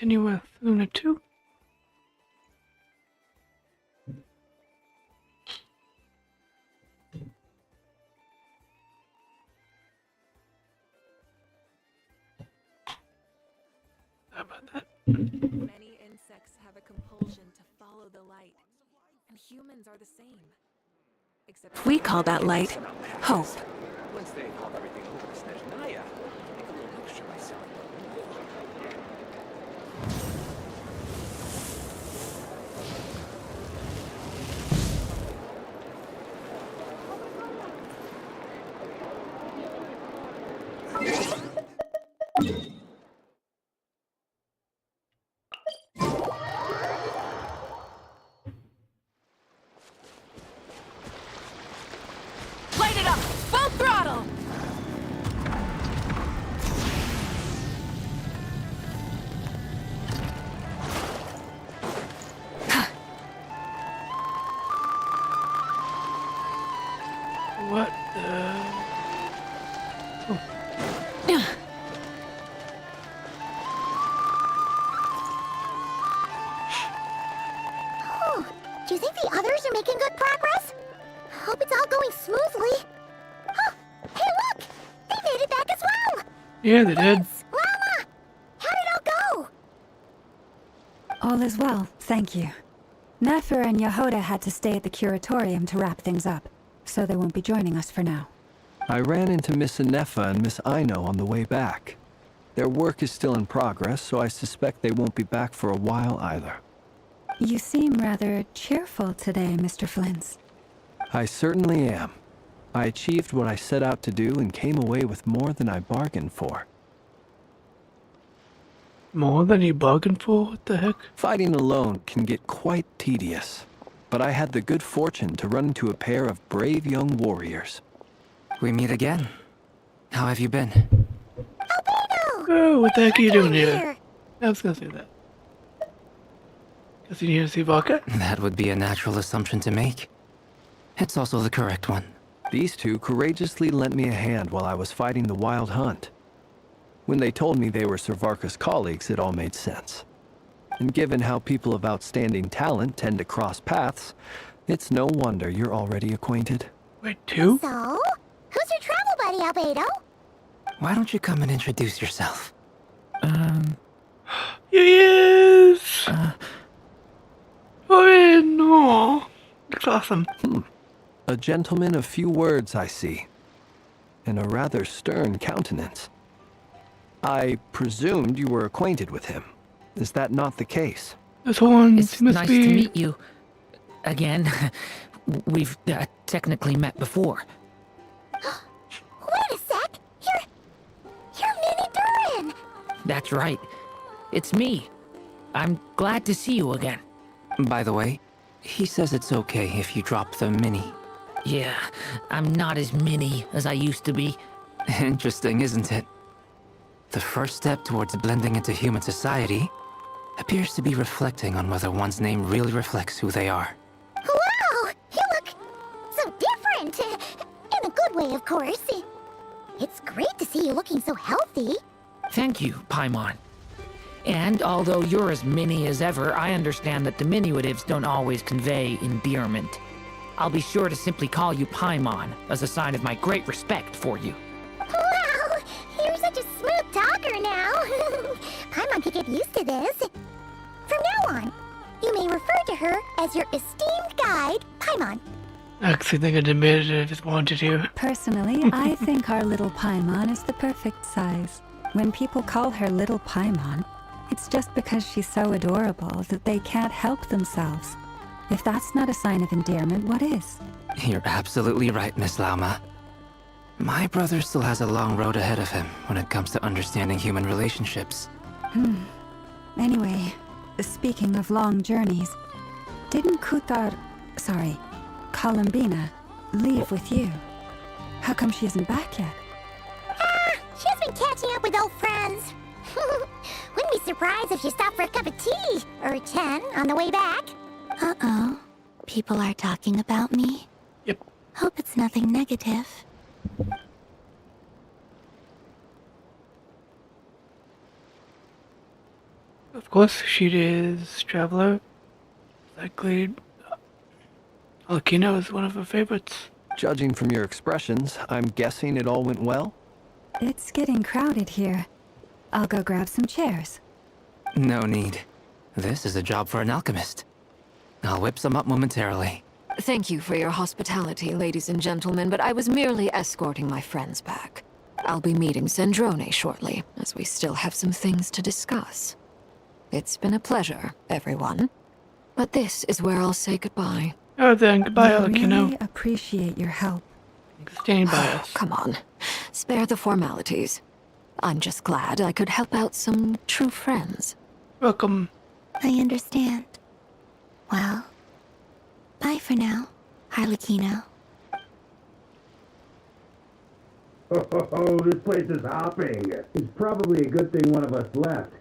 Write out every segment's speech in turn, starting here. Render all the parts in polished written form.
continue with Luna 2. How about that? Many insects have a compulsion to follow the light, and humans are the same. Except we call that light hope. Once they pop everything over to Snezhnaya, make a little mixture myself. Light it up! Full throttle! What the... Oh, do you think the others are making good progress? Hope it's all going smoothly. Oh, hey look! They made it back as well! Yeah, they did. Llama! How did it all go? All is well, thank you. Nefer and Yehuda had to stay at the curatorium to wrap things up, so they won't be joining us for now. I ran into Miss Anefa and Miss Aino on the way back. Their work is still in progress, so I suspect they won't be back for a while either. You seem rather cheerful today, Mr. Flint's. I certainly am. I achieved what I set out to do and came away with more than I bargained for. More than you bargained for? What the heck? Fighting alone can get quite tedious, but I had the good fortune to run into a pair of brave young warriors. We meet again. How have you been? Oh, what the heck are you doing here? Here. I was gonna say that. Guess you need to see Vodka? That would be a natural assumption to make. It's also the correct one. These two courageously lent me a hand while I was fighting the wild hunt. When they told me they were Servarka's colleagues, it all made sense. And given how people of outstanding talent tend to cross paths, it's no wonder you're already acquainted. Wait, two? So, who's your travel buddy, Albedo? Why don't you come and introduce yourself? Yes! Oh, no. Looks awesome. A gentleman of few words, I see. And a rather stern countenance. I presumed you were acquainted with him. Is that not the case? This one It's must nice be... to meet you. Again, we've technically met before. Wait a sec! You're Minnie Durin! That's right. It's me. I'm glad to see you again. By the way, he says it's okay if you drop the mini. Yeah, I'm not as mini as I used to be. Interesting, isn't it? The first step towards blending into human society appears to be reflecting on whether one's name really reflects who they are. Wow! You look so different! In a good way, of course. It's great to see you looking so healthy. Thank you, Paimon. And although you're as mini as ever, I understand that diminutives don't always convey endearment. I'll be sure to simply call you Paimon as a sign of my great respect for you. Wow! You're such a smooth talker now. Paimon could get used to this. From now on, you may refer to her as your esteemed guide, Paimon. I actually think I'd admit it if it wanted to. Personally, I think our little Paimon is the perfect size. When people call her Little Paimon, it's just because she's so adorable that they can't help themselves. If that's not a sign of endearment, what is? You're absolutely right, Miss Lauma. My brother still has a long road ahead of him when it comes to understanding human relationships. Anyway, speaking of long journeys, didn't Columbina, leave with you? How come she isn't back yet? She's been catching up with old friends. Wouldn't be surprised if she stopped for a cup of tea or 10 on the way back. Uh-oh. People are talking about me. Yep. Hope it's nothing negative. Of course, she is Traveler. Likely, Alakino is one of her favorites. Judging from your expressions, I'm guessing it all went well? It's getting crowded here. I'll go grab some chairs. No need. This is a job for an alchemist. I'll whip some up momentarily. Thank you for your hospitality, ladies and gentlemen, but I was merely escorting my friends back. I'll be meeting Sandrone shortly, as we still have some things to discuss. It's been a pleasure, everyone. But this is where I'll say goodbye. Oh, then goodbye, I Alakino. really appreciate your help. Thanks for staying by us. Come on, spare the formalities. I'm just glad I could help out some true friends. Welcome. I understand. Well, bye for now, Harlequino. Oh, this place is hopping. It's probably a good thing one of us left.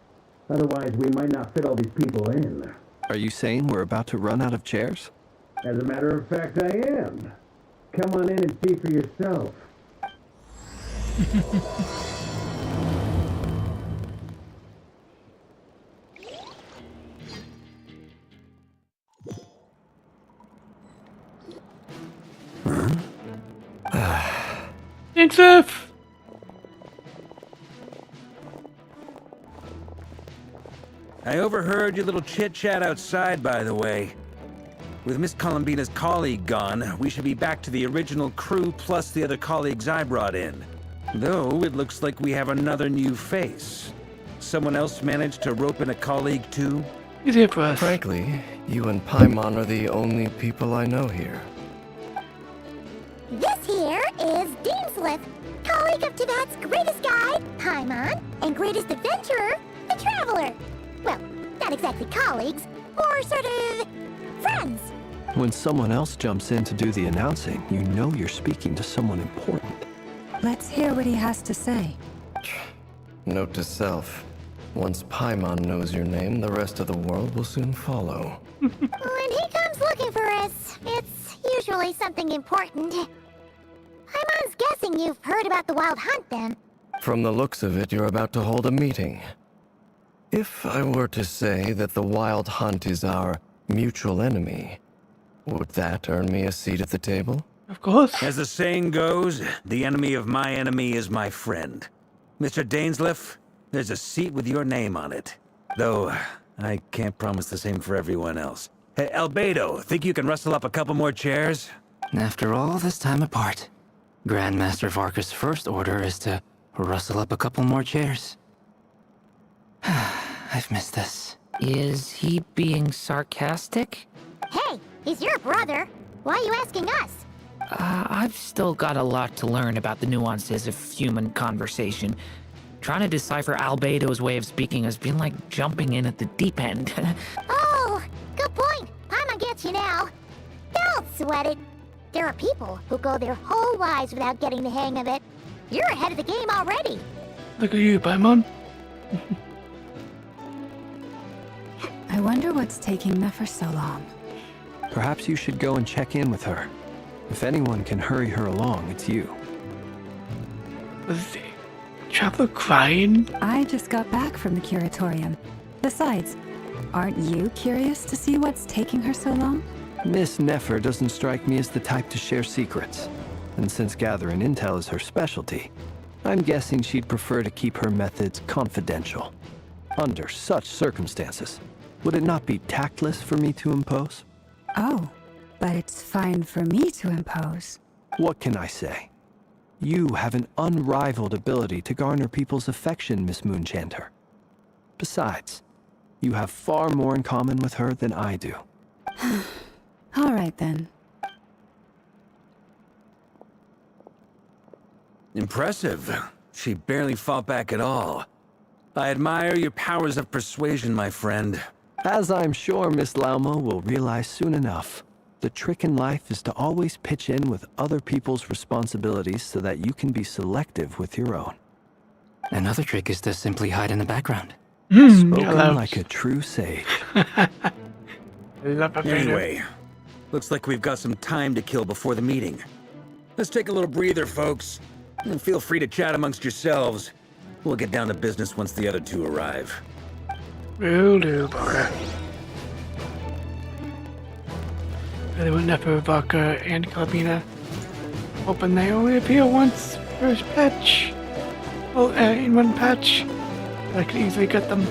Otherwise, we might not fit all these people in. Are you saying we're about to run out of chairs? As a matter of fact, I am. Come on in and see for yourself. Joseph! I overheard your little chit-chat outside, by the way. With Miss Columbina's colleague gone, we should be back to the original crew plus the other colleagues I brought in. Though, it looks like we have another new face. Someone else managed to rope in a colleague too? He's here for us. Frankly, you and Paimon are the only people I know here. This here is Deansliff, colleague of Tibet's greatest guide, Paimon, and greatest adventurer, the Traveler. Well, not exactly colleagues, or sort of friends. When someone else jumps in to do the announcing, you know you're speaking to someone important. Let's hear what he has to say. Note to self. Once Paimon knows your name, the rest of the world will soon follow. When he comes looking for us, it's usually something important. Paimon's guessing you've heard about the Wild Hunt, then. From the looks of it, you're about to hold a meeting. If I were to say that the Wild Hunt is our mutual enemy, would that earn me a seat at the table? Of course. As the saying goes, the enemy of my enemy is my friend. Mr. Dainsliff, there's a seat with your name on it. Though, I can't promise the same for everyone else. Hey, Albedo, think you can rustle up a couple more chairs? After all this time apart, Grandmaster Varka's first order is to rustle up a couple more chairs. I've missed this. Is he being sarcastic? Hey, he's your brother. Why are you asking us? I've still got a lot to learn about the nuances of human conversation. Trying to decipher Albedo's way of speaking has been like jumping in at the deep end. Oh, good point. Paimon gets you now. Don't sweat it. There are people who go their whole lives without getting the hang of it. You're ahead of the game already. Look at you, Paimon. I wonder what's taking Nefer so long. Perhaps you should go and check in with her. If anyone can hurry her along, it's you. Was the Traveler crying? I just got back from the curatorium. Besides, aren't you curious to see what's taking her so long? Miss Nefer doesn't strike me as the type to share secrets. And since gathering intel is her specialty, I'm guessing she'd prefer to keep her methods confidential. Under such circumstances, would it not be tactless for me to impose? Oh, but it's fine for me to impose. What can I say? You have an unrivaled ability to garner people's affection, Miss Moonchanter. Besides, you have far more in common with her than I do. All right then. Impressive. She barely fought back at all. I admire your powers of persuasion, my friend. As I'm sure Miss Lauma will realize soon enough, the trick in life is to always pitch in with other people's responsibilities so that you can be selective with your own. Another trick is to simply hide in the background. Spoken hello. like a true sage. Love a bit. Anyway, looks like we've got some time to kill before the meeting. Let's take a little breather, folks. And feel free to chat amongst yourselves. We'll get down to business once the other two arrive. Will do, Barbara. Really wouldn't have for Vodka and Calabina. Hoping they only appear once per patch. Well, in one patch. I could easily get them.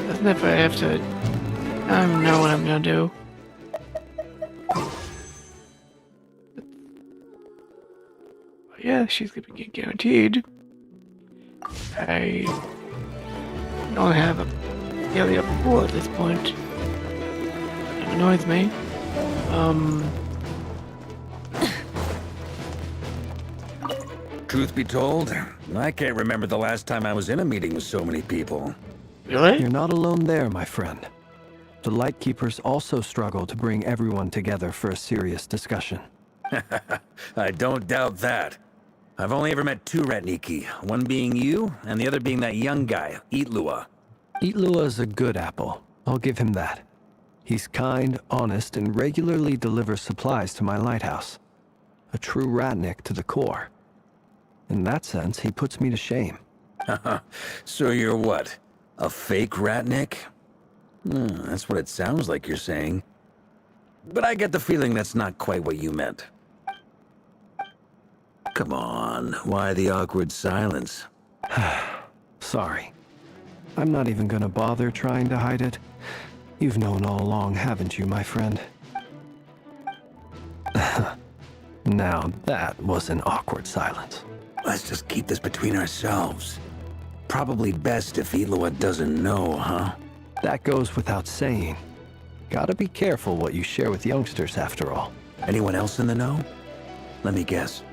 Doesn't if I have to. I don't know what I'm gonna do. But yeah, she's gonna get guaranteed. I don't have a nearly a pool at this point. It annoys me. Truth be told, I can't remember the last time I was in a meeting with so many people. Really? You're not alone there, my friend. The Lightkeepers also struggle to bring everyone together for a serious discussion. I don't doubt that. I've only ever met two Ratniki, one being you, and the other being that young guy, Eatlua. Eatlua is a good apple. I'll give him that. He's kind, honest, and regularly delivers supplies to my lighthouse. A true Ratnik to the core. In that sense, he puts me to shame. So you're what? A fake Ratnik? That's what it sounds like you're saying. But I get the feeling that's not quite what you meant. Come on, why the awkward silence? Sorry. I'm not even gonna bother trying to hide it. You've known all along, haven't you, my friend? Now, that was an awkward silence. Let's just keep this between ourselves. Probably best if Eatlua doesn't know, huh? That goes without saying. Gotta be careful what you share with youngsters, after all. Anyone else in the know? Let me guess.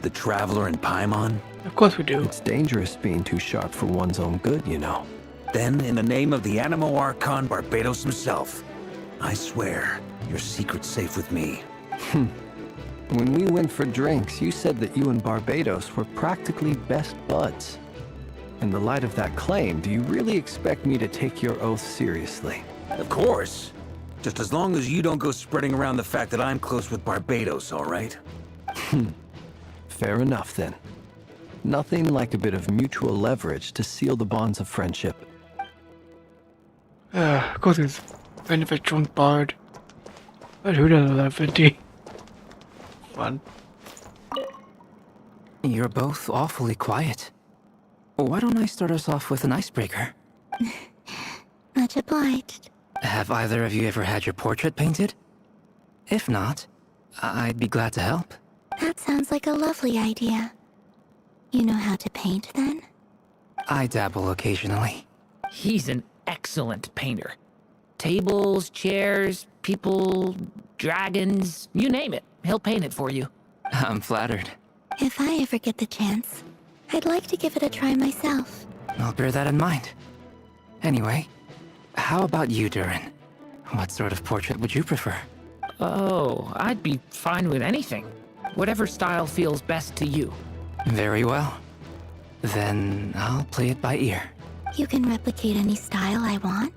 The Traveler and Paimon? Of course we do. It's dangerous being too sharp for one's own good, you know. Then, in the name of the Animo Archon Barbados himself, I swear, your secret's safe with me. When we went for drinks, you said that you and Barbados were practically best buds. In the light of that claim, do you really expect me to take your oath seriously? Of course. Just as long as you don't go spreading around the fact that I'm close with Barbados, all right? Fair enough, then. Nothing like a bit of mutual leverage to seal the bonds of friendship. Of course he's kind of a drunk bard. But who doesn't love Venti? Fun. You're both awfully quiet. Why don't I start us off with an icebreaker? Much obliged. Have either of you ever had your portrait painted? If not, I'd be glad to help. That sounds like a lovely idea. You know how to paint, then? I dabble occasionally. He's an excellent painter. Tables, chairs, people, dragons, you name it. He'll paint it for you. I'm flattered. If I ever get the chance, I'd like to give it a try myself. I'll bear that in mind. Anyway, how about you, Durin? What sort of portrait would you prefer? Oh, I'd be fine with anything. Whatever style feels best to you. Very well. Then I'll play it by ear. You can replicate any style I want?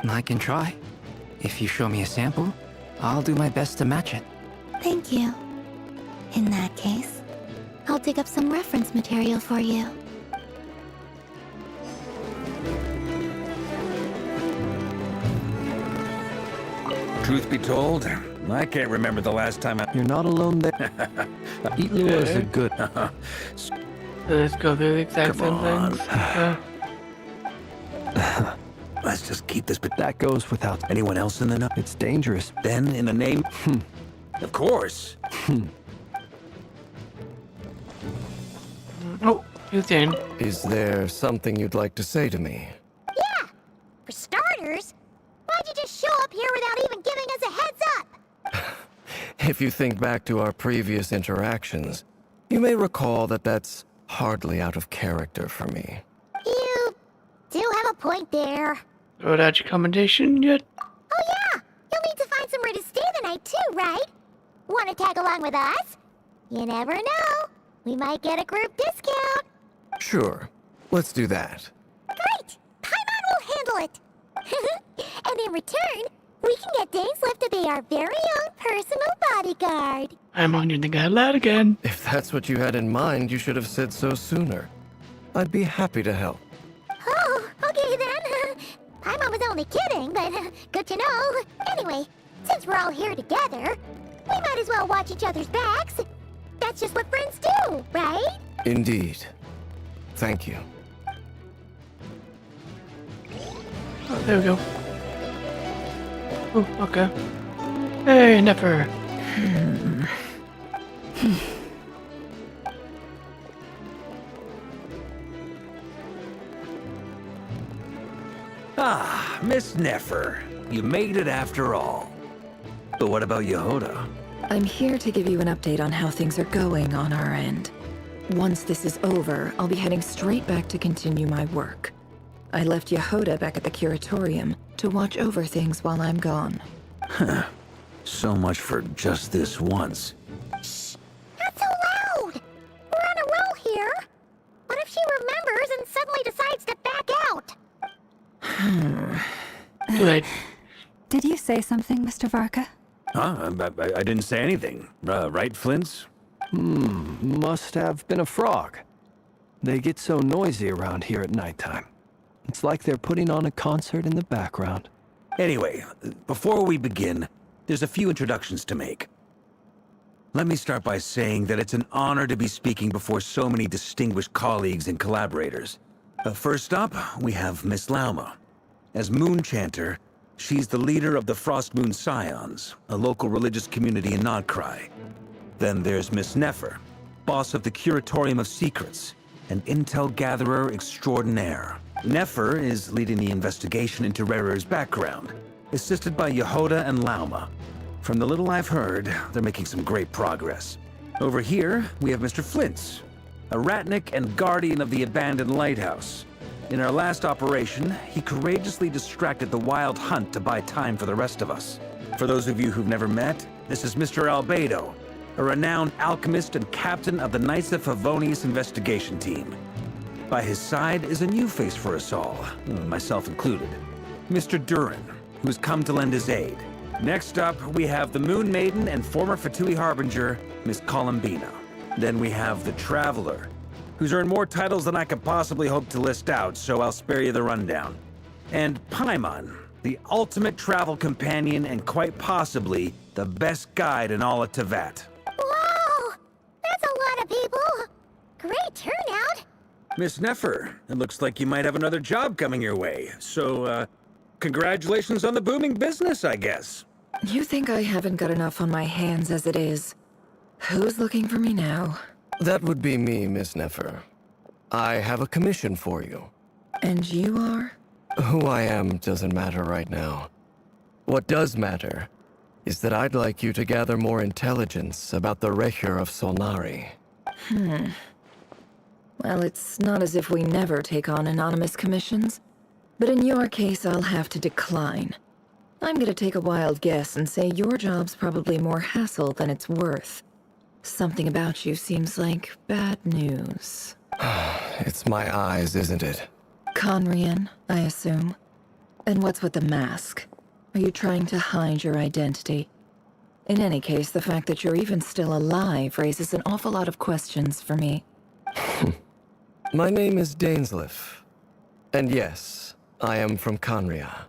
I can try. If you show me a sample, I'll do my best to match it. Thank you. In that case, I'll dig up some reference material for you. Truth be told, I can't remember the last time I... You're not alone there. Eatlua is a good... So let's go through the exact Come same on. things. Let's just keep this... That goes without... Anyone else in the know? It's dangerous. Then, in the name... Of course. Oh, he's in. Is there something you'd like to say to me? Yeah! For starters, why'd you just show up here without even giving us a heads up? If you think back to our previous interactions, you may recall that that's hardly out of character for me. You do have a point there. Wrote out your commendation yet? Oh yeah! You'll need to find somewhere to stay the night too, right? Wanna tag along with us? You never know. We might get a group discount. Sure, let's do that. Great! Paimon will handle it! And in return, We can get Dainslift to be our very own personal bodyguard. Paimon, you're the guy loud again. If that's what you had in mind, you should have said so sooner. I'd be happy to help. Oh, okay then. Paimon was only kidding, but good to know. Anyway, since we're all here together, we might as well watch each other's backs. That's just what friends do, right? Indeed. Thank you. Oh, there we go. Oh, okay. Hey, Nefer. Ah, Miss Nefer. You made it after all. But what about Yehoda? I'm here to give you an update on how things are going on our end. Once this is over, I'll be heading straight back to continue my work. I left Yehoda back at the curatorium to watch over things while I'm gone. So much for just this once. Shh! Not so loud! We're on a roll here. What if she remembers and suddenly decides to back out? Too late. Did you say something, Mr. Varka? Huh? I didn't say anything. Right, Flints? Must have been a frog. They get so noisy around here at nighttime. It's like they're putting on a concert in the background. Anyway, before we begin, there's a few introductions to make. Let me start by saying that it's an honor to be speaking before so many distinguished colleagues and collaborators. First up, we have Miss Lauma. As Moon Chanter, she's the leader of the Frost Moon Scions, a local religious community in Nodcry. Then there's Miss Nefer, boss of the Curatorium of Secrets, an intel gatherer extraordinaire. Nefer is leading the investigation into Rerer's background, assisted by Yehoda and Lauma. From the little I've heard, they're making some great progress. Over here, we have Mr. Flints, a ratnik and guardian of the abandoned lighthouse. In our last operation, he courageously distracted the Wild Hunt to buy time for the rest of us. For those of you who've never met, this is Mr. Albedo, a renowned alchemist and captain of the Knights of Favonius investigation team. By his side is a new face for us all, myself included, Mr. Durin, who's come to lend his aid. Next up, we have the Moon Maiden and former Fatui Harbinger, Miss Columbina. Then we have the Traveler, who's earned more titles than I could possibly hope to list out, so I'll spare you the rundown. And Paimon, the ultimate travel companion and quite possibly the best guide in all of Tevat. Whoa! That's a lot of people! Great turnout! Miss Nefer, it looks like you might have another job coming your way, so, congratulations on the booming business, I guess. You think I haven't got enough on my hands as it is? Who's looking for me now? That would be me, Miss Nefer. I have a commission for you. And you are? Who I am doesn't matter right now. What does matter is that I'd like you to gather more intelligence about the Recher of Solnari. Well, it's not as if we never take on anonymous commissions. But in your case, I'll have to decline. I'm gonna take a wild guess and say your job's probably more hassle than it's worth. Something about you seems like bad news. It's my eyes, isn't it? Conrian, I assume. And what's with the mask? Are you trying to hide your identity? In any case, the fact that you're even still alive raises an awful lot of questions for me. My name is Dainsliff. And yes, I am from Conria.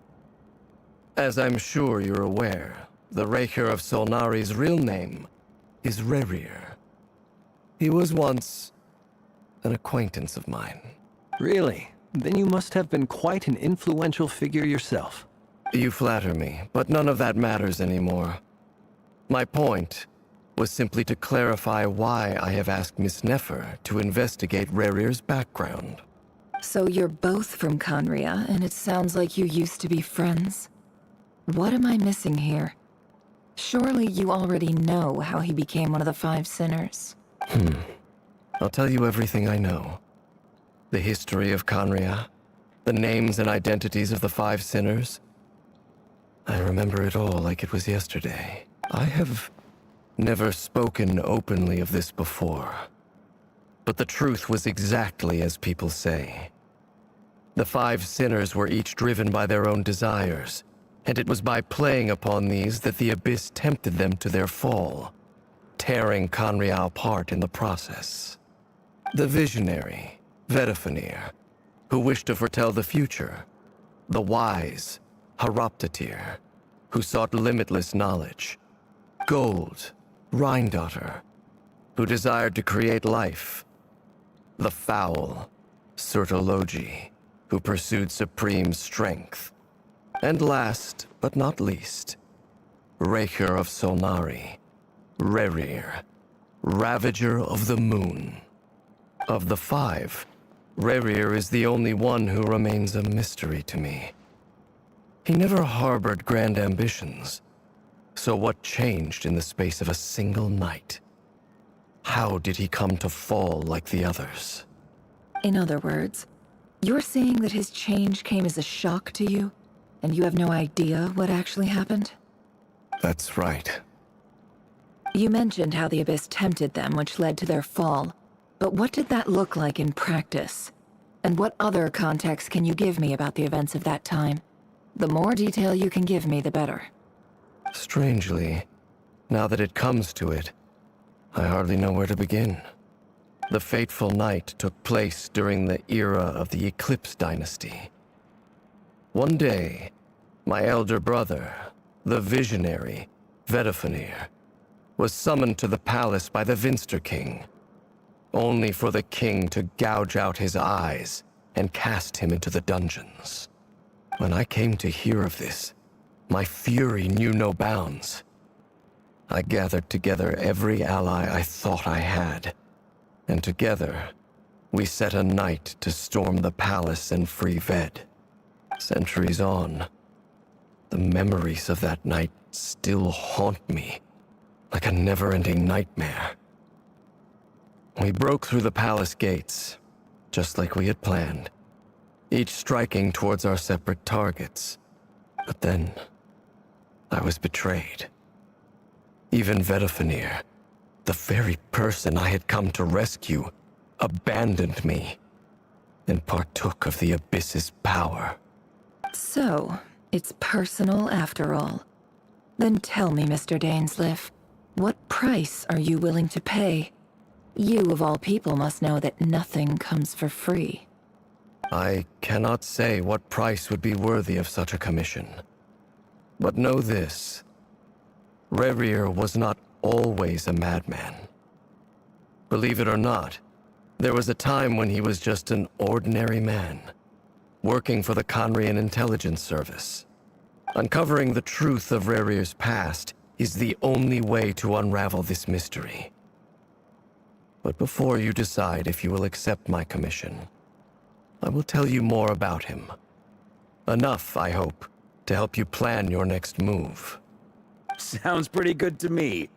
As I'm sure you're aware, the Recher of Solnari's real name is Rerir. He was once an acquaintance of mine. Really? Then you must have been quite an influential figure yourself. You flatter me, but none of that matters anymore. My point was simply to clarify why I have asked Miss Nefer to investigate Rerir's background. So you're both from Conria, and it sounds like you used to be friends. What am I missing here? Surely you already know how he became one of the Five Sinners. I'll tell you everything I know. The history of Conria, the names and identities of the Five Sinners. I remember it all like it was yesterday. I have never spoken openly of this before. But the truth was exactly as people say. The Five Sinners were each driven by their own desires, And it was by playing upon these that the Abyss tempted them to their fall, tearing Conria apart in the process. The visionary, Vedifenir, who wished to foretell the future. The wise, Haroptatir, who sought limitless knowledge. Gold, Rheindotter, who desired to create life. The foul, Surtologi, who pursued supreme strength. And last, but not least, Raker of Solnari, Rerir, Ravager of the Moon. Of the five, Rerir is the only one who remains a mystery to me. He never harbored grand ambitions, so what changed in the space of a single night? How did he come to fall like the others? In other words, you're saying that his change came as a shock to you, and you have no idea what actually happened? That's right. You mentioned how the Abyss tempted them, which led to their fall. But what did that look like in practice? And what other context can you give me about the events of that time? The more detail you can give me, the better. Strangely, now that it comes to it, I hardly know where to begin. The fateful night took place during the era of the Eclipse Dynasty. One day, my elder brother, the visionary, Vedifenir, was summoned to the palace by the Vinster King, only for the king to gouge out his eyes and cast him into the dungeons. When I came to hear of this, my fury knew no bounds. I gathered together every ally I thought I had, and together, we set a night to storm the palace and free Ved. Centuries on, the memories of that night still haunt me, like a never-ending nightmare. We broke through the palace gates, just like we had planned, each striking towards our separate targets. But then, I was betrayed. Even Vedifenir, the very person I had come to rescue, abandoned me and partook of the Abyss's power. So, it's personal after all. Then tell me, Mr. Dainsleif, what price are you willing to pay? You, of all people, must know that nothing comes for free. I cannot say what price would be worthy of such a commission. But know this. Rerir was not always a madman. Believe it or not, there was a time when he was just an ordinary man, working for the Conrian Intelligence Service. Uncovering the truth of Rerir's past is the only way to unravel this mystery. But before you decide if you will accept my commission, I will tell you more about him. Enough, I hope, to help you plan your next move. Sounds pretty good to me.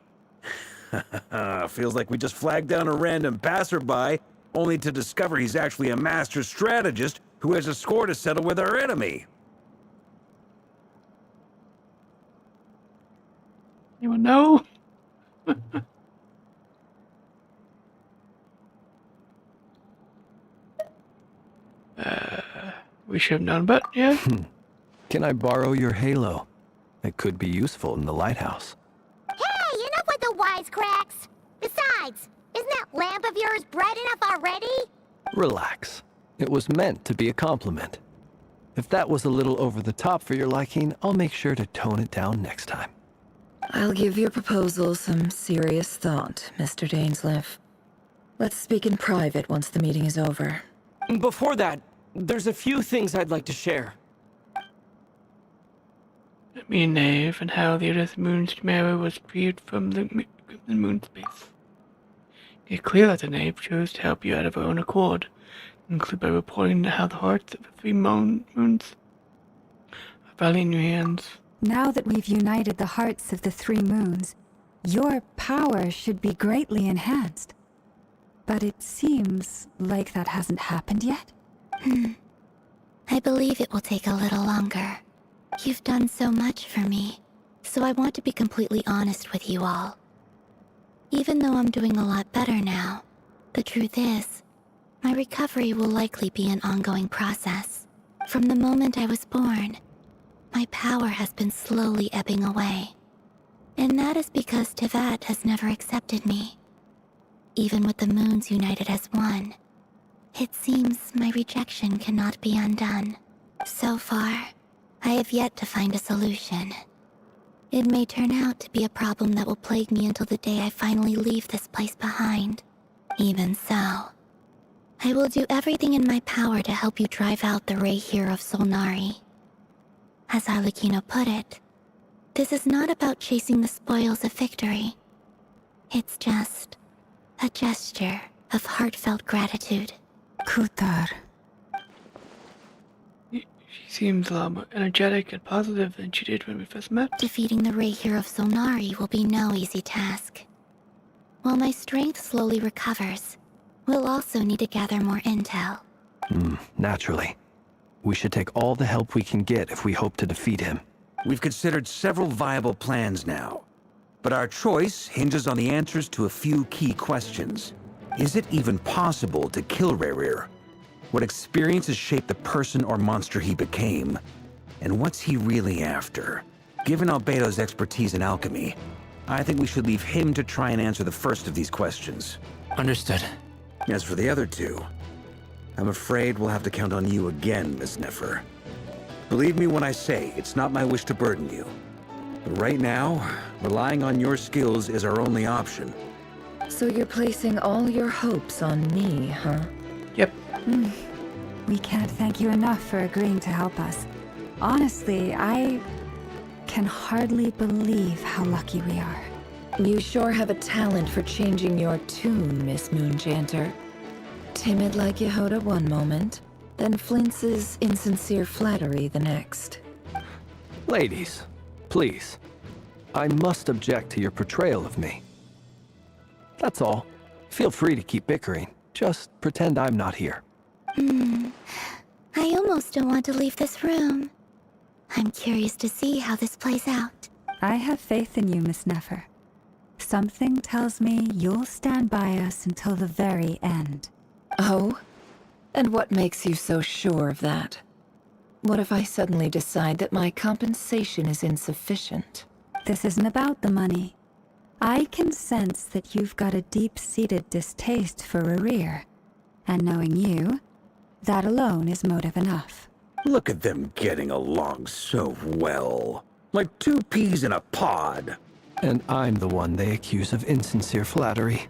Feels like we just flagged down a random passerby, only to discover he's actually a master strategist who has a score to settle with our enemy. Anyone know? We should have known, but yeah. Can I borrow your halo? It could be useful in the lighthouse. Hey, enough with the wisecracks! Besides, isn't that lamp of yours bright enough already? Relax. It was meant to be a compliment. If that was a little over the top for your liking, I'll make sure to tone it down next time. I'll give your proposal some serious thought, Mr. Dainsleif. Let's speak in private once the meeting is over. Before that, there's a few things I'd like to share. Me and Knave, and how the Earth Moon's Chimera was freed from the moon space. It's clear that the Knave chose to help you out of her own accord, include by reporting how the hearts of the three moons are finally in your hands. Now that we've united the hearts of the three moons, your power should be greatly enhanced. But it seems like that hasn't happened yet. I believe it will take a little longer. You've done so much for me, so I want to be completely honest with you all. Even though I'm doing a lot better now, the truth is, my recovery will likely be an ongoing process. From the moment I was born, my power has been slowly ebbing away. And that is because Tevat has never accepted me. Even with the moons united as one, it seems my rejection cannot be undone. So far, I have yet to find a solution. It may turn out to be a problem that will plague me until the day I finally leave this place behind. Even so, I will do everything in my power to help you drive out the Ray here of Solnari. As Arlecchino put it, this is not about chasing the spoils of victory. It's just a gesture of heartfelt gratitude. Kutar. She seems a lot more energetic and positive than she did when we first met. Defeating the Ray here of Solnari will be no easy task. While my strength slowly recovers, we'll also need to gather more intel. Naturally. We should take all the help we can get if we hope to defeat him. We've considered several viable plans now, but our choice hinges on the answers to a few key questions. Is it even possible to kill Rerir? What experiences shaped the person or monster he became? And what's he really after? Given Albedo's expertise in alchemy, I think we should leave him to try and answer the first of these questions. Understood. As for the other two, I'm afraid we'll have to count on you again, Miss Nefer. Believe me when I say it's not my wish to burden you. But right now, relying on your skills is our only option. So you're placing all your hopes on me, huh? Yep. We can't thank you enough for agreeing to help us. Honestly, I can hardly believe how lucky we are. You sure have a talent for changing your tune, Miss Moonchanter. Timid like Yehoda one moment, then flinches insincere flattery the next. Ladies, please. I must object to your portrayal of me. That's all. Feel free to keep bickering. Just pretend I'm not here. I almost don't want to leave this room. I'm curious to see how this plays out. I have faith in you, Miss Nefer. Something tells me you'll stand by us until the very end. Oh? And what makes you so sure of that? What if I suddenly decide that my compensation is insufficient? This isn't about the money. I can sense that you've got a deep-seated distaste for Rerir. And knowing you, that alone is motive enough. Look at them getting along so well. Like two peas in a pod. And I'm the one they accuse of insincere flattery.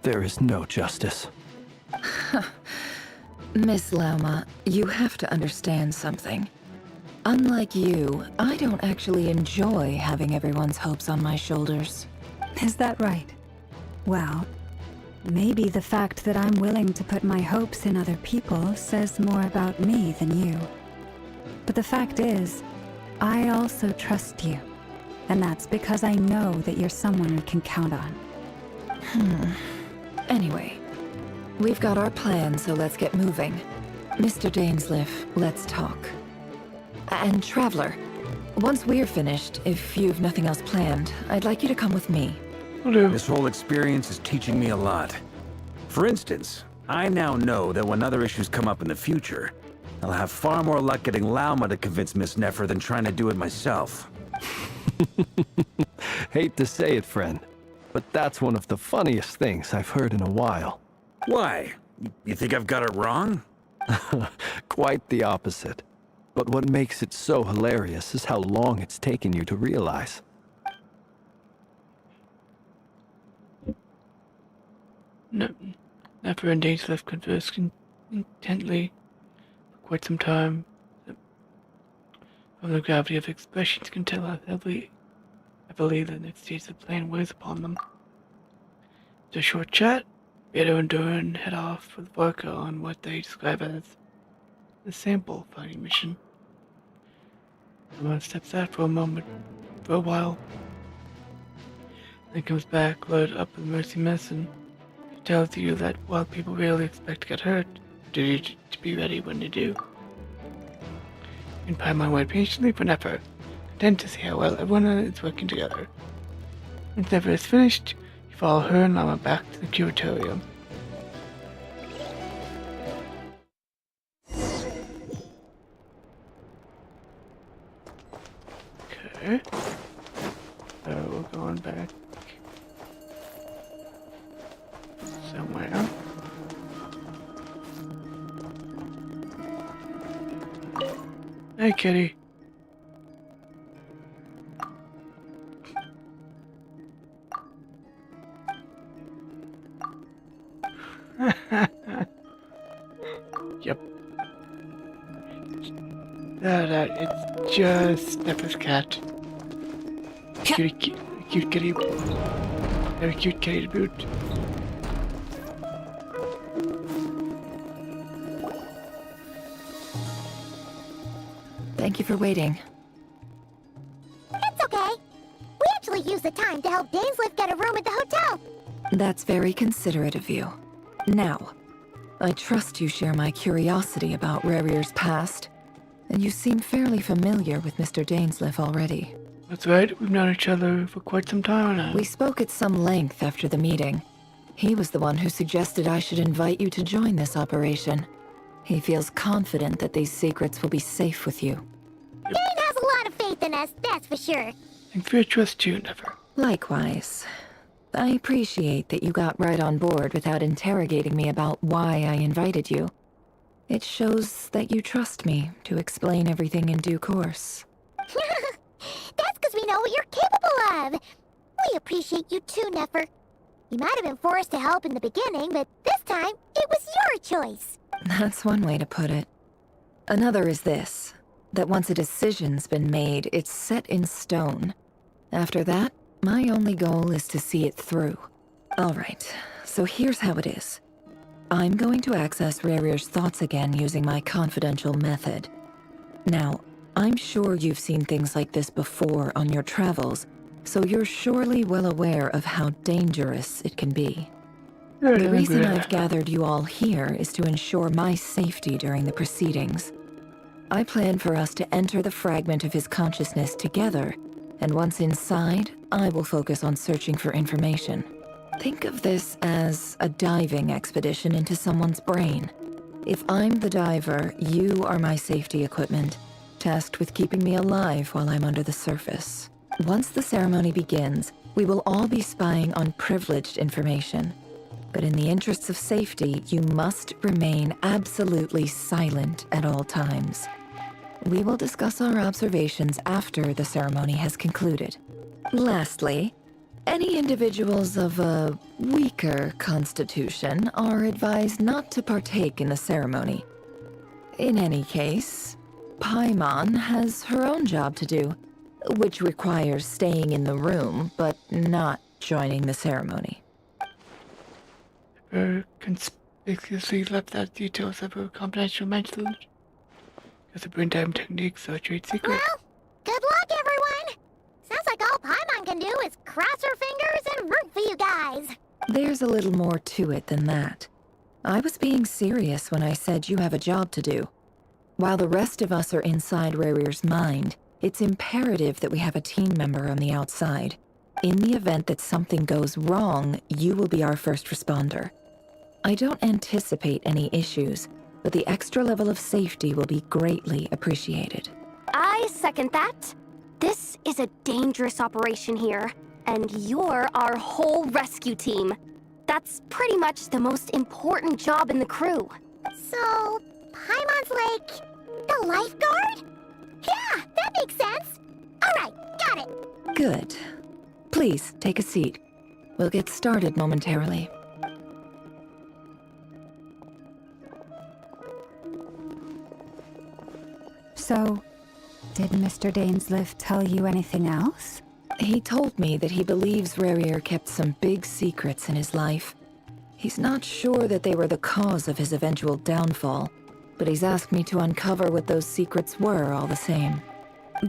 There is no justice. Miss Lauma, you have to understand something. Unlike you, I don't actually enjoy having everyone's hopes on my shoulders. Is that right? Well, maybe the fact that I'm willing to put my hopes in other people says more about me than you. But the fact is, I also trust you. And that's because I know that you're someone we can count on. Anyway, we've got our plan, so let's get moving. Mr. Dainsliff, let's talk. And Traveler, once we're finished, if you've nothing else planned, I'd like you to come with me. Will do. This whole experience is teaching me a lot. For instance, I now know that when other issues come up in the future, I'll have far more luck getting Lauma to convince Miss Nefer than trying to do it myself. Hate to say it, friend, but that's one of the funniest things I've heard in a while. Why? You think I've got it wrong? Quite the opposite. But what makes it so hilarious is how long it's taken you to realize. Nefer and Dainsliff conversed intently for quite some time. From the gravity of expressions, you can tell how heavily the next stage of the plan weighs upon them. After a short chat, Beto and Durin head off with Vorka on what they describe as the sample finding mission. Someone steps out for a while, then comes back, loaded up with mercy medicine. It tells you that while people rarely expect to get hurt, you need to be ready when they do. And Paimon wait patiently for Nefer, content to see how well everyone is working together. Once Nefer is finished, you follow her and Lama back to the curatorium. Okay. So we're going back somewhere. Hey, kitty. Yep. It's just Snapper's cat. Cute kitty. Very cute kitty to boot. Thank you for waiting. It's okay. We actually used the time to help Dainsliff get a room at the hotel. That's very considerate of you. Now, I trust you share my curiosity about Rarier's past, and you seem fairly familiar with Mr. Dainsliff already. That's right, we've known each other for quite some time now. We spoke at some length after the meeting. He was the one who suggested I should invite you to join this operation. He feels confident that these secrets will be safe with you. Dane has a lot of faith in us, that's for sure. And for your trust too, Never. Likewise. I appreciate that you got right on board without interrogating me about why I invited you. It shows that you trust me to explain everything in due course. That's because we know what you're capable of. We appreciate you too, Nefer. You might have been forced to help in the beginning, but this time, it was your choice. That's one way to put it. Another is this, that once a decision's been made, it's set in stone. After that, my only goal is to see it through. Alright, so here's how it is. I'm going to access Rarier's thoughts again using my confidential method. Now, I'm sure you've seen things like this before on your travels, so you're surely well aware of how dangerous it can be. The reason I've gathered you all here is to ensure my safety during the proceedings. I plan for us to enter the fragment of his consciousness together, and once inside, I will focus on searching for information. Think of this as a diving expedition into someone's brain. If I'm the diver, you are my safety equipment, tasked with keeping me alive while I'm under the surface. Once the ceremony begins, we will all be spying on privileged information. But in the interests of safety, you must remain absolutely silent at all times. We will discuss our observations after the ceremony has concluded. Lastly, any individuals of a weaker constitution are advised not to partake in the ceremony. In any case, Paimon has her own job to do, which requires staying in the room, but not joining the ceremony. Conspicuously left out details of her confidential message. Because the brain time techniques are trade secret. Well, good luck, everyone! Sounds like all Paimon can do is cross her fingers and root for you guys. There's a little more to it than that. I was being serious when I said you have a job to do. While the rest of us are inside Rarier's mind, it's imperative that we have a team member on the outside. In the event that something goes wrong, you will be our first responder. I don't anticipate any issues, but the extra level of safety will be greatly appreciated. I second that. This is a dangerous operation here, and you're our whole rescue team. That's pretty much the most important job in the crew. So, Paimon's like the lifeguard? Yeah, that makes sense. Alright, got it. Good. Please, take a seat. We'll get started momentarily. So, did Mr. Dainsliff tell you anything else? He told me that he believes Rarier kept some big secrets in his life. He's not sure that they were the cause of his eventual downfall, but he's asked me to uncover what those secrets were all the same.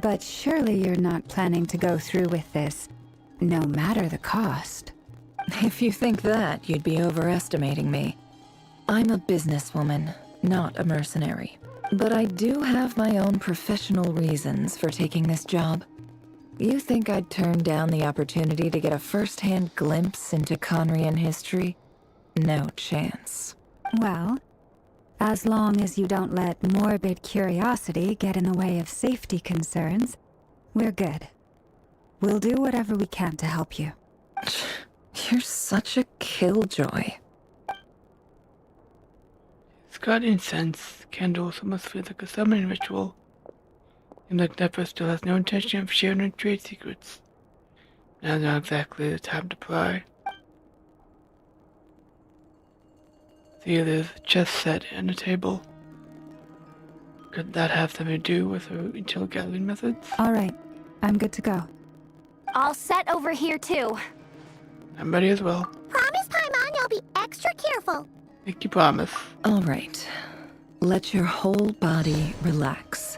But surely you're not planning to go through with this, no matter the cost. If you think that, you'd be overestimating me. I'm a businesswoman, not a mercenary. But I do have my own professional reasons for taking this job. You think I'd turn down the opportunity to get a first-hand glimpse into Conrian history? No chance. Well, as long as you don't let morbid curiosity get in the way of safety concerns, we're good. We'll do whatever we can to help you. You're such a killjoy. It's got incense, candles, almost feels like a summoning ritual. Seems like Nefer still has no intention of sharing her trade secrets. Now's not exactly the time to pry. See, there's a chess set and a table. Could that have something to do with her intel gathering methods? All right, I'm good to go. All set over here, too. I'm ready as well. Promise, Paimon, you'll be extra careful. Make you promise. All right. Let your whole body relax.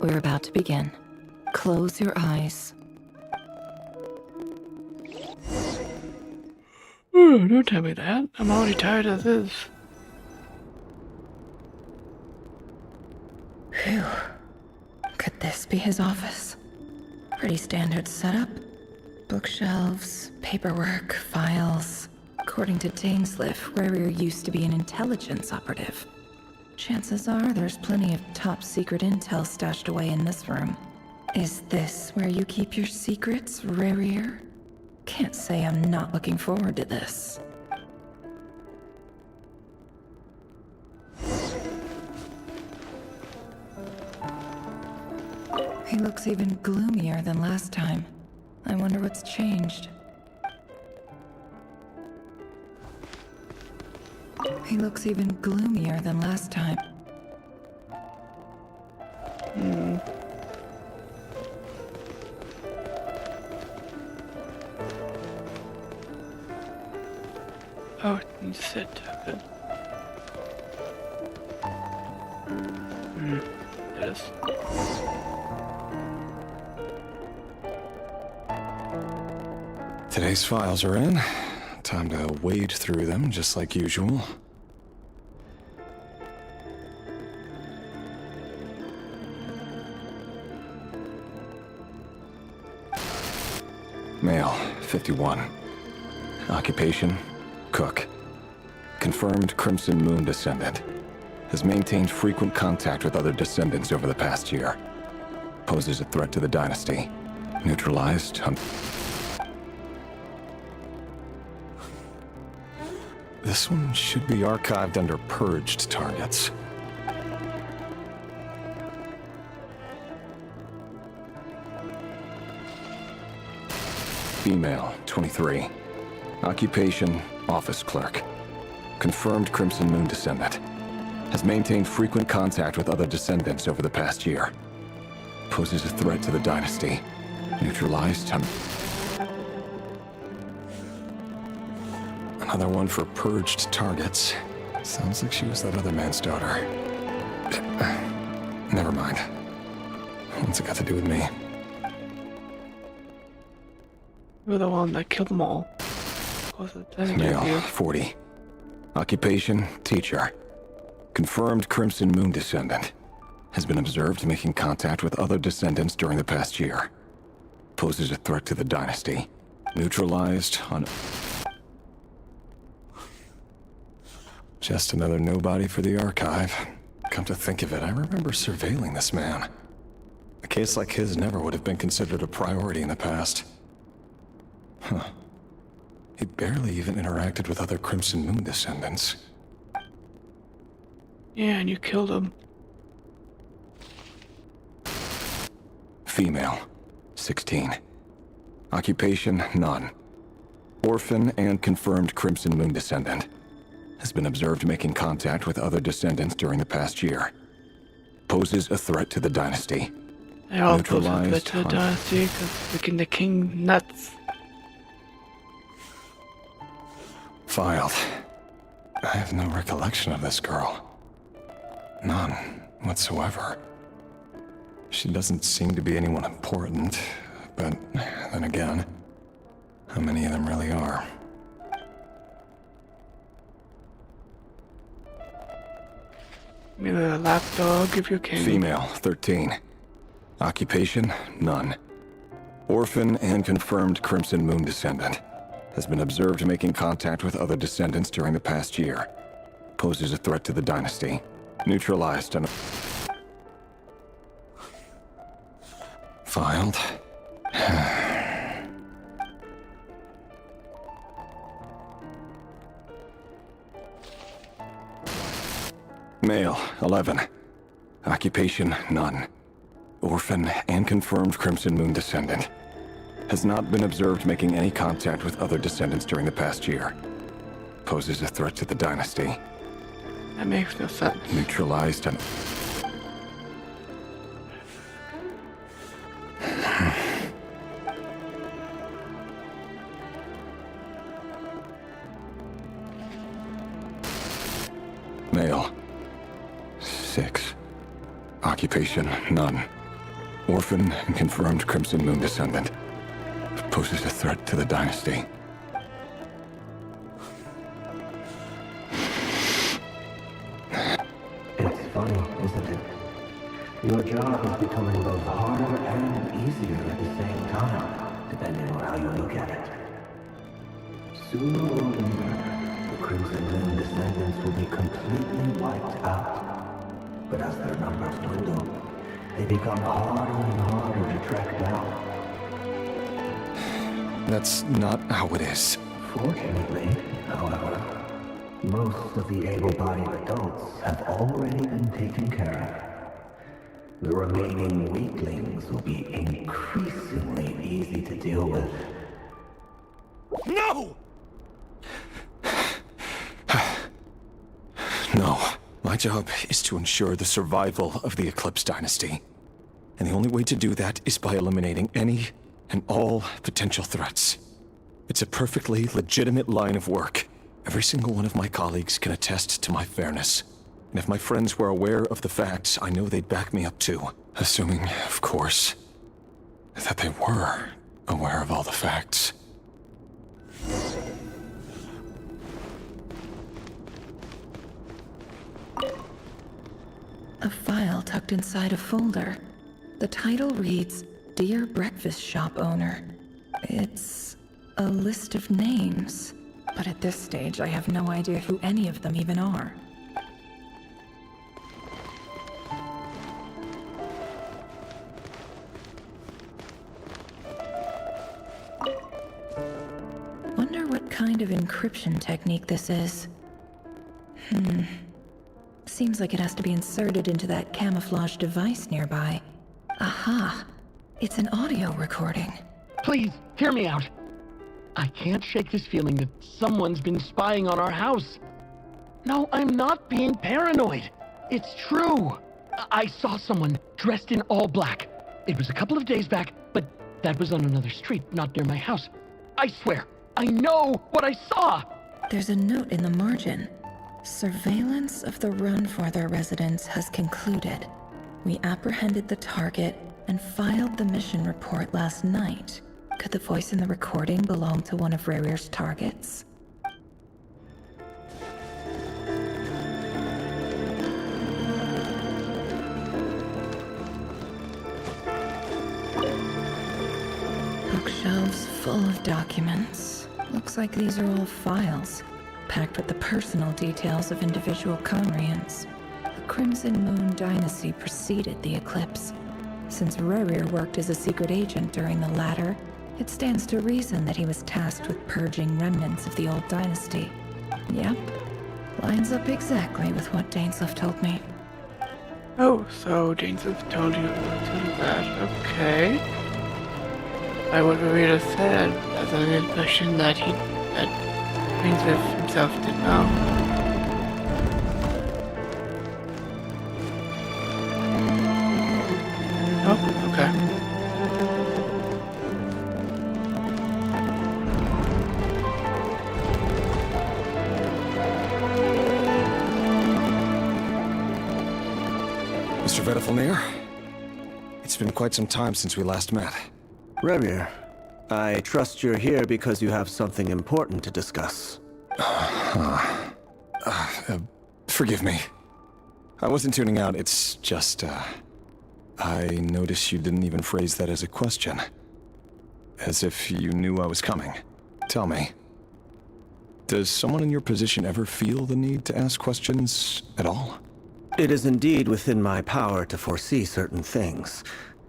We're about to begin. Close your eyes. Ooh, don't tell me that. I'm already tired as is. Phew. Could this be his office? Pretty standard setup. Bookshelves, paperwork, files. According to Dainsliff, Rarier used to be an intelligence operative. Chances are there's plenty of top secret intel stashed away in this room. Is this where you keep your secrets, Rarier? Can't say I'm not looking forward to this. He looks even gloomier than last time. I wonder what's changed. He looks even gloomier than last time. Oh, it needs to sit. Good. It is. Today's files are in. Time to wade through them, just like usual. Male, 51. Occupation, cook. Confirmed Crimson Moon descendant. Has maintained frequent contact with other descendants over the past year. Poses a threat to the dynasty. Neutralized. This one should be archived under purged targets. Female, 23. Occupation, office clerk. Confirmed Crimson Moon descendant. Has maintained frequent contact with other descendants over the past year. Poses a threat to the dynasty. Neutralized. Another one for purged targets. Sounds like she was that other man's daughter. Never mind. What's it got to do with me? You're the one that killed them all. Male, 40. Occupation, teacher. Confirmed Crimson Moon descendant. Has been observed making contact with other descendants during the past year. Poses a threat to the dynasty. Neutralized on... Just another nobody for the archive. Come to think of it, I remember surveilling this man. A case like his never would have been considered a priority in the past. Huh. He barely even interacted with other Crimson Moon descendants. Yeah, and you killed him. Female, 16. Occupation, none. Orphan and confirmed Crimson Moon descendant. Has been observed making contact with other descendants during the past year. Poses a threat to the dynasty. They all pose a threat to the dynasty because making the king nuts. Filed. I have no recollection of this girl. None whatsoever. She doesn't seem to be anyone important, but then again, how many of them really are? Give me the lapdog if you can. Female, 13. Occupation, none. Orphan and confirmed Crimson Moon descendant. Has been observed making contact with other descendants during the past year. Poses a threat to the dynasty. Neutralized on... Filed. Male, 11. Occupation, none. Orphan and confirmed Crimson Moon descendant. Has not been observed making any contact with other descendants during the past year. Poses a threat to the dynasty. That makes no sense. Neutralized and... Male. 6. Occupation, none. Orphan and confirmed Crimson Moon descendant. Poses a threat to the dynasty. It's funny, isn't it? Your job is becoming both harder and easier at the same time, depending on how you look at it. Sooner or later, the Crimson Moon descendants will be completely wiped out. But as their numbers dwindle, they become harder and harder to track down. That's not how it is. Fortunately, however, most of the able-bodied adults have already been taken care of. The remaining weaklings will be increasingly easy to deal with. No! No. My job is to ensure the survival of the Eclipse Dynasty. And the only way to do that is by eliminating any and all potential threats. It's a perfectly legitimate line of work. Every single one of my colleagues can attest to my fairness. And if my friends were aware of the facts, I know they'd back me up too. Assuming, of course, that they were aware of all the facts. A file tucked inside a folder. The title reads, Dear Breakfast Shop Owner. It's a list of names, but at this stage I have no idea who any of them even are. Wonder what kind of encryption technique this is. Seems like it has to be inserted into that camouflage device nearby. Aha! It's an audio recording. Please, hear me out. I can't shake this feeling that someone's been spying on our house. No, I'm not being paranoid. It's true. I saw someone dressed in all black. It was a couple of days back, but that was on another street, not near my house. I swear, I know what I saw! There's a note in the margin. Surveillance of the Run-For-Their residence has concluded. We apprehended the target and filed the mission report last night. Could the voice in the recording belong to one of Rarir's targets? Bookshelves full of documents. Looks like these are all files, packed with the personal details of individual Conrians. The Crimson Moon dynasty preceded the eclipse. Since Rarir worked as a secret agent during the latter, it stands to reason that he was tasked with purging remnants of the old dynasty. Yep, lines up exactly with what Dainsleif told me. Oh, so Dainsleif told you to do that. Okay. By what Marita said, that's an impression that Dainsleif himself didn't know. Oh, okay. Mr. Vedafilnir? It's been quite some time since we last met. Rarir, I trust you're here because you have something important to discuss. Forgive me. I wasn't tuning out, it's just, I noticed you didn't even phrase that as a question. As if you knew I was coming. Tell me, does someone in your position ever feel the need to ask questions at all? It is indeed within my power to foresee certain things.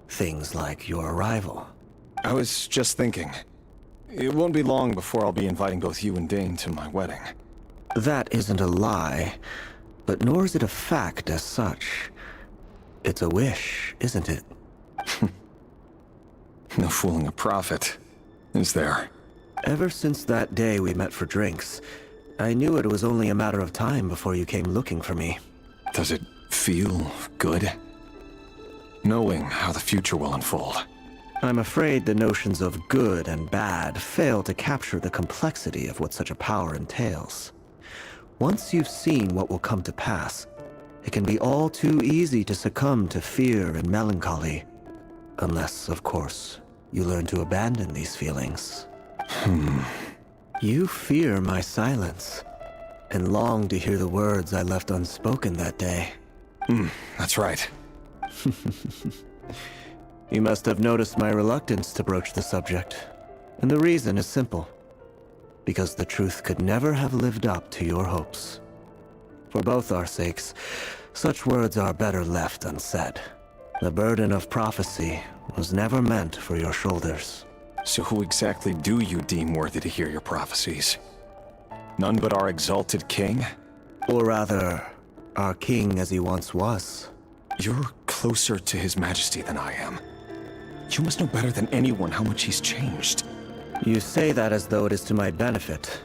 Things like your arrival. I was just thinking. It won't be long before I'll be inviting both you and Dane to my wedding. That isn't a lie. but nor is it a fact as such. It's a wish, isn't it? No fooling a prophet, is there? Ever since that day we met for drinks, I knew it was only a matter of time before you came looking for me. Does it feel good? Knowing how the future will unfold. I'm afraid the notions of good and bad fail to capture the complexity of what such a power entails. Once you've seen what will come to pass, it can be all too easy to succumb to fear and melancholy. Unless, of course, you learn to abandon these feelings. You fear my silence, and long to hear the words I left unspoken that day. That's right. You must have noticed my reluctance to broach the subject. And the reason is simple. Because the truth could never have lived up to your hopes. For both our sakes, such words are better left unsaid. The burden of prophecy was never meant for your shoulders. So who exactly do you deem worthy to hear your prophecies? None but our exalted king? Or rather, our king as he once was. You're closer to his majesty than I am. You must know better than anyone how much he's changed. You say that as though it is to my benefit.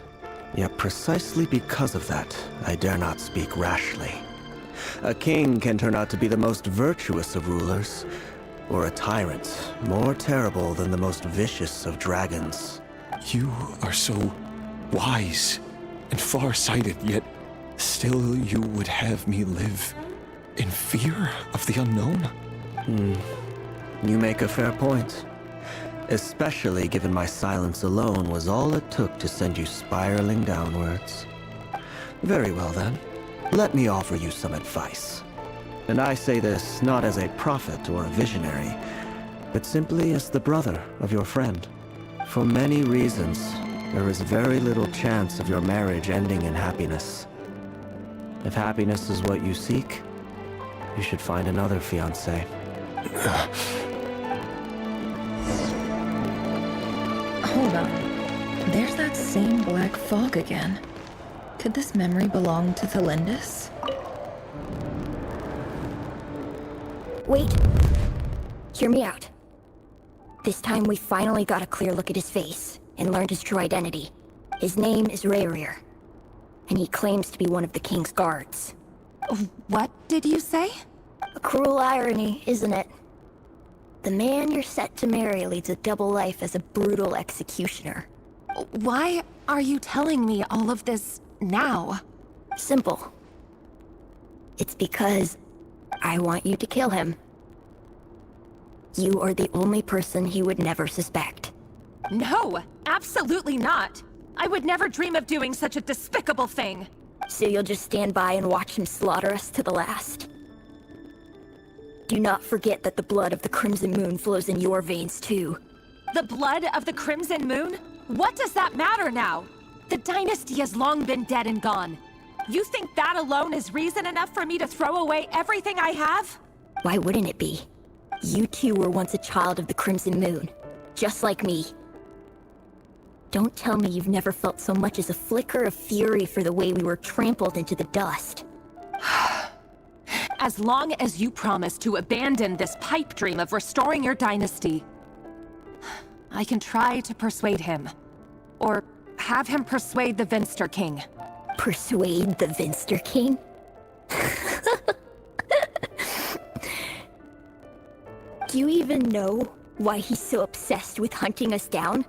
Yet precisely because of that, I dare not speak rashly. A king can turn out to be the most virtuous of rulers, or a tyrant more terrible than the most vicious of dragons. You are so wise and far-sighted, yet still you would have me live in fear of the unknown? You make a fair point. Especially given my silence alone was all it took to send you spiraling downwards. Very well then. Let me offer you some advice. And I say this not as a prophet or a visionary, but simply as the brother of your friend. For many reasons, there is very little chance of your marriage ending in happiness. If happiness is what you seek, you should find another fiancé. Hold on. There's that same black fog again. Could this memory belong to Thelindis? Wait. Hear me out. This time we finally got a clear look at his face and learned his true identity. His name is Rayrir, and he claims to be one of the king's guards. What did you say? A cruel irony, isn't it? The man you're set to marry leads a double life as a brutal executioner. Why are you telling me all of this now? Simple. It's because I want you to kill him. You are the only person he would never suspect. No, absolutely not. I would never dream of doing such a despicable thing. So you'll just stand by and watch him slaughter us to the last? Do not forget that the blood of the Crimson Moon flows in your veins too. The blood of the Crimson Moon? What does that matter now? The dynasty has long been dead and gone. You think that alone is reason enough for me to throw away everything I have? Why wouldn't it be? You too were once a child of the Crimson Moon, just like me. Don't tell me you've never felt so much as a flicker of fury for the way we were trampled into the dust. As long as you promise to abandon this pipe dream of restoring your dynasty, I can try to persuade him. Or have him persuade the Vinster King. Persuade the Vinster King? Do you even know why he's so obsessed with hunting us down?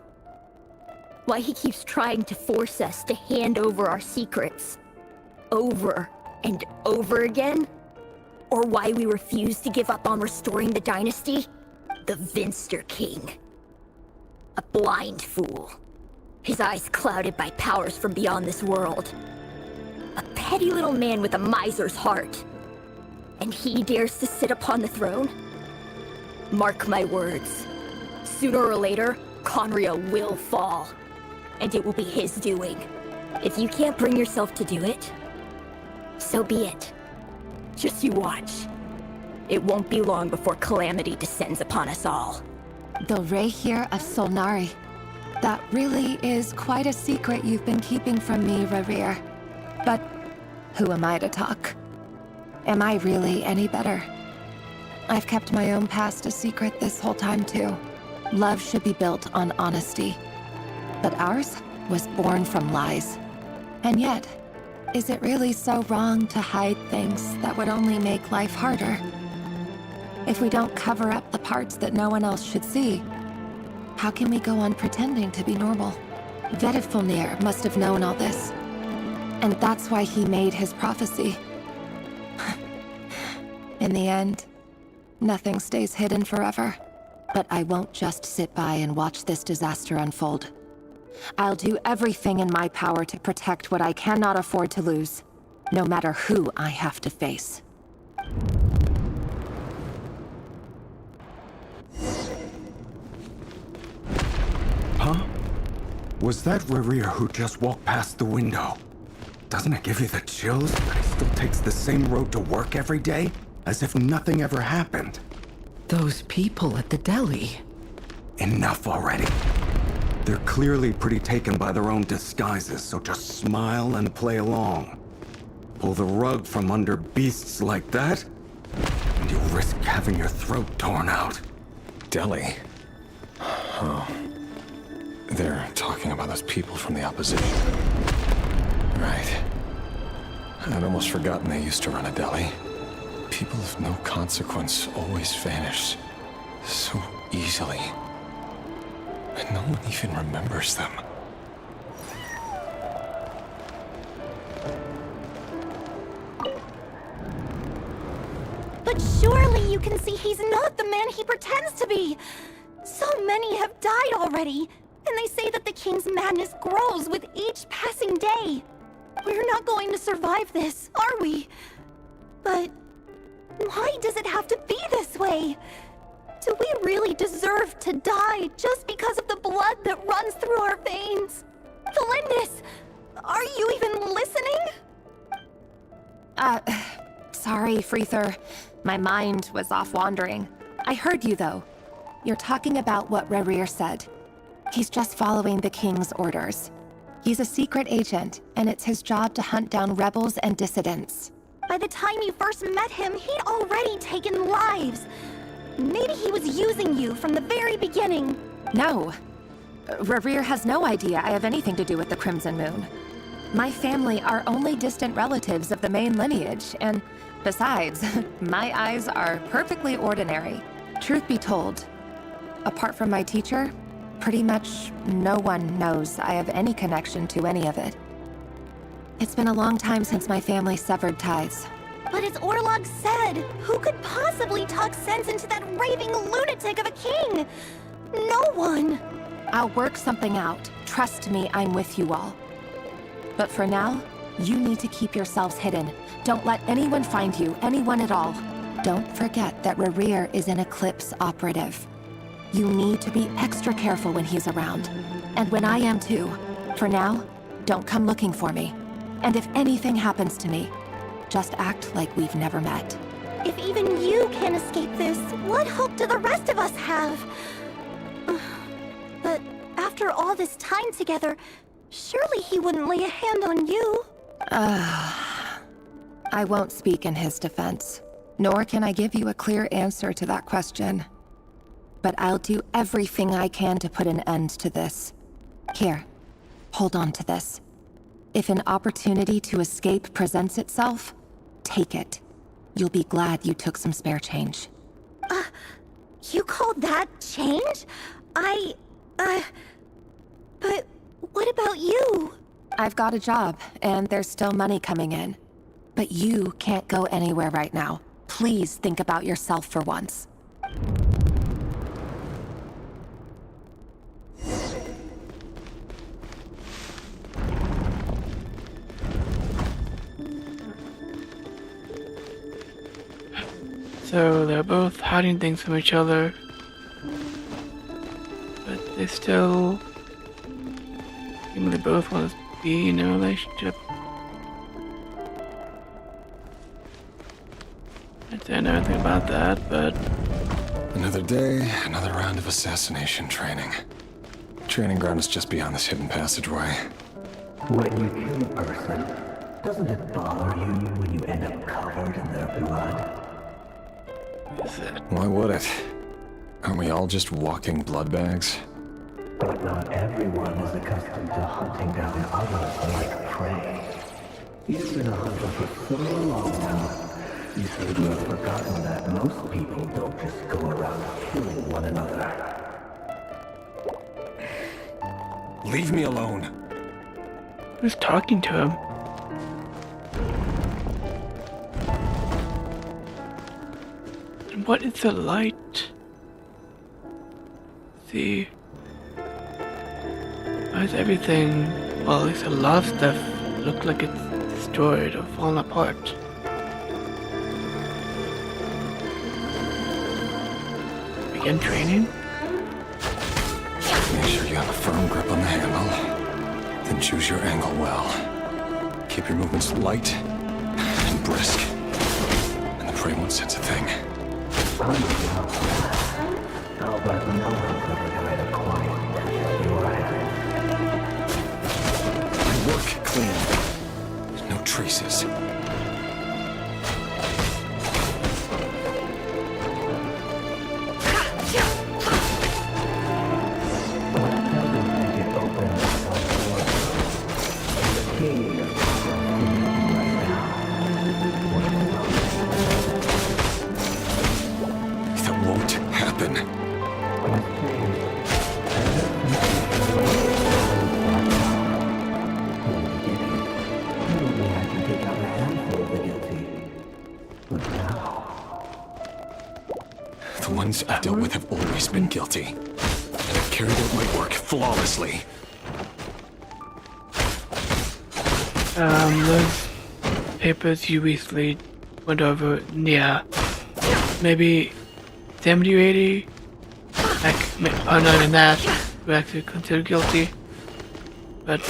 Why he keeps trying to force us to hand over our secrets? Over and over again? Or why we refuse to give up on restoring the dynasty? The Vinster King. A blind fool. His eyes clouded by powers from beyond this world. A petty little man with a miser's heart. And he dares to sit upon the throne? Mark my words. Sooner or later, Conria will fall. And it will be his doing. If you can't bring yourself to do it, so be it. Just you watch. It won't be long before calamity descends upon us all. The Rayrir of Solnari. That really is quite a secret you've been keeping from me, Rayrir. But who am I to talk? Am I really any better? I've kept my own past a secret this whole time, too. Love should be built on honesty. But ours was born from lies. And yet, is it really so wrong to hide things that would only make life harder? If we don't cover up the parts that no one else should see, how can we go on pretending to be normal? Vedifulnir must have known all this. And that's why he made his prophecy. In the end, nothing stays hidden forever. But I won't just sit by and watch this disaster unfold. I'll do everything in my power to protect what I cannot afford to lose, no matter who I have to face. Huh? Was that Rerir who just walked past the window? Doesn't it give you the chills that he still takes the same road to work every day? As if nothing ever happened. Those people at the deli. Enough already. They're clearly pretty taken by their own disguises, so just smile and play along. Pull the rug from under beasts like that, and you risk having your throat torn out. Deli? Oh. They're talking about those people from the opposition. Right. I'd almost forgotten they used to run a deli. People of no consequence always vanish so easily. And no one even remembers them. But surely you can see he's not the man he pretends to be! So many have died already, and they say that the king's madness grows with each passing day. We're not going to survive this, are we? But why does it have to be this way? Do we really deserve to die just because of the blood that runs through our veins? Felindis, are you even listening? Sorry, Freether. My mind was off wandering. I heard you, though. You're talking about what Rerir said. He's just following the king's orders. He's a secret agent, and it's his job to hunt down rebels and dissidents. By the time you first met him, he'd already taken lives. Maybe he was using you from the very beginning. No. Rerir has no idea I have anything to do with the Crimson Moon. My family are only distant relatives of the main lineage, and besides, my eyes are perfectly ordinary. Truth be told, apart from my teacher, pretty much no one knows I have any connection to any of it. It's been a long time since my family severed ties. But as Orlog said, who could possibly talk sense into that raving lunatic of a king? No one. I'll work something out. Trust me, I'm with you all. But for now, you need to keep yourselves hidden. Don't let anyone find you, anyone at all. Don't forget that Rerir is an Eclipse operative. You need to be extra careful when he's around. And when I am too. For now, don't come looking for me. And if anything happens to me, just act like we've never met. If even you can't escape this, what hope do the rest of us have? But after all this time together, surely he wouldn't lay a hand on you. I won't speak in his defense, nor can I give you a clear answer to that question. But I'll do everything I can to put an end to this. Here, hold on to this. If an opportunity to escape presents itself, take it. You'll be glad you took some spare change. You call that change? But what about you? I've got a job, and there's still money coming in. But you can't go anywhere right now. Please think about yourself for once. So they're both hiding things from each other, but they still seemingly both want to be in a relationship. I don't know anything about that, but... Another day, another round of assassination training. Training ground is just beyond this hidden passageway. When you kill a person, Doesn't it bother you when you end up covered in their blood? Why would it? Aren't we all just walking blood bags? But not everyone is accustomed to hunting down others like prey. You've been a hunter for so long now. You seem to have forgotten that most people don't just go around killing one another. Leave me alone. Who's talking to him? And what is the light? See. Why is everything, well, at least a lot of stuff look like it's destroyed or fallen apart? Begin training? Make sure you have a firm grip on the handle. Then choose your angle well. Keep your movements light and brisk. And the prey won't sense a thing. I'll bet no one's ever tried a quiet touch of your hand. Work clean. No traces. That won't happen. The ones I've dealt with have always been guilty. And I've carried out my work flawlessly. Those papers you recently went over, yeah. Maybe 70 or 80? Like, oh, not even that. We're actually considered guilty. But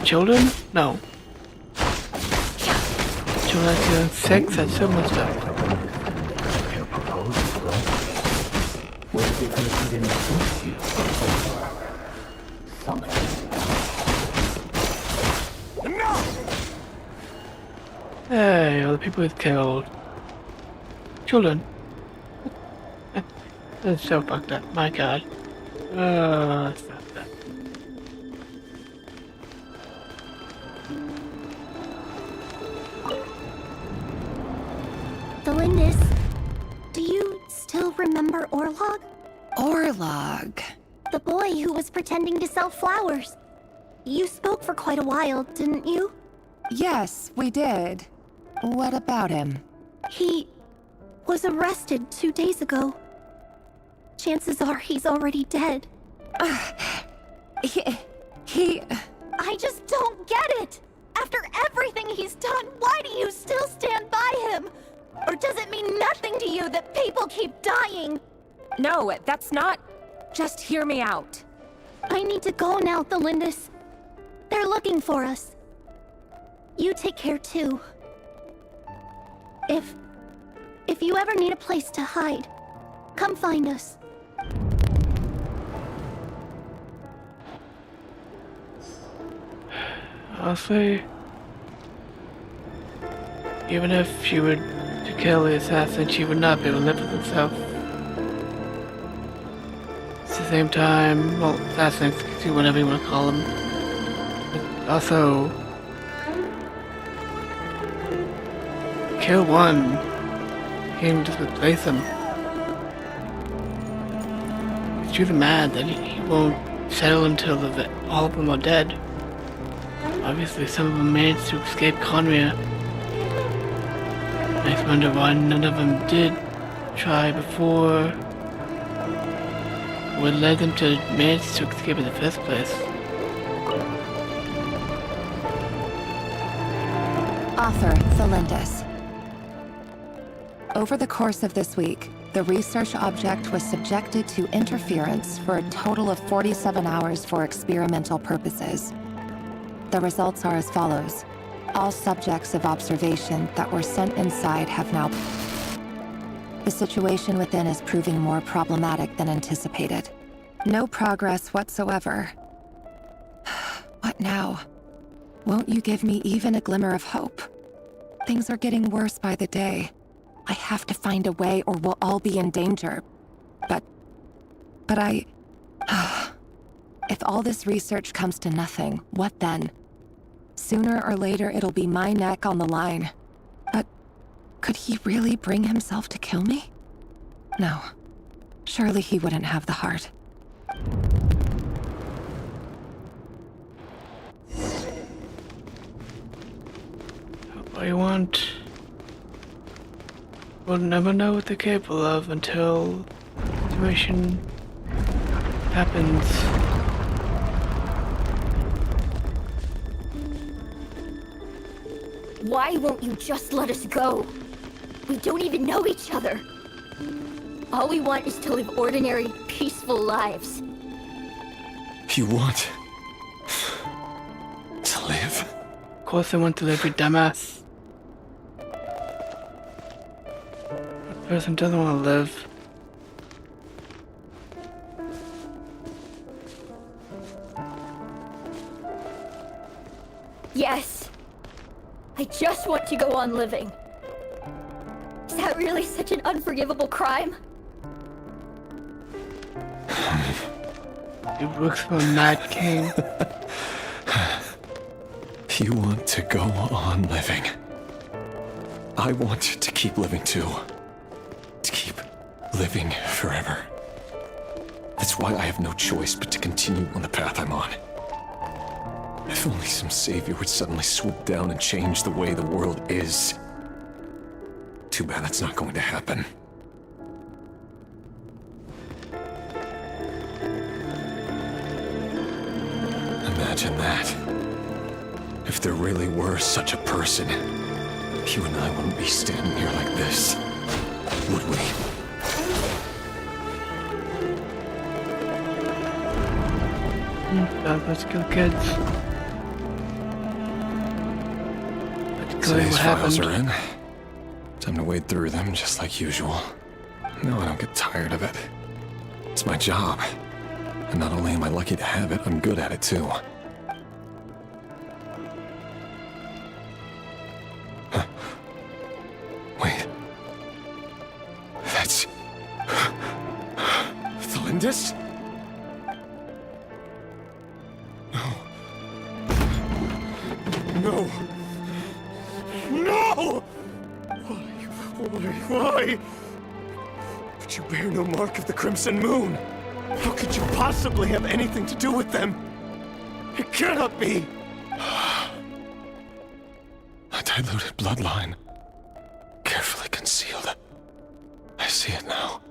children? No. Children actually on 6, that's so much stuff. Hey, all the people he's killed. Children. That's so fucked up, my god. That's fucked up. Delindis, do you still remember Orlog? Orlog? The boy who was pretending to sell flowers. You spoke for quite a while, didn't you? Yes, we did. What about him? He was arrested 2 days ago. Chances are he's already dead. He... I just don't get it! After everything he's done, why do you still stand by him? Or does it mean nothing to you that people keep dying? No, that's not... Just hear me out. I need to go now, Delindis. They're looking for us. You take care too. If you ever need a place to hide, come find us. Honestly, even if she were to kill the assassin, she would not be able to live with herself. At the same time, well, assassins, whatever you want to call them. But also, kill one, can't just replace him. She's really mad that he won't settle until all of them are dead. Obviously, some of them managed to escape Conria. Makes me wonder why none of them did try before. What led them to manage to escape in the first place? Author Delindis. Over the course of this week, the research object was subjected to interference for a total of 47 hours for experimental purposes. The results are as follows. All subjects of observation that were sent inside have now... The situation within is proving more problematic than anticipated. No progress whatsoever. What now? Won't you give me even a glimmer of hope? Things are getting worse by the day. I have to find a way or we'll all be in danger. But I... If all this research comes to nothing, what then? Sooner or later it'll be my neck on the line. But could he really bring himself to kill me? No. Surely he wouldn't have the heart. What you want? We'll never know what they're capable of until the situation happens. Why won't you just let us go? We don't even know each other. All we want is to live ordinary, peaceful lives. You want to live? Of course I want to live, you dumbass. That person doesn't want to live. Yes. I just want to go on living. Is that really such an unforgivable crime? It works for Mad King. You want to go on living. I want to keep living too. To keep living forever. That's why I have no choice but to continue on the path I'm on. If only some savior would suddenly swoop down and change the way the world is. Too bad that's not going to happen. Imagine that. If there really were such a person, you and I wouldn't be standing here like this, would we? Let's go, kids. Let's go. Today's What files happened? are in. Time to wade through them just like usual. No, I don't get tired of it. It's my job. And not only am I lucky to have it, I'm good at it too. Huh. Wait. That's... Thalindis? No. No! Why? But you bear no mark of the Crimson Moon. How could you possibly have anything to do with them? It cannot be! A diluted bloodline. Carefully concealed. I see it now.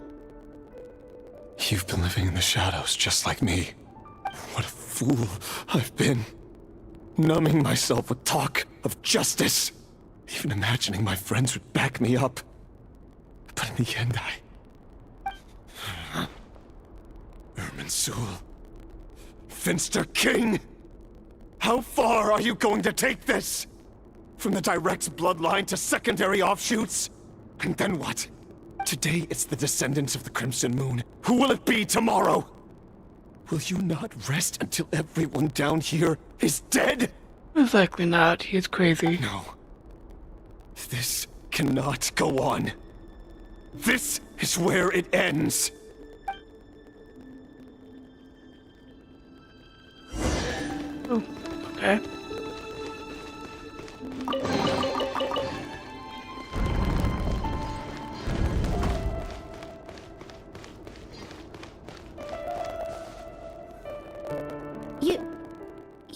You've been living in the shadows just like me. What a fool I've been. Numbing myself with talk of justice. Even imagining my friends would back me up. But in the end, Irminsul. Finster King! How far are you going to take this? From the direct bloodline to secondary offshoots? And then what? Today it's the descendants of the Crimson Moon. Who will it be tomorrow? Will you not rest until everyone down here is dead? Most likely not. He's crazy. No. This cannot go on. This is where it ends. Oh, okay.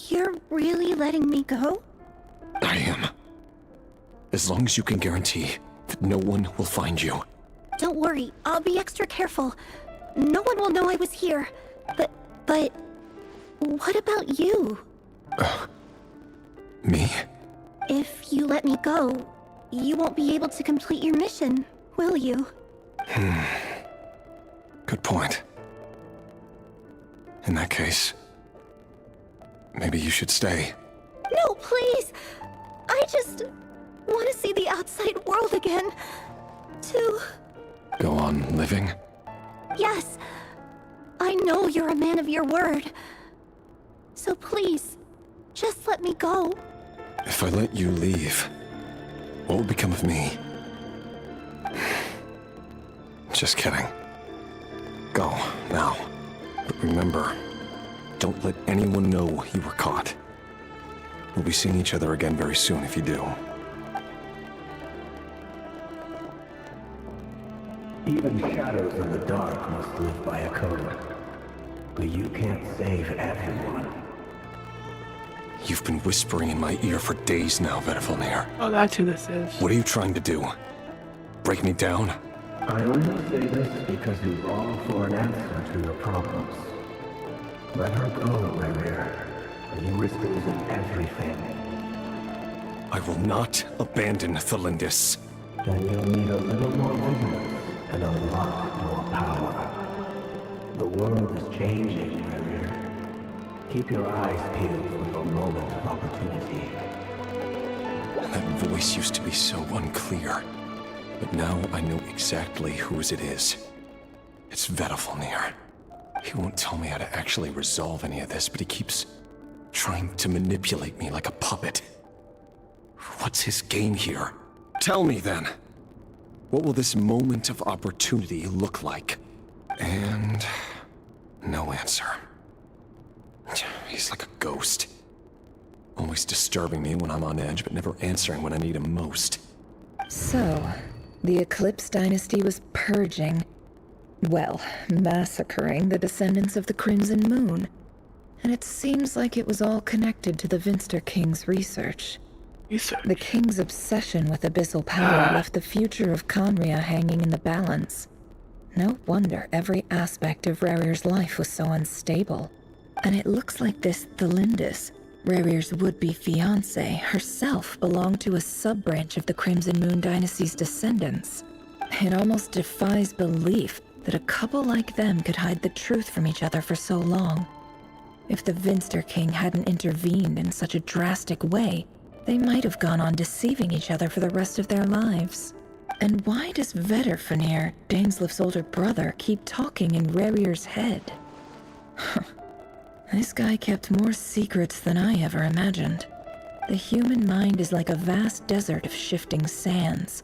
You're really letting me go? I am. As long as you can guarantee that no one will find you. Don't worry, I'll be extra careful. No one will know I was here. But what about you? Me? If you let me go, you won't be able to complete your mission, will you? Good point. In that case, maybe you should stay. No, please! I just want to see the outside world again. To... Go on living? Yes. I know you're a man of your word. So please, Just let me go. If I let you leave, what will become of me? Just kidding. Go, now. But remember, don't let anyone know you were caught. We'll be seeing each other again very soon if you do. Even shadows in the dark must live by a code. But you can't save everyone. You've been whispering in my ear for days now, Vedifalnir. Oh, that's who this is. What are you trying to do? Break me down? I only say this because you long for an answer to your problems. Let her go, Rerir. You risk losing everything. I will not abandon Thalindis. Then you'll need a little more vigilance and a lot more power. The world is changing, Rerir. Keep your eyes peeled for your moment of opportunity. That voice used to be so unclear. But now I know exactly whose it is. It's Vedifalnir. He won't tell me how to actually resolve any of this, but he keeps trying to manipulate me like a puppet. What's his game here? Tell me then. What will this moment of opportunity look like? And no answer. He's like a ghost. Always disturbing me when I'm on edge, but never answering when I need him most. So, the Eclipse Dynasty was purging, well, massacring the descendants of the Crimson Moon. And it seems like it was all connected to the Vinster King's research. The King's obsession with abyssal power left the future of Conria hanging in the balance. No wonder every aspect of Rerir's life was so unstable. And it looks like this Thalindis, Rerir's would-be fiancée, herself belonged to a sub-branch of the Crimson Moon Dynasty's descendants. It almost defies belief that a couple like them could hide the truth from each other for so long. If the Vinster King hadn't intervened in such a drastic way, they might have gone on deceiving each other for the rest of their lives. And why does Vedifalnir, Daneslif's older brother, keep talking in Rerir's head? This guy kept more secrets than I ever imagined. The human mind is like a vast desert of shifting sands.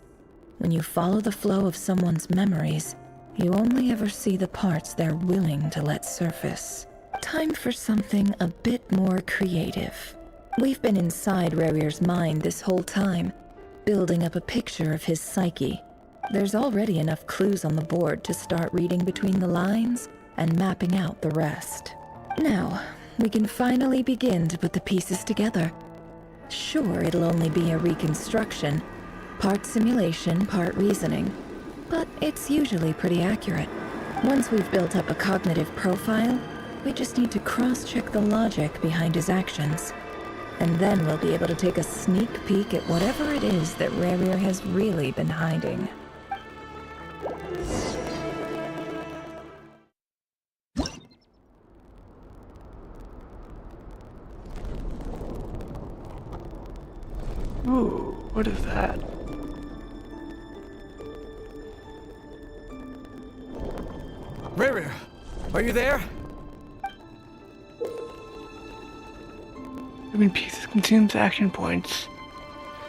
When you follow the flow of someone's memories, you only ever see the parts they're willing to let surface. Time for something a bit more creative. We've been inside Rerir's mind this whole time, building up a picture of his psyche. There's already enough clues on the board to start reading between the lines and mapping out the rest. Now, we can finally begin to put the pieces together. Sure, it'll only be a reconstruction, part simulation, part reasoning, but it's usually pretty accurate. Once we've built up a cognitive profile, we just need to cross-check the logic behind his actions. And then we'll be able to take a sneak peek at whatever it is that Rerir has really been hiding. Ooh, what is that? Rerir, are you there? Human pieces consumes action points.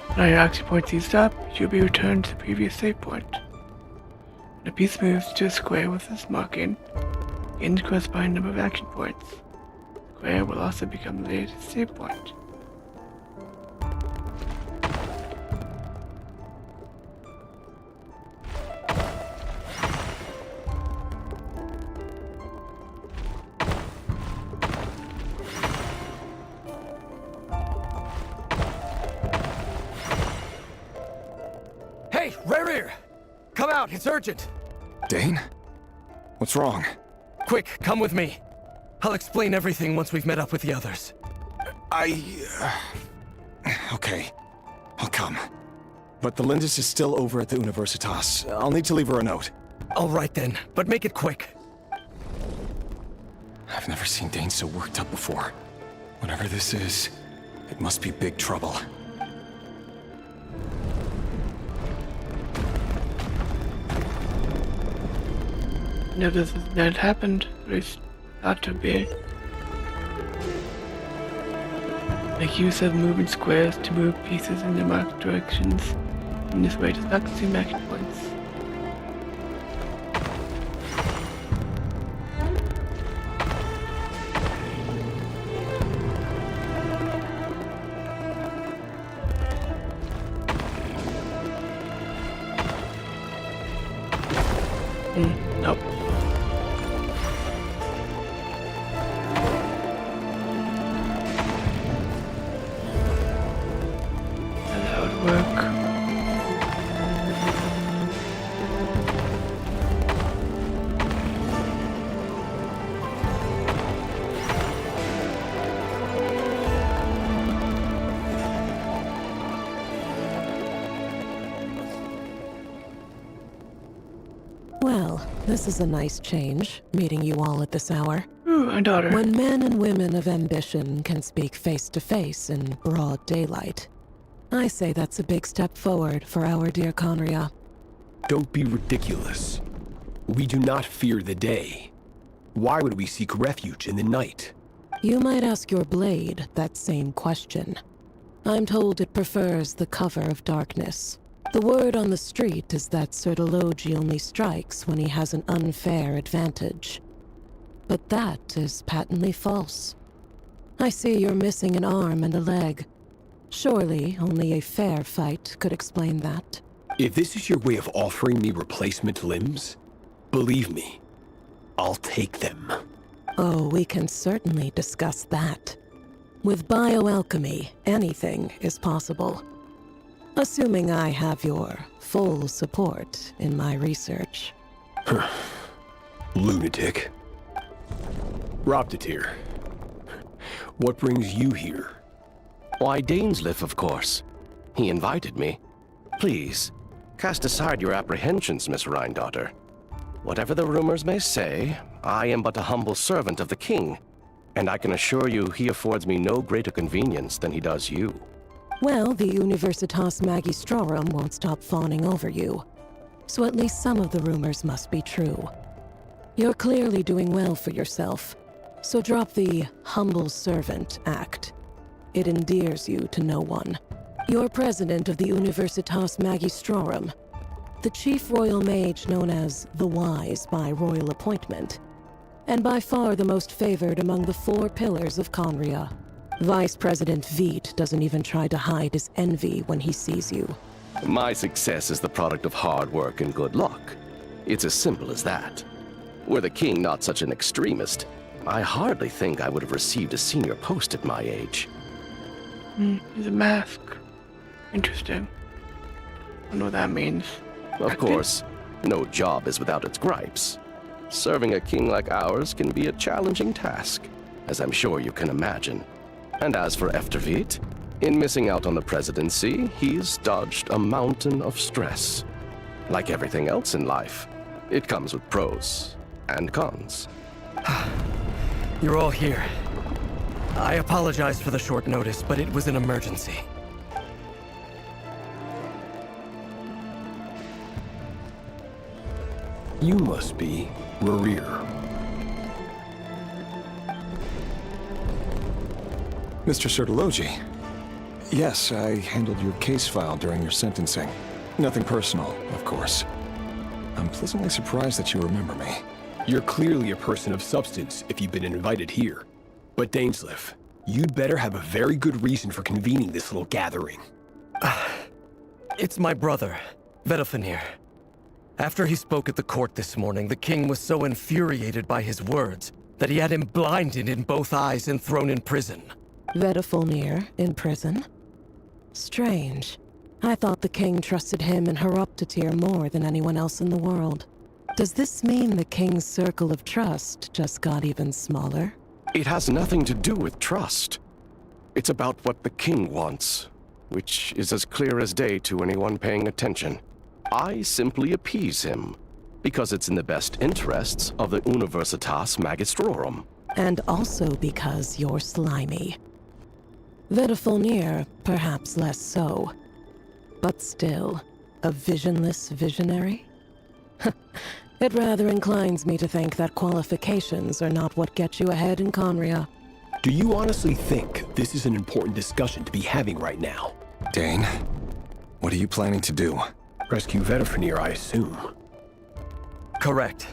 When all your action points used up, you'll be returned to the previous save point. When a piece moves to a square with this marking, gain the corresponding number of action points. The square will also become the latest save point. Hey, Rerir! Come out, it's urgent! Dane? What's wrong? Quick, come with me. I'll explain everything once we've met up with the others. Okay. I'll come. But the Lindis is still over at the Universitas. I'll need to leave her a note. All right then, but make it quick. I've never seen Dane so worked up before. Whatever this is, it must be big trouble. No, this has not happened. At least, not to be. Make use of moving squares to move pieces in the marked directions. In this way, does not consume action points. Nope. That would work. Well, this is a nice change, meeting you all at this hour. Ooh, my daughter. When men and women of ambition can speak face to face in broad daylight, I say that's a big step forward for our dear Conria. Don't be ridiculous. We do not fear the day. Why would we seek refuge in the night? You might ask your blade that same question. I'm told it prefers the cover of darkness. The word on the street is that Sir Delogi only strikes when he has an unfair advantage. But that is patently false. I see you're missing an arm and a leg. Surely only a fair fight could explain that. If this is your way of offering me replacement limbs, believe me, I'll take them. Oh, we can certainly discuss that. With bioalchemy, anything is possible. Assuming I have your full support in my research. Lunatic. Roptatir. What brings you here? Why, Dainsleif, of course. He invited me. Please, cast aside your apprehensions, Miss Rhindaughter. Whatever the rumors may say, I am but a humble servant of the king, and I can assure you he affords me no greater convenience than he does you. Well, the Universitas Magistrorum won't stop fawning over you. So at least some of the rumors must be true. You're clearly doing well for yourself, so drop the humble servant act. It endears you to no one. You're president of the Universitas Magistrorum, the chief royal mage known as the Wise by royal appointment, and by far the most favored among the 4 pillars of Conria. Vice President Veet doesn't even try to hide his envy when he sees you. My success is the product of hard work and good luck. It's as simple as that. Were the king not such an extremist, I hardly think I would have received a senior post at my age. He's a mask. Interesting. I don't know what that means. Of course, no job is without its gripes. Serving a king like ours can be a challenging task, as I'm sure you can imagine. And as for Efterveet, in missing out on the presidency, he's dodged a mountain of stress. Like everything else in life, it comes with pros and cons. You're all here. I apologize for the short notice, but it was an emergency. You must be Rerir. Mr. Sertologi. Yes, I handled your case file during your sentencing. Nothing personal, of course. I'm pleasantly surprised that you remember me. You're clearly a person of substance if you've been invited here. But Dainsleif, you'd better have a very good reason for convening this little gathering. It's my brother, Vedalfinir. After he spoke at the court this morning, the king was so infuriated by his words that he had him blinded in both eyes and thrown in prison. Vedalfinir in prison? Strange. I thought the king trusted him and Horoptatir more than anyone else in the world. Does this mean the king's circle of trust just got even smaller? It has nothing to do with trust. It's about what the king wants, which is as clear as day to anyone paying attention. I simply appease him, because it's in the best interests of the Universitas Magistrorum. And also because you're slimy. Vedalfinir, perhaps less so. But still, a visionless visionary? It rather inclines me to think that qualifications are not what get you ahead in Conria. Do you honestly think this is an important discussion to be having right now? Dane, what are you planning to do? Rescue Vedifenir, I assume. Correct.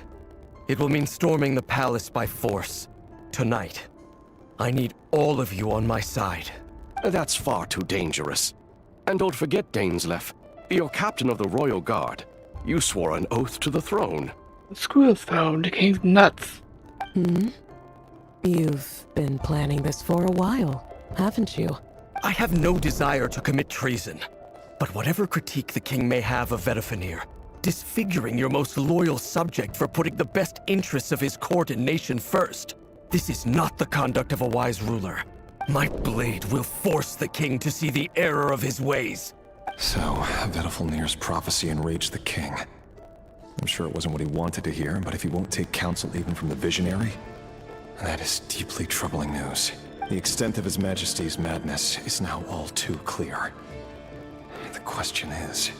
It will mean storming the palace by force. Tonight. I need all of you on my side. That's far too dangerous. And don't forget, Dainsleif, you're captain of the Royal Guard. You swore an oath to the throne. The squirrel's throne, the king's nuts. Hmm? You've been planning this for a while, haven't you? I have no desire to commit treason. But whatever critique the king may have of Vedifenir, disfiguring your most loyal subject for putting the best interests of his court and nation first, this is not the conduct of a wise ruler. My blade will force the king to see the error of his ways. So, Vedifenir's prophecy enraged the king. I'm sure it wasn't what he wanted to hear, but if he won't take counsel even from the visionary, that is deeply troubling news. The extent of His Majesty's madness is now all too clear. The question is,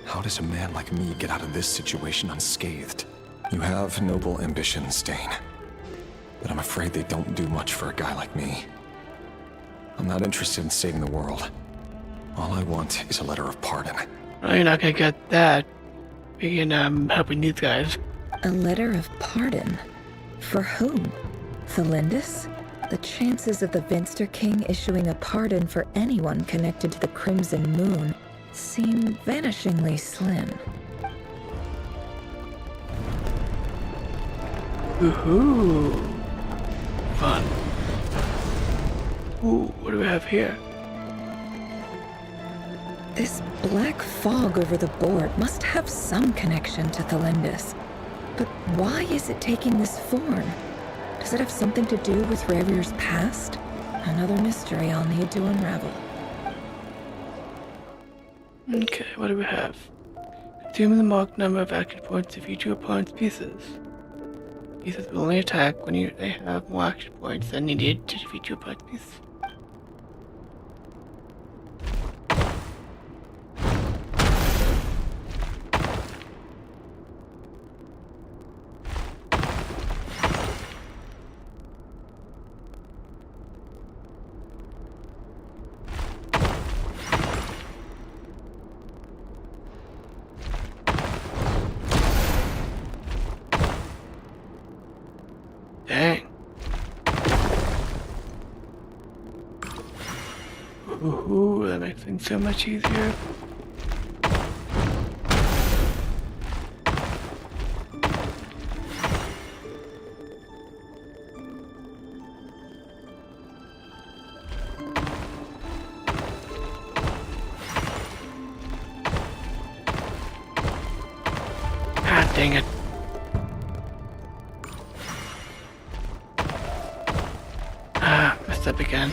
how does a man like me get out of this situation unscathed? You have noble ambitions, Dane, but I'm afraid they don't do much for a guy like me. I'm not interested in saving the world. All I want is a letter of pardon. Well, you're not gonna get that. Begin helping these guys. A letter of pardon? For whom? Thelindis? The chances of the Vinster King issuing a pardon for anyone connected to the Crimson Moon seem vanishingly slim. Woohoo! Fun. Ooh, what do we have here? This black fog over the board must have some connection to Thelindis. But why is it taking this form? Does it have something to do with Revir's past? Another mystery I'll need to unravel. Okay, what do we have? Consume the marked number of action points of each of your opponent's pieces. Pieces will only attack when they have more action points than needed to defeat your opponent's piece. Dang. Ooh, that makes things so much easier. Ah, dang it. Ah, messed up again.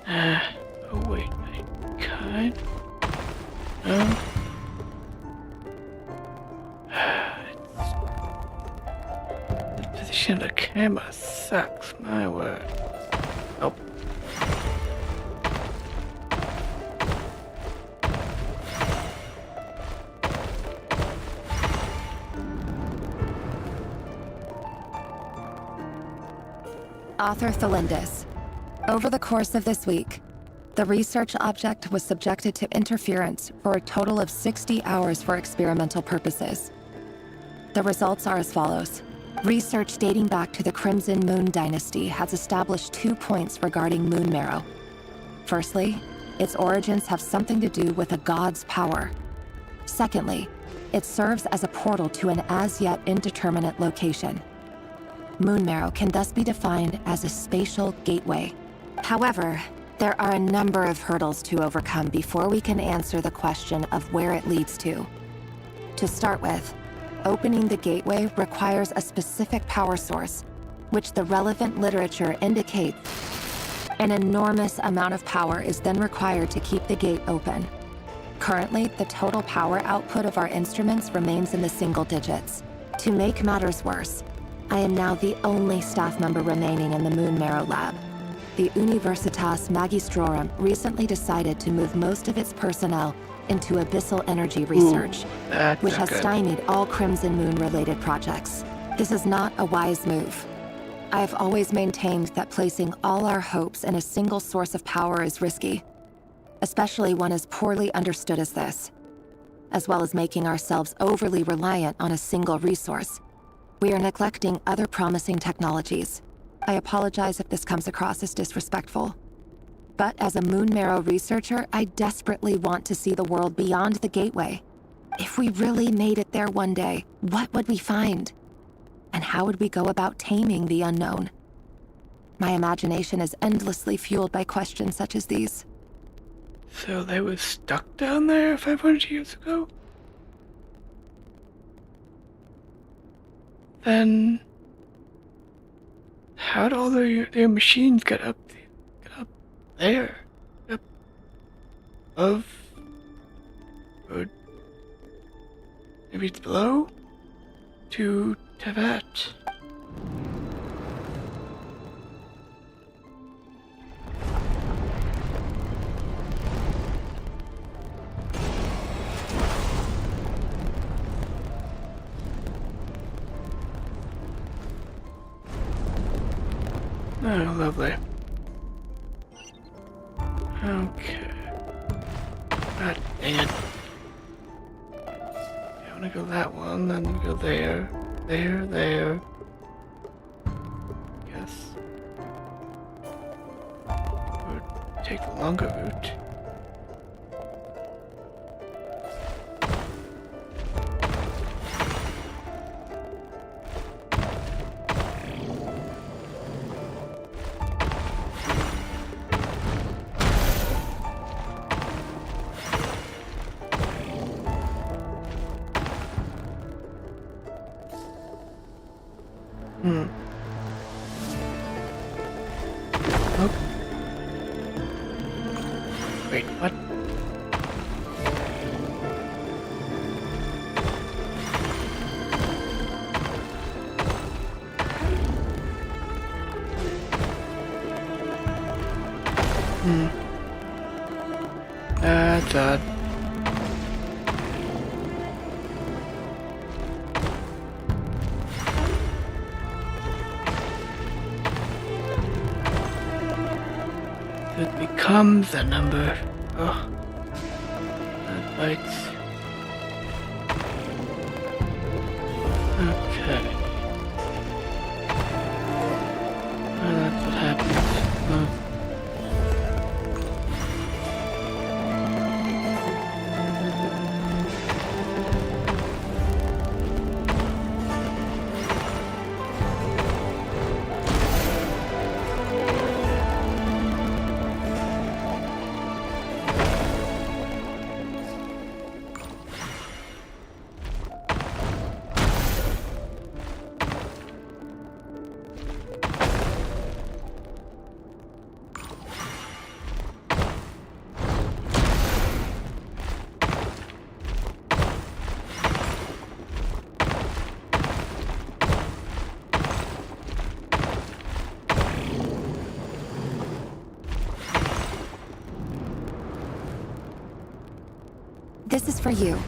Oh wait, I could. No. The position of the camera sucks, my word. Nope. Author Thelindis. Over the course of this week, the research object was subjected to interference for a total of 60 hours for experimental purposes. The results are as follows. Research dating back to the Crimson Moon Dynasty has established 2 points regarding Moon Marrow. Firstly, its origins have something to do with a god's power. Secondly, it serves as a portal to an as-yet indeterminate location. Moon Marrow can thus be defined as a spatial gateway. However, there are a number of hurdles to overcome before we can answer the question of where it leads to. To start with, opening the gateway requires a specific power source, which the relevant literature indicates. An enormous amount of power is then required to keep the gate open. Currently, the total power output of our instruments remains in the single digits. To make matters worse, I am now the only staff member remaining in the Moon Marrow lab. the Universitas Magistrorum recently decided to move most of its personnel into abyssal energy research, which has stymied all Crimson Moon-related projects. This is not a wise move. I have always maintained that placing all our hopes in a single source of power is risky, especially one as poorly understood as this, as well as making ourselves overly reliant on a single resource. We are neglecting other promising technologies. I apologize if this comes across as disrespectful. But as a Moon Marrow researcher, I desperately want to see the world beyond the gateway. If we really made it there one day, what would we find? And how would we go about taming the unknown? My imagination is endlessly fueled by questions such as these. So they were stuck down there 500 years ago? Then how'd all their machines get up there? Up above? Or maybe it's below? To Tevat. Oh, lovely. Okay. God dang it. I wanna go that one, then go there. There. Yes. Or take the longer route. Oh. Wait, what? That's odd. It becomes a number. Oh, that bites. Okay. Well, that's what happens. Oh. This is for you.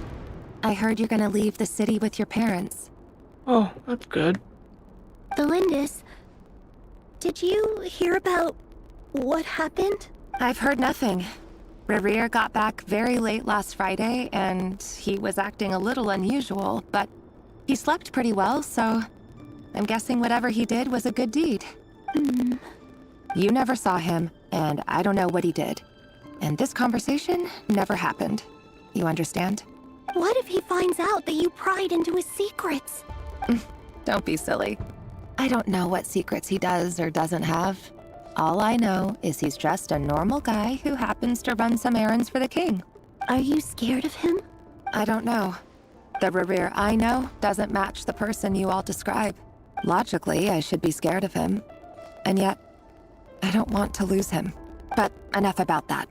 I heard you're gonna leave the city with your parents. Oh, that's good. Felindis, did you hear about what happened? I've heard nothing. Rerir got back very late last Friday, and he was acting a little unusual, but he slept pretty well, so I'm guessing whatever he did was a good deed. You never saw him, and I don't know what he did. And this conversation never happened. You understand? What if he finds out that you pried into his secrets? Don't be silly. I don't know what secrets he does or doesn't have. All I know is he's just a normal guy who happens to run some errands for the king. Are you scared of him? I don't know. The Rerir I know doesn't match the person you all describe. Logically, I should be scared of him. And yet, I don't want to lose him. But enough about that.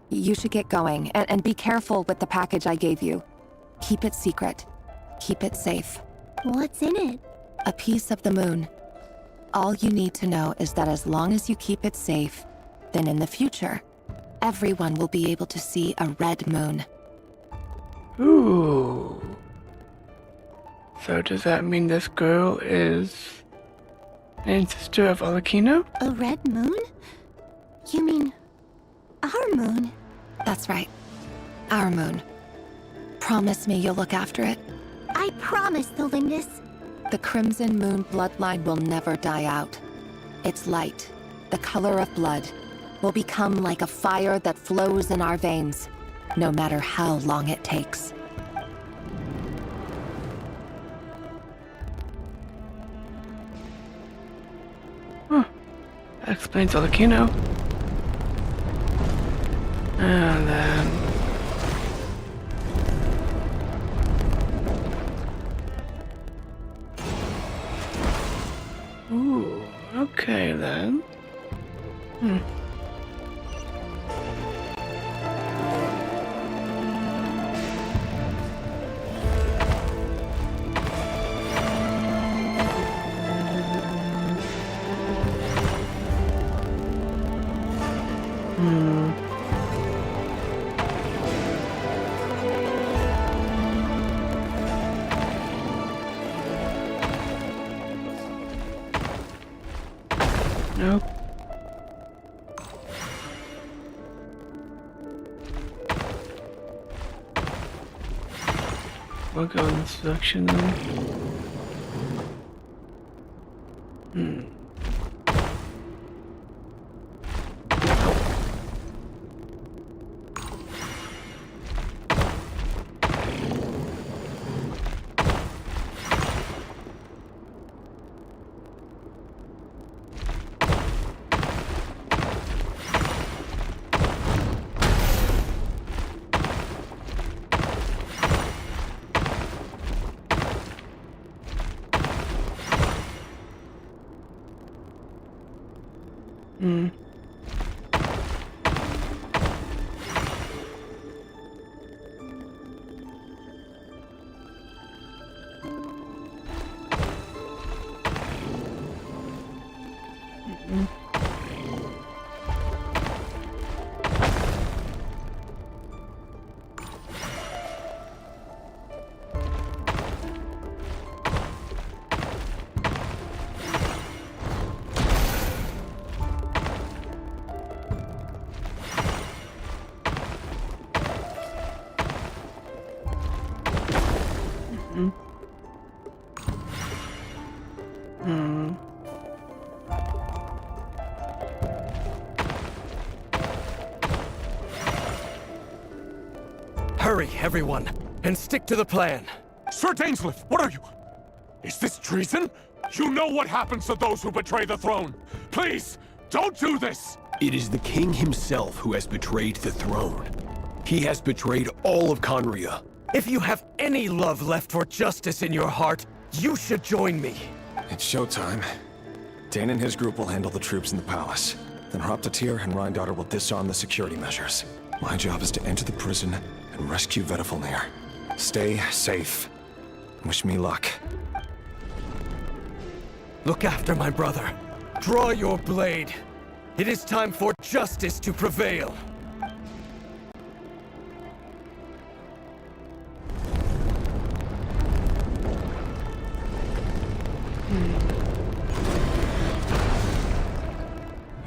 You should get going, and be careful with the package I gave you. Keep it secret. Keep it safe. What's in it? A piece of the moon. All you need to know is that as long as you keep it safe, then in the future, everyone will be able to see a red moon. Ooh. So does that mean this girl is an ancestor of Alakino? A red moon? You mean our moon? That's right. Our moon. Promise me you'll look after it. I promise, Thelindis. The Crimson Moon bloodline will never die out. Its light, the color of blood, will become like a fire that flows in our veins, no matter how long it takes. Huh. That explains Alakino. And then... Ooh, okay then. Nope. We'll go in this direction then. Hurry, everyone, and stick to the plan. Sir Dainsleif, what are you? Is this treason? You know what happens to those who betray the throne. Please, don't do this! It is the king himself who has betrayed the throne. He has betrayed all of Conria. If you have any love left for justice in your heart, you should join me. It's showtime. Dane and his group will handle the troops in the palace. Then Hraptatir and Rheindater will disarm the security measures. My job is to enter the prison and rescue Vedifalnir. Stay safe. Wish me luck. Look after my brother. Draw your blade. It is time for justice to prevail.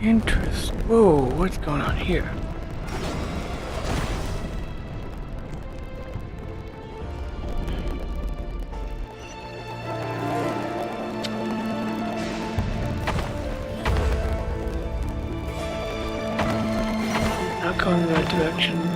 Interest. Whoa, what's going on here? Not going in the right direction.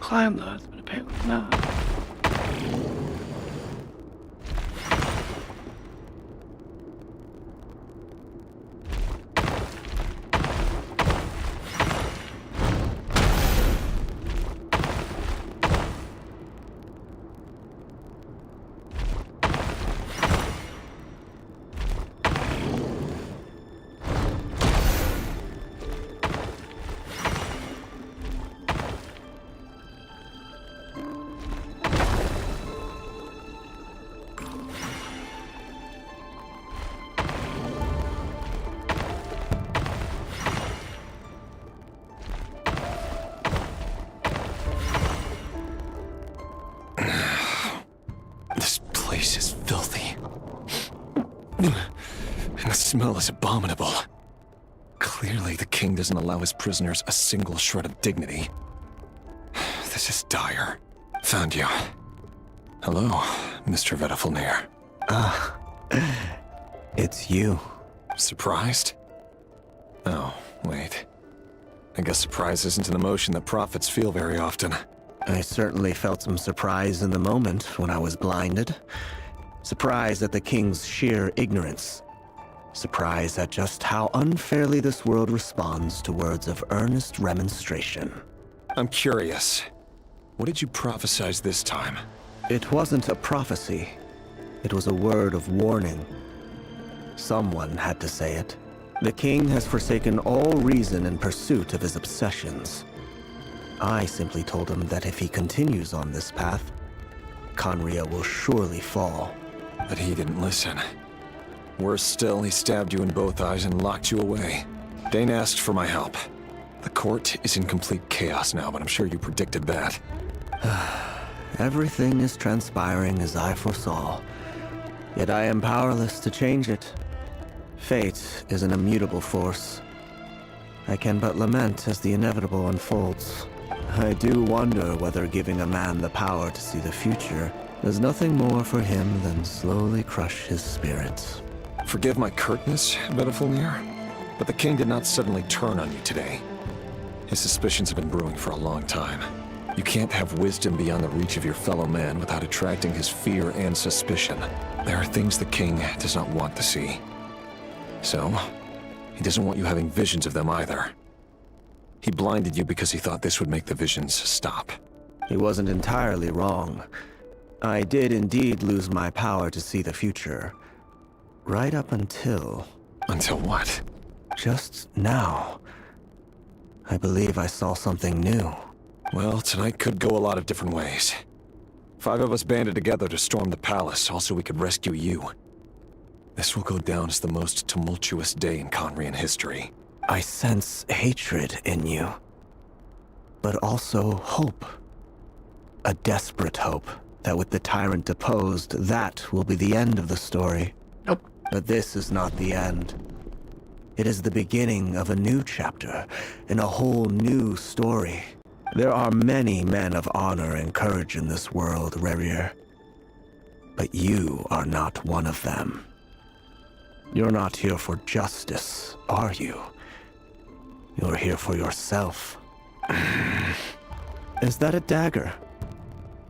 climb those, but apparently not. The smell is abominable. Clearly, the king doesn't allow his prisoners a single shred of dignity. This is dire. Found you. Hello, Mr. Vedafilnir. It's you. Surprised? Oh, wait. I guess surprise isn't an emotion that prophets feel very often. I certainly felt some surprise in the moment when I was blinded. Surprise at the king's sheer ignorance. Surprise at just how unfairly this world responds to words of earnest remonstration. I'm curious. What did you prophesize this time? It wasn't a prophecy. It was a word of warning. Someone had to say it. The king has forsaken all reason in pursuit of his obsessions. I simply told him that if he continues on this path, Khaenri'ah will surely fall. But he didn't listen. Worse still, he stabbed you in both eyes and locked you away. Dane asked for my help. The court is in complete chaos now, but I'm sure you predicted that. Everything is transpiring as I foresaw. Yet I am powerless to change it. Fate is an immutable force. I can but lament as the inevitable unfolds. I do wonder whether giving a man the power to see the future does nothing more for him than slowly crush his spirit. Forgive my curtness, Vedafilnir, but the king did not suddenly turn on you today. His suspicions have been brewing for a long time. You can't have wisdom beyond the reach of your fellow man without attracting his fear and suspicion. There are things the king does not want to see. So, he doesn't want you having visions of them either. He blinded you because he thought this would make the visions stop. He wasn't entirely wrong. I did indeed lose my power to see the future. Right up until... Until what? Just now. I believe I saw something new. Well, tonight could go a lot of different ways. 5 of us banded together to storm the palace, also we could rescue you. This will go down as the most tumultuous day in Khaenri'ah history. I sense hatred in you. But also hope. A desperate hope that with the tyrant deposed, that will be the end of the story. Nope. But this is not the end. It is the beginning of a new chapter, in a whole new story. There are many men of honor and courage in this world, Rerir. But you are not one of them. You're not here for justice, are you? You're here for yourself. Is that a dagger?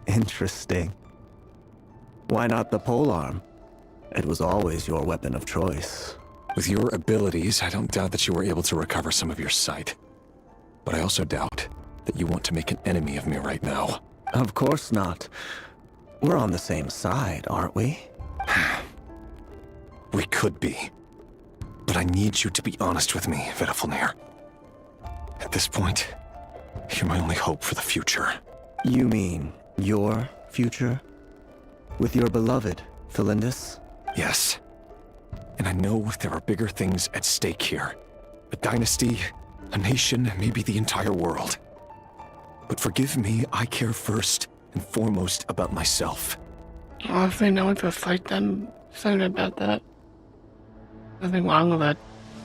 Interesting. Why not the polearm? It was always your weapon of choice. With your abilities, I don't doubt that you were able to recover some of your sight. But I also doubt that you want to make an enemy of me right now. Of course not. We're on the same side, aren't we? We could be. But I need you to be honest with me, Vedafilnir. At this point, you're my only hope for the future. You mean your future? With your beloved, Felindis? Yes. And I know there are bigger things at stake here. A dynasty, a nation, maybe the entire world. But forgive me, I care first and foremost about myself. Honestly, no one's gonna fight them. Something about that. Nothing wrong with that.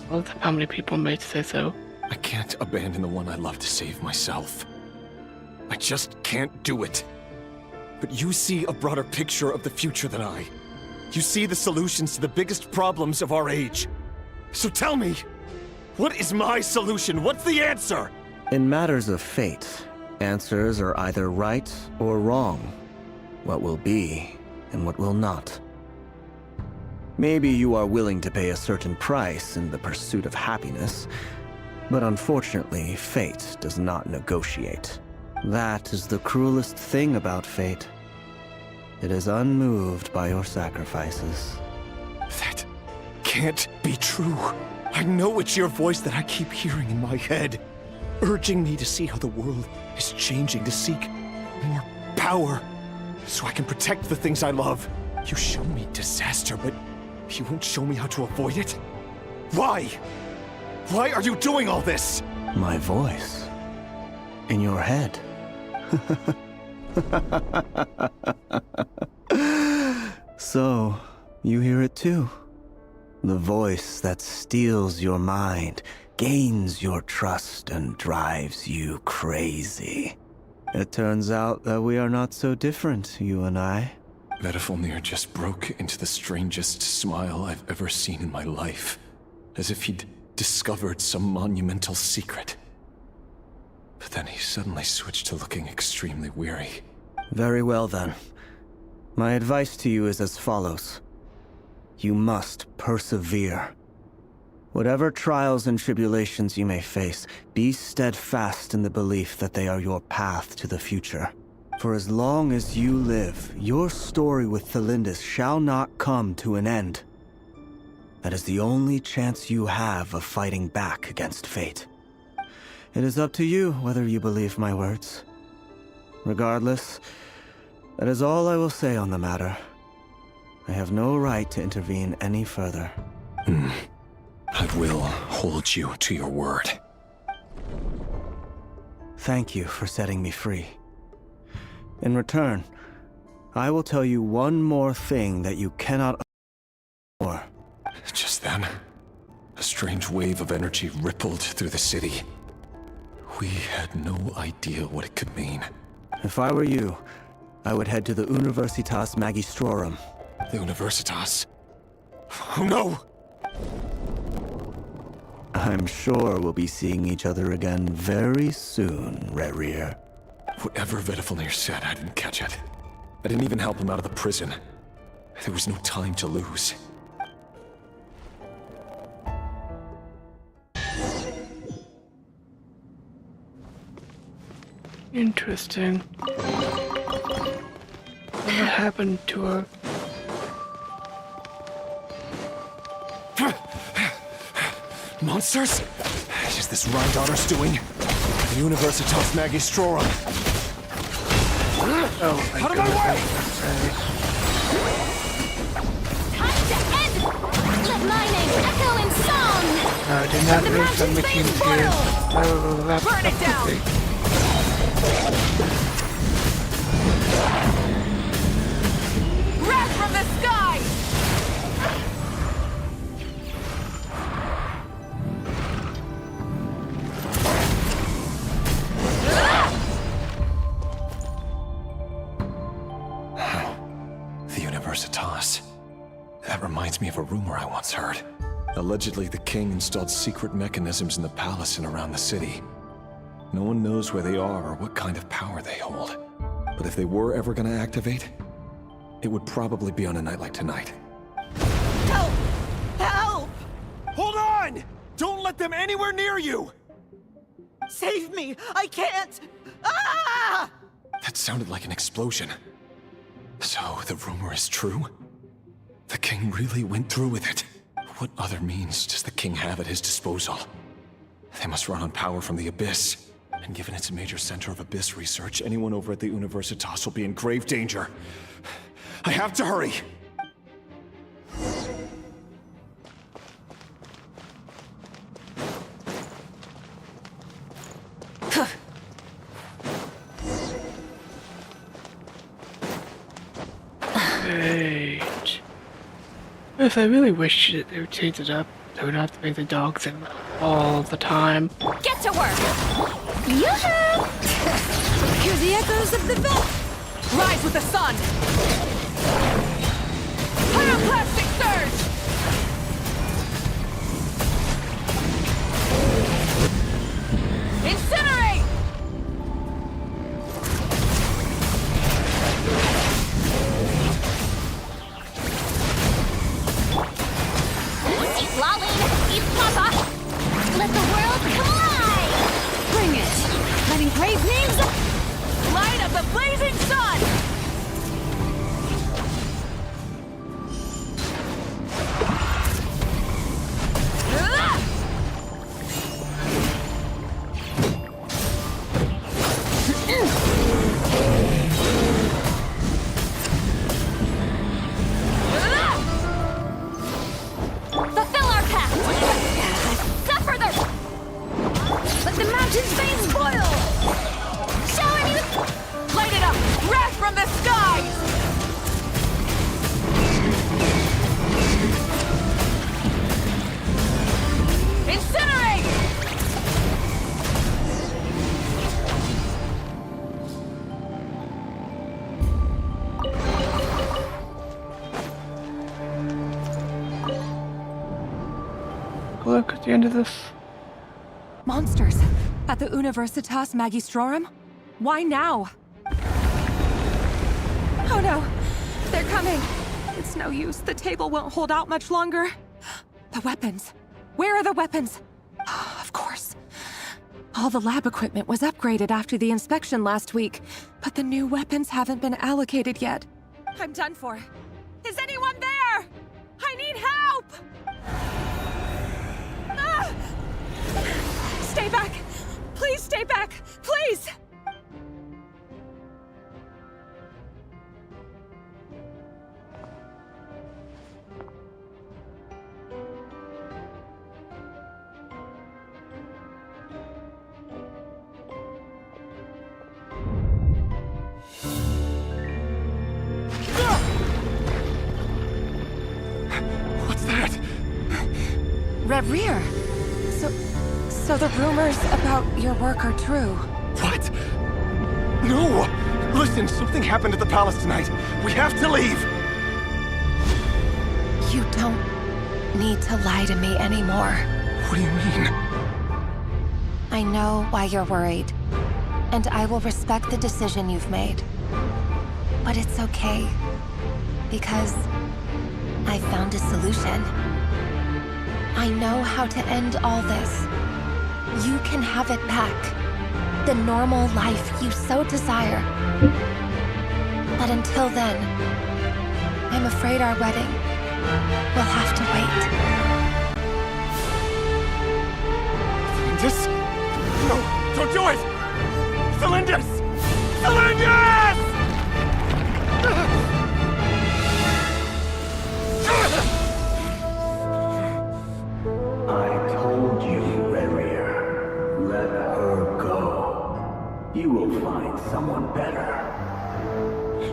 Well, how many people may say so. I can't abandon the one I love to save myself. I just can't do it. But you see a broader picture of the future than I. You see the solutions to the biggest problems of our age. So tell me, what is my solution? What's the answer? In matters of fate, Answers are either right or wrong. What will be and what will not. Maybe you are willing to pay a certain price in the pursuit of happiness, but unfortunately, fate does not negotiate. That is the cruelest thing about fate. It is unmoved by your sacrifices. That can't be true. I know it's your voice that I keep hearing in my head, urging me to see how the world is changing, to seek more power, so I can protect the things I love. You show me disaster, but you won't show me how to avoid it? Why? Why are you doing all this? My voice. In your head. So, you hear it too. The voice that steals your mind, gains your trust, and drives you crazy. It turns out that we are not so different, you and I. Vedifilnir just broke into the strangest smile I've ever seen in my life, as if he'd discovered some monumental secret. But then he suddenly switched to looking extremely weary. Very well then. My advice to you is as follows. You must persevere. Whatever trials and tribulations you may face, be steadfast in the belief that they are your path to the future. For as long as you live, your story with Thelindis shall not come to an end. That is the only chance you have of fighting back against fate. It is up to you whether you believe my words. Regardless, that is all I will say on the matter. I have no right to intervene any further. I will hold you to your word. Thank you for setting me free. In return, I will tell you one more thing that you cannot ignore. Just then, a strange wave of energy rippled through the city. We had no idea what it could mean. If I were you, I would head to the Universitas Magistrorum. The Universitas? Oh no! I'm sure we'll be seeing each other again very soon, Rerir. Whatever Vedifilnir said, I didn't catch it. I didn't even help him out of the prison. There was no time to lose. Interesting. What happened to her? Monsters? Is this Rhindaughter's doing? The Universitas Magistrorum. Oh, out of my way! Time to end! Let my name echo in song! Do not move from the team's here. Oh, that's Burn it down! Wrath from the sky! The Universitas. That reminds me of a rumor I once heard. Allegedly, the king installed secret mechanisms in the palace and around the city. No one knows where they are or what kind of power they hold. But if they were ever gonna activate, it would probably be on a night like tonight. Help! Help! Hold on! Don't let them anywhere near you! Save me! I can't! Ah! That sounded like an explosion. So, the rumor is true? The king really went through with it? What other means does the king have at his disposal? They must run on power from the Abyss. And given it's a major center of Abyss research, anyone over at the Universitas will be in grave danger. I have to hurry! Wait. If I really wish they would change it up, they would have to make the dogs in all the time. Get to work! Yoo-hoo! Hear the echoes of the bell! Rise with the sun! Pyroclastic surge! Incinerate! brave names! Light of the blazing sun! Fulfill our pact! Suffer the... Let the mountain's veins boil! Shower me with... Light it up! Wrath from the skies! Incinerate! Look at the end of this. Monsters! At the Universitas Magistrorum? Why now? Oh no! They're coming! It's no use. The table won't hold out much longer. The weapons. Where are the weapons? Of course. All the lab equipment was upgraded after the inspection last week, but the new weapons haven't been allocated yet. I'm done for. Is anyone there? I need help! Ah! Stay back! Please stay back! Please! What's that? Rear. So the rumors about your work are true. What? No! Listen, something happened at the palace tonight. We have to leave! You don't need to lie to me anymore. What do you mean? I know why you're worried, and I will respect the decision you've made. But it's okay, because I found a solution. I know how to end all this. You can have it back. The normal life you so desire. But until then, I'm afraid our wedding will have to wait. Cylindus? No, don't do it! Cylindus! Cylindus! I told you, Rerir. Let her go. You will find someone better.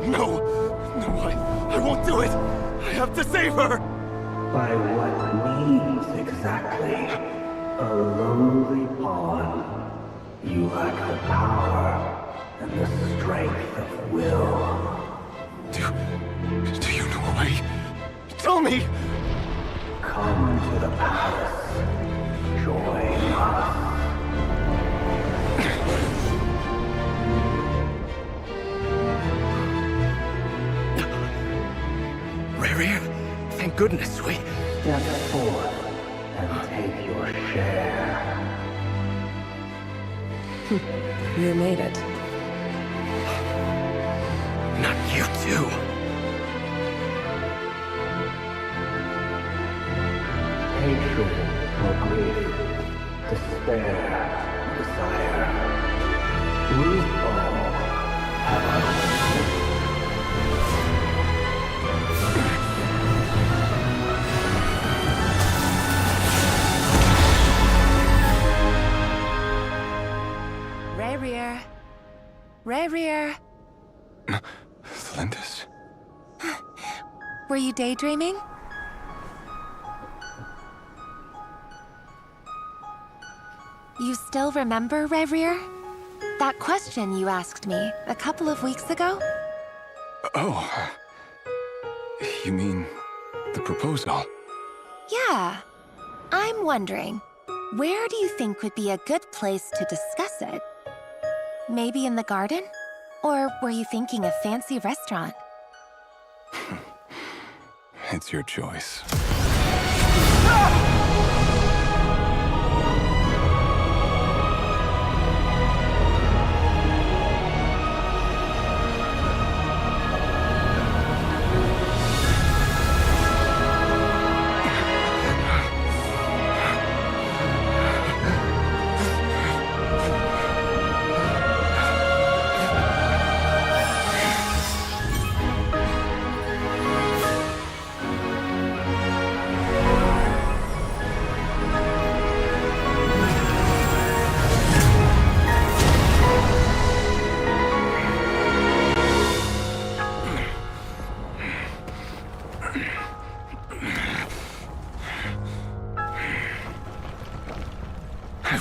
No! No, I won't do it! I have to save her! By what means exactly? A lowly pawn. You lack the power and the strength of will. Do you know a way? Tell me! Come to the palace. Join us. Rerir, thank goodness we... Step forth and take your share. You made it. Not you too. Hatred or grief, despair, desire. We all have our own. Rerir. Cylindus? Were you daydreaming? You still remember, Rerir? That question you asked me a couple of weeks ago? Oh. You mean the proposal? Yeah. I'm wondering, where do you think would be a good place to discuss it? Maybe in the garden? Or were you thinking a fancy restaurant? It's your choice.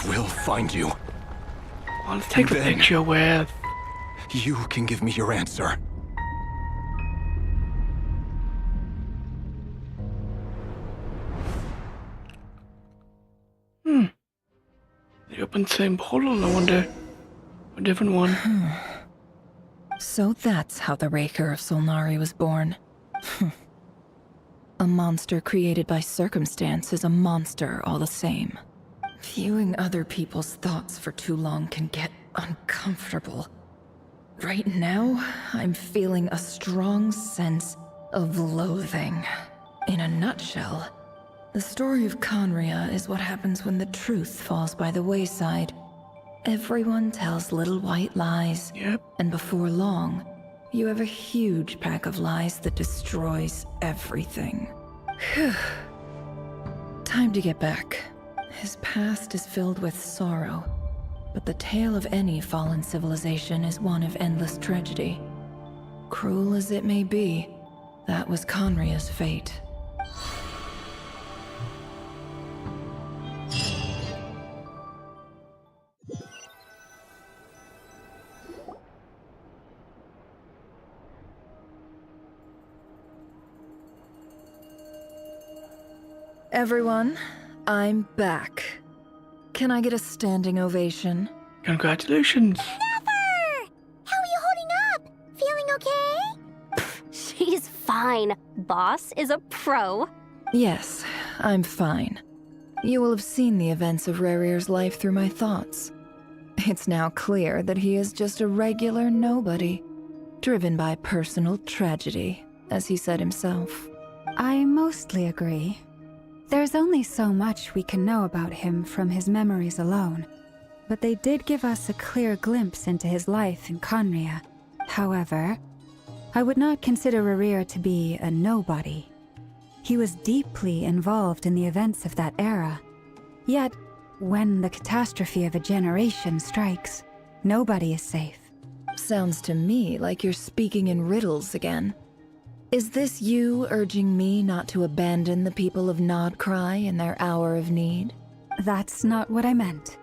will find you. Well, let's take a Then picture with... You can give me your answer. They opened the same portal, I wonder. A different one. So that's how the Raker of Solnari was born. A monster created by circumstance is a monster all the same. Viewing other people's thoughts for too long can get uncomfortable. Right now, I'm feeling a strong sense of loathing. In a nutshell, the story of Conria is what happens when the truth falls by the wayside. Everyone tells little white lies. Yep. And before long, you have a huge pack of lies that destroys everything. Whew. Time to get back. His past is filled with sorrow, but the tale of any fallen civilization is one of endless tragedy. Cruel as it may be, that was Conria's fate. Everyone, I'm back. Can I get a standing ovation? Congratulations. Never! How are you holding up? Feeling okay? She's fine. Boss is a pro. Yes, I'm fine. You will have seen the events of Rarir's life through my thoughts. It's now clear that he is just a regular nobody, driven by personal tragedy, as he said himself. I mostly agree. There's only so much we can know about him from his memories alone, but they did give us a clear glimpse into his life in Conria. However, I would not consider Rarir to be a nobody. He was deeply involved in the events of that era. Yet, when the catastrophe of a generation strikes, nobody is safe. Sounds to me like you're speaking in riddles again. Is this you urging me not to abandon the people of Nodcry in their hour of need? That's not what I meant.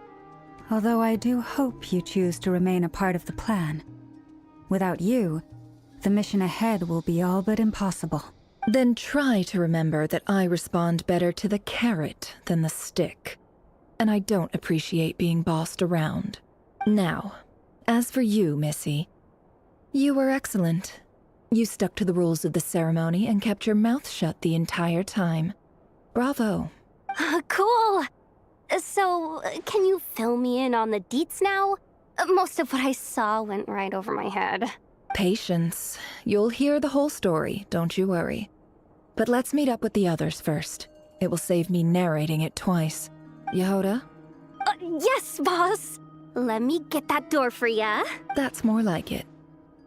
Although I do hope you choose to remain a part of the plan. Without you, the mission ahead will be all but impossible. Then try to remember that I respond better to the carrot than the stick. And I don't appreciate being bossed around. Now, as for you, Missy, you were excellent. You stuck to the rules of the ceremony and kept your mouth shut the entire time. Bravo. Cool. So, can you fill me in on the deets now? Most of what I saw went right over my head. Patience. You'll hear the whole story, don't you worry. But let's meet up with the others first. It will save me narrating it twice. Yehoda? Yes, boss. Let me get that door for ya. That's more like it.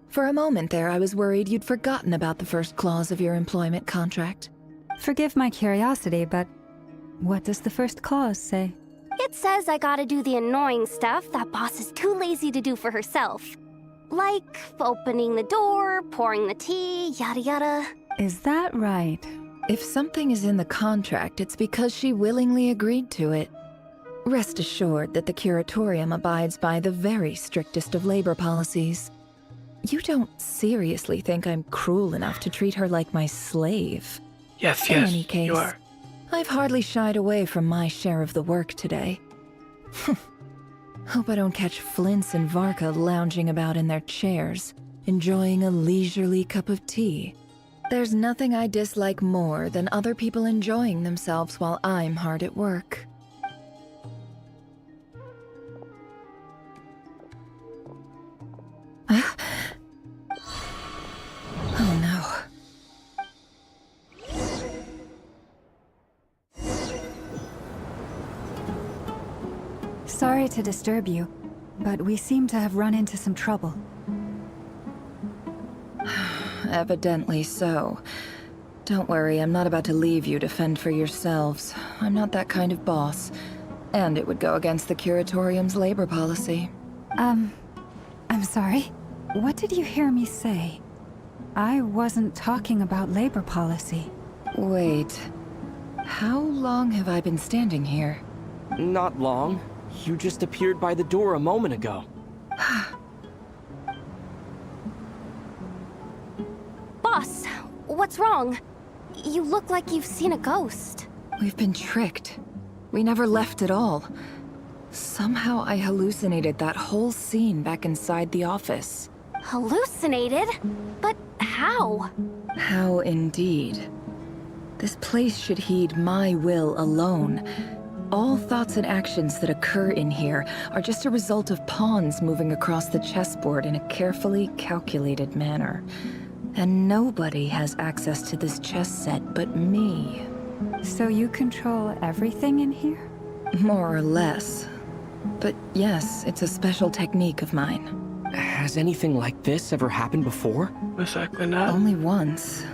For a moment there, I was worried you'd forgotten about the first clause of your employment contract. Forgive my curiosity, but what does the first clause say? It says I gotta do the annoying stuff that boss is too lazy to do for herself. Like opening the door, pouring the tea, yada yada. Is that right? If something is in the contract, it's because she willingly agreed to it. Rest assured that the curatorium abides by the very strictest of labor policies. You don't seriously think I'm cruel enough to treat her like my slave? Yes, In yes, any case, you are. I've hardly shied away from my share of the work today. Hope I don't catch Flintz and Varka lounging about in their chairs, enjoying a leisurely cup of tea. There's nothing I dislike more than other people enjoying themselves while I'm hard at work. Oh no. Sorry to disturb you, but we seem to have run into some trouble. Evidently so. Don't worry, I'm not about to leave you to fend for yourselves. I'm not that kind of boss. And it would go against the Curatorium's labor policy. I'm sorry? What did you hear me say? I wasn't talking about labor policy. Wait. How long have I been standing here? Not long. You just appeared by the door a moment ago. Boss, what's wrong? You look like you've seen a ghost. We've been tricked. We never left at all. Somehow I hallucinated that whole scene back inside the office. Hallucinated? But how? How indeed. This place should heed my will alone. All thoughts and actions that occur in here are just a result of pawns moving across the chessboard in a carefully calculated manner. And nobody has access to this chess set but me. So you control everything in here? More or less. But yes, it's a special technique of mine. Has anything like this ever happened before? Most likely not. Only once.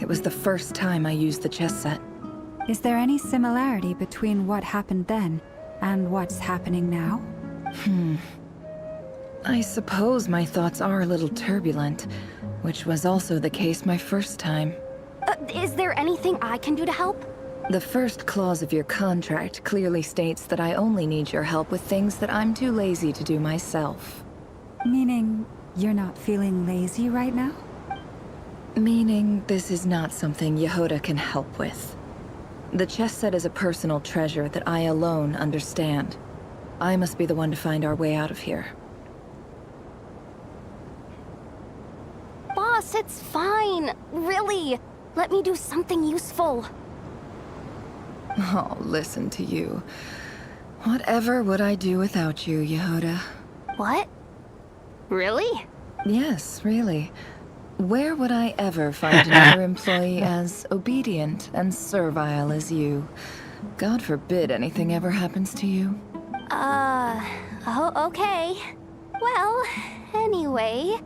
It was the first time I used the chess set. Is there any similarity between what happened then and what's happening now? I suppose my thoughts are a little turbulent, which was also the case my first time. Is there anything I can do to help? The first clause of your contract clearly states that I only need your help with things that I'm too lazy to do myself. Meaning, you're not feeling lazy right now? Meaning, this is not something Yehoda can help with. The chess set is a personal treasure that I alone understand. I must be the one to find our way out of here. Boss, it's fine. Really. Let me do something useful. Oh, listen to you. Whatever would I do without you, Yehoda? What? Really? Yes, really. Where would I ever find another employee as obedient and servile as you? God forbid anything ever happens to you. Oh, okay. Well, anyway,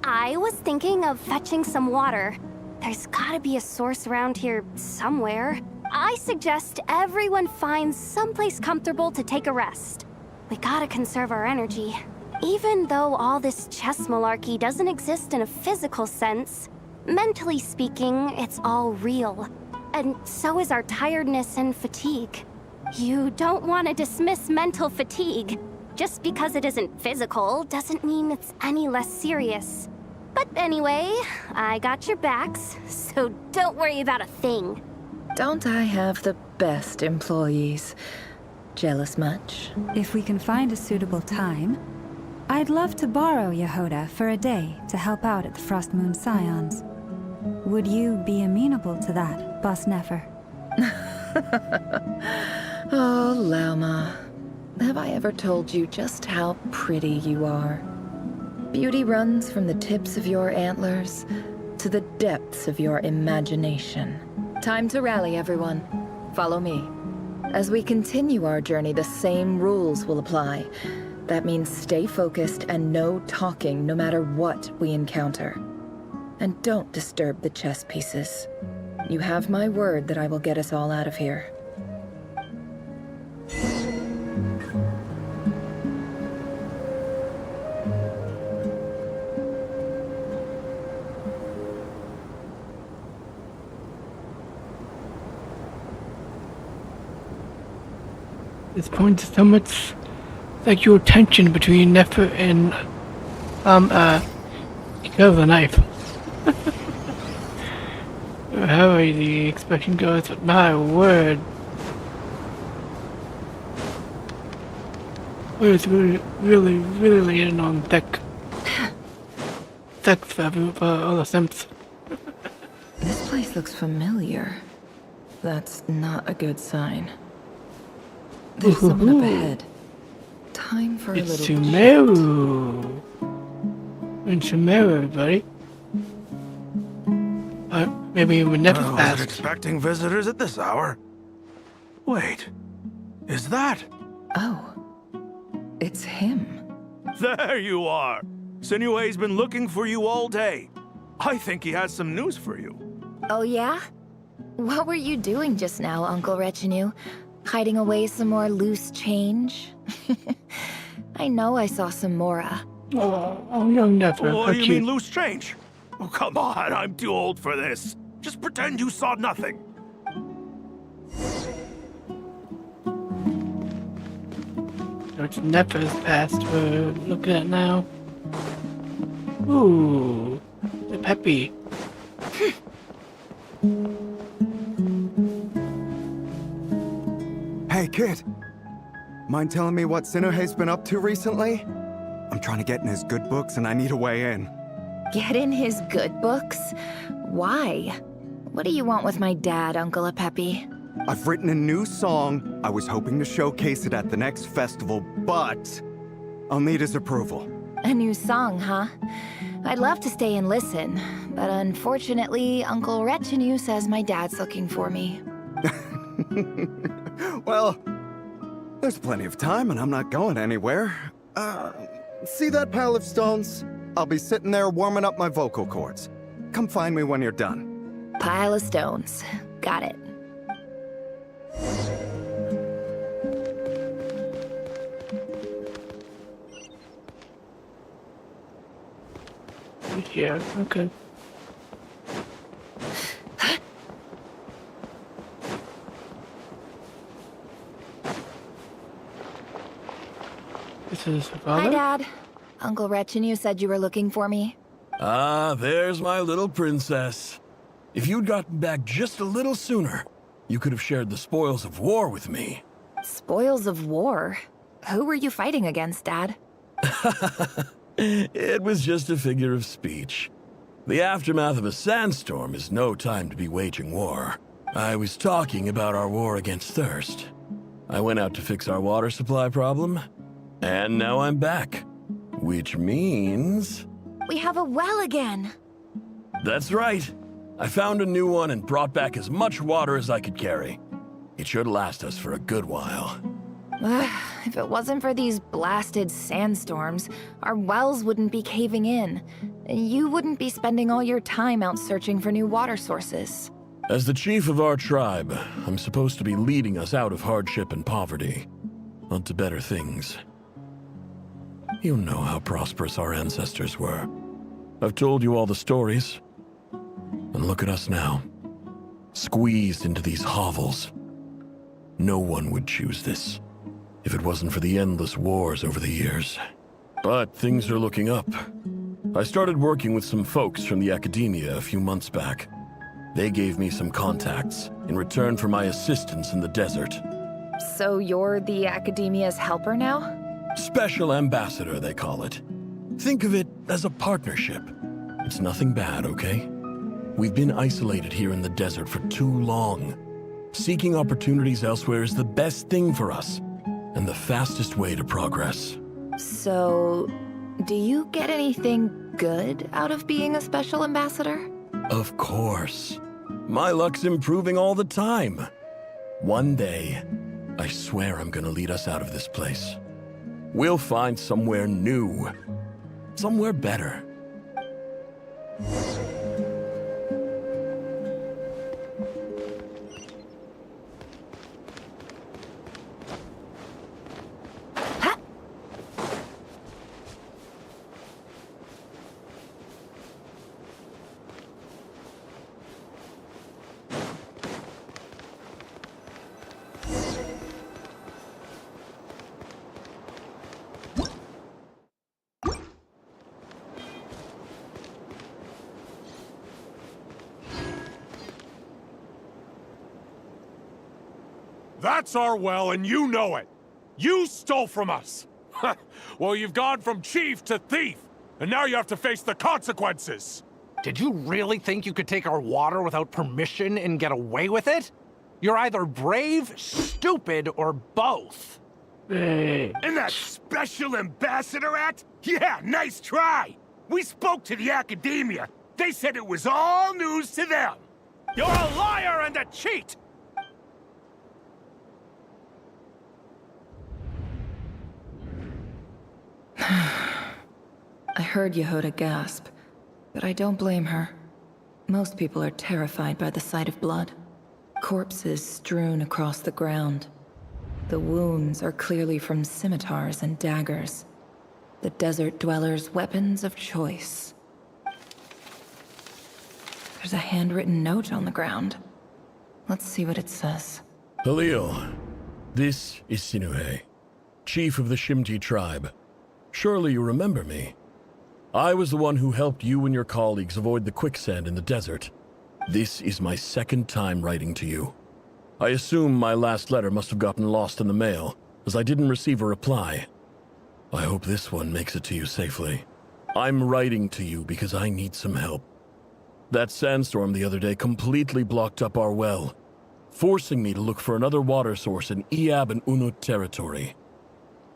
I was thinking of fetching some water. There's gotta be a source around here somewhere. I suggest everyone finds someplace comfortable to take a rest. We gotta conserve our energy. Even though all this chess malarkey doesn't exist in a physical sense, mentally speaking, it's all real. And so is our tiredness and fatigue. You don't want to dismiss mental fatigue. Just because it isn't physical doesn't mean it's any less serious. But anyway, I got your backs, so don't worry about a thing. Don't I have the best employees? Jealous much? If we can find a suitable time, I'd love to borrow Yehoda for a day to help out at the Frost Moon Scions. Would you be amenable to that, Boss Nefer? Oh, Lauma. Have I ever told you just how pretty you are? Beauty runs from the tips of your antlers to the depths of your imagination. Time to rally, everyone. Follow me. As we continue our journey, the same rules will apply. That means stay focused and no talking no matter what we encounter. And don't disturb the chess pieces. You have my word that I will get us all out of here. This point is so much sexual tension between Nefer and because of the knife. However the expression goes, but my word. It's really laying on thick for all the simps. This place looks familiar. That's not a good sign. There's someone up ahead. Time for a little. It's Sumeru. And Sumeru, everybody. Maybe even Nefer's I wasn't fast. expecting visitors at this hour. Wait, is that? Oh, it's him. There you are. Sinue's been looking for you all day. I think he has some news for you. Oh yeah? What were you doing just now, Uncle Retinue? Hiding away some more loose change? I know I saw some Mora. Oh, young Nefer, Oh, how you cute. mean loose change? Oh, come on, I'm too old for this. Just pretend you saw nothing. So it's Nefer's past we're looking at now. Ooh, the peppy. Hey, kid. Mind telling me what Sinohe's been up to recently? I'm trying to get in his good books and I need a way in. Get in his good books? Why? What do you want with my dad, Uncle Peppy? I've written a new song. I was hoping to showcase it at the next festival, but I'll need his approval. A new song, huh? I'd love to stay and listen, but unfortunately, Uncle Retinue says my dad's looking for me. Well, there's plenty of time and I'm not going anywhere. See that pile of stones? I'll be sitting there warming up my vocal cords. Come find me when you're done. Pile of stones. Got it. Yeah, okay. This is her father? Hi, Dad. Uncle Retinue said you were looking for me. Ah, there's my little princess. If you'd gotten back just a little sooner, you could have shared the spoils of war with me. Spoils of war? Who were you fighting against, Dad? It was just a figure of speech. The aftermath of a sandstorm is no time to be waging war. I was talking about our war against thirst. I went out to fix our water supply problem, and now I'm back. Which means... We have a well again! That's right. I found a new one and brought back as much water as I could carry. It should last us for a good while. If it wasn't for these blasted sandstorms, our wells wouldn't be caving in. You wouldn't be spending all your time out searching for new water sources. As the chief of our tribe, I'm supposed to be leading us out of hardship and poverty, onto better things. You know how prosperous our ancestors were. I've told you all the stories. And look at us now, squeezed into these hovels. No one would choose this, if it wasn't for the endless wars over the years. But things are looking up. I started working with some folks from the academia a few months back. They gave me some contacts in return for my assistance in the desert. So you're the academia's helper now? Special ambassador, they call it. Think of it as a partnership. It's nothing bad, okay? We've been isolated here in the desert for too long. Seeking opportunities elsewhere is the best thing for us, and the fastest way to progress. So, do you get anything good out of being a special ambassador? Of course. My luck's improving all the time. One day, I swear I'm gonna lead us out of this place. We'll find somewhere new. Somewhere better. That's our well, and you know it! You stole from us! Well, you've gone from chief to thief, and now you have to face the consequences! Did you really think you could take our water without permission and get away with it? You're either brave, stupid, or both. And that special ambassador act? Yeah, nice try! We spoke to the academia. They said it was all news to them! You're a liar and a cheat! I heard Yehuda gasp, but I don't blame her. Most people are terrified by the sight of blood. Corpses strewn across the ground. The wounds are clearly from scimitars and daggers. The desert dwellers' weapons of choice. There's a handwritten note on the ground. Let's see what it says. Halil, this is Sinuhe. chief of the Shimti tribe. Surely you remember me. I was the one who helped you and your colleagues avoid the quicksand in the desert. This is my second time writing to you. I assume my last letter must have gotten lost in the mail, as I didn't receive a reply. I hope this one makes it to you safely. I'm writing to you because I need some help. That sandstorm the other day completely blocked up our well, forcing me to look for another water source in Iab and Unut territory.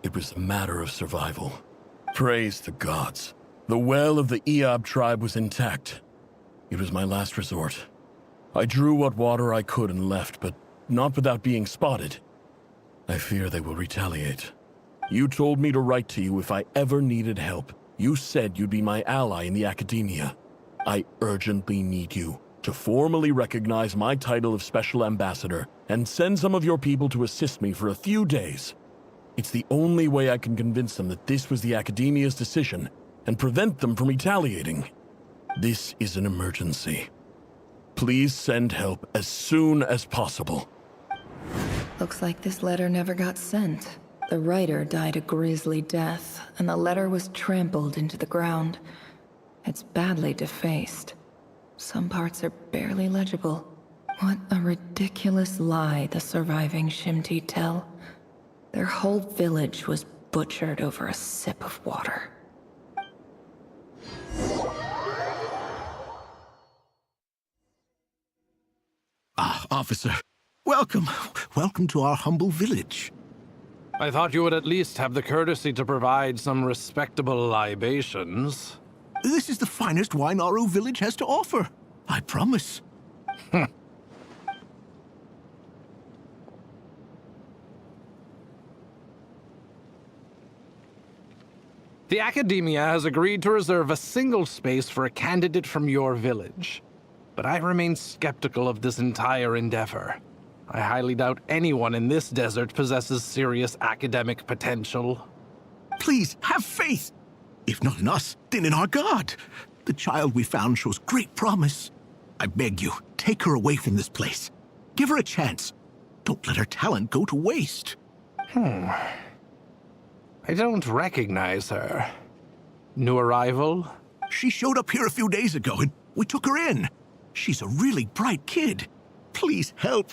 It was a matter of survival. Praise the gods. The well of the Iab tribe was intact. It was my last resort. I drew what water I could and left, but not without being spotted. I fear they will retaliate. You told me to write to you if I ever needed help. You said you'd be my ally in the academia. I urgently need you to formally recognize my title of Special Ambassador and send some of your people to assist me for a few days. It's the only way I can convince them that this was the academia's decision and prevent them from retaliating. This is an emergency. Please send help as soon as possible. Looks like this letter never got sent. The writer died a grisly death, and the letter was trampled into the ground. It's badly defaced. Some parts are barely legible. What a ridiculous lie the surviving Shimti tell. Their whole village was butchered over a sip of water. Ah, officer. Welcome. Welcome to our humble village. I thought you would at least have the courtesy to provide some respectable libations. This is the finest wine Aru village has to offer. I promise. The Academia has agreed to reserve a single space for a candidate from your village. But I remain skeptical of this entire endeavor. I highly doubt anyone in this desert possesses serious academic potential. Please, have faith. If not in us, then in our god. The child we found shows great promise. I beg you, take her away from this place. Give her a chance. Don't let her talent go to waste. I don't recognize her. New arrival? She showed up here a few days ago and we took her in. She's a really bright kid. Please help.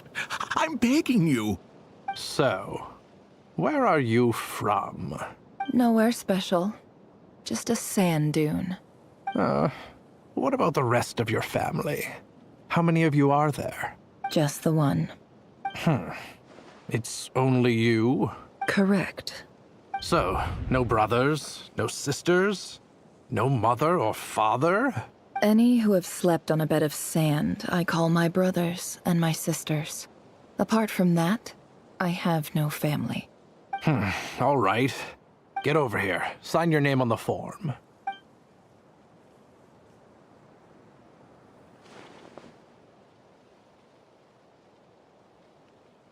I'm begging you. So, where are you from? Nowhere special. Just a sand dune. What about the rest of your family? How many of you are there? Just the one. It's only you? Correct. So, no brothers, no sisters, no mother or father? Any who have slept on a bed of sand, I call my brothers and my sisters. Apart from that, I have no family. All right. Get over here. Sign your name on the form.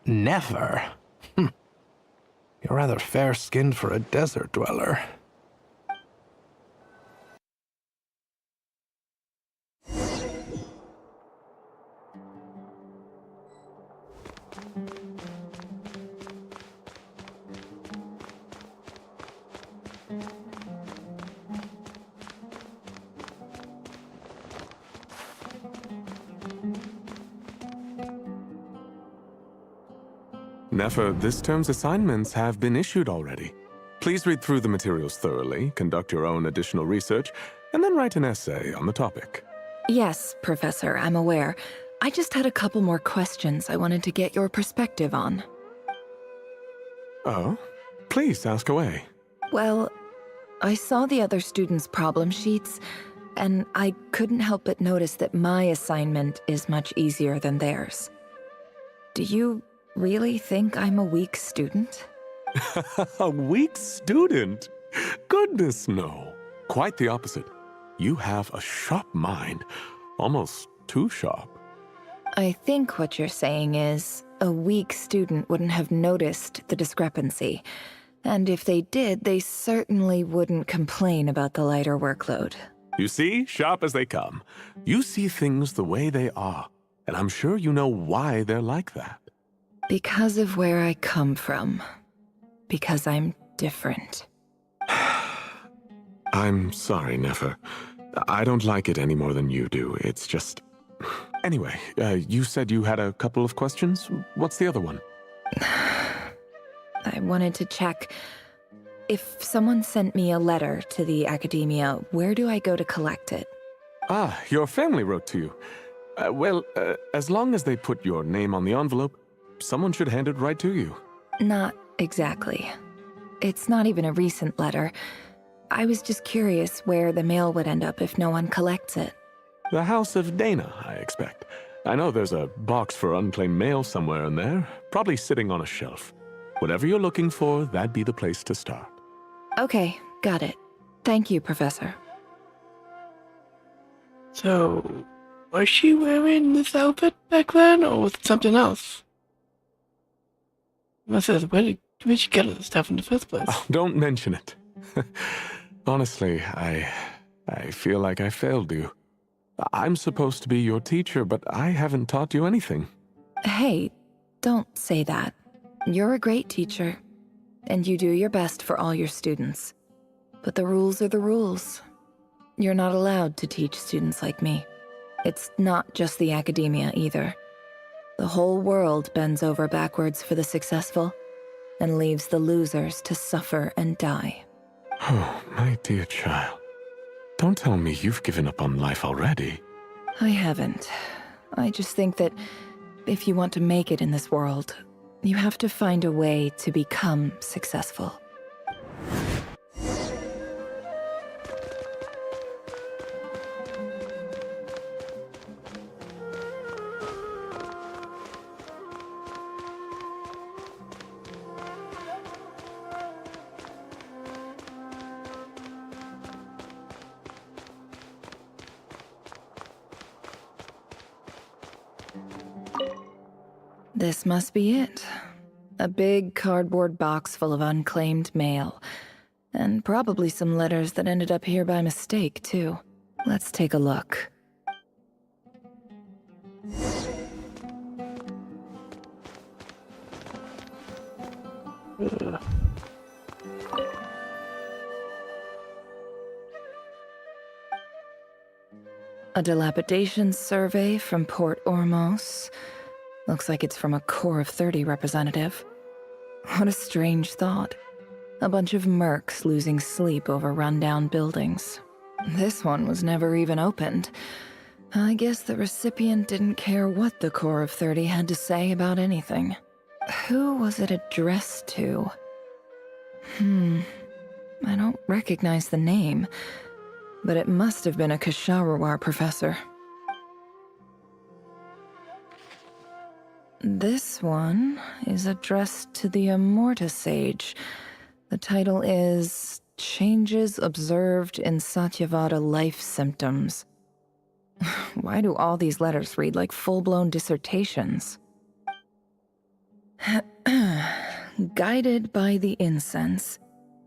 Never? You're rather fair-skinned for a desert dweller. Nefer, this term's assignments have been issued already. Please read through the materials thoroughly, conduct your own additional research, and then write an essay on the topic. Yes, Professor, I'm aware. I just had a couple more questions I wanted to get your perspective on. Oh? Please, ask away. Well, I saw the other students' problem sheets, and I couldn't help but notice that my assignment is much easier than theirs. Do you really think I'm a weak student? A weak student? Goodness, no. Quite the opposite. You have a sharp mind. Almost too sharp. I think what you're saying is, a weak student wouldn't have noticed the discrepancy. And if they did, they certainly wouldn't complain about the lighter workload. You see, sharp as they come. You see things the way they are. And I'm sure you know why they're like that. Because of where I come from. because I'm different. I'm sorry, Nefer. I don't like it any more than you do. It's just... Anyway, you said you had a couple of questions. What's the other one? I wanted to check. If someone sent me a letter to the academia, where do I go to collect it? Ah, your family wrote to you. As long as they put your name on the envelope, someone should hand it right to you. Not exactly. It's not even a recent letter. I was just curious where the mail would end up if no one collects it. The House of Dana, I expect. I know there's a box for unclaimed mail somewhere in there, probably sitting on a shelf. Whatever you're looking for, that'd be the place to start. Okay, got it. Thank you, Professor. So, was she wearing this outfit back then, or was it something else? Where did she get all this stuff in the first place? Oh, don't mention it. Honestly, I feel like I failed you. I'm supposed to be your teacher, but I haven't taught you anything. Hey, don't say that. You're a great teacher, and you do your best for all your students. But the rules are the rules. You're not allowed to teach students like me. It's not just the academia either. The whole world bends over backwards for the successful and leaves the losers to suffer and die. Oh, my dear child. Don't tell me you've given up on life already. I haven't. I just think that if you want to make it in this world, you have to find a way to become successful. This must be it. A big cardboard box full of unclaimed mail. And probably some letters that ended up here by mistake, too. Let's take a look. A dilapidation survey from Port Ormos. Looks like it's from a Core of 30 representative. What a strange thought. A bunch of mercs losing sleep over rundown buildings. This one was never even opened. I guess the recipient didn't care what the Core of 30 had to say about anything. Who was it addressed to? I don't recognize the name, but it must have been a Kasharawar professor. This one is addressed to the Immorta Sage. The title is Changes Observed in Satyavada Life Symptoms. Why do all these letters read like full-blown dissertations? Guided by the incense,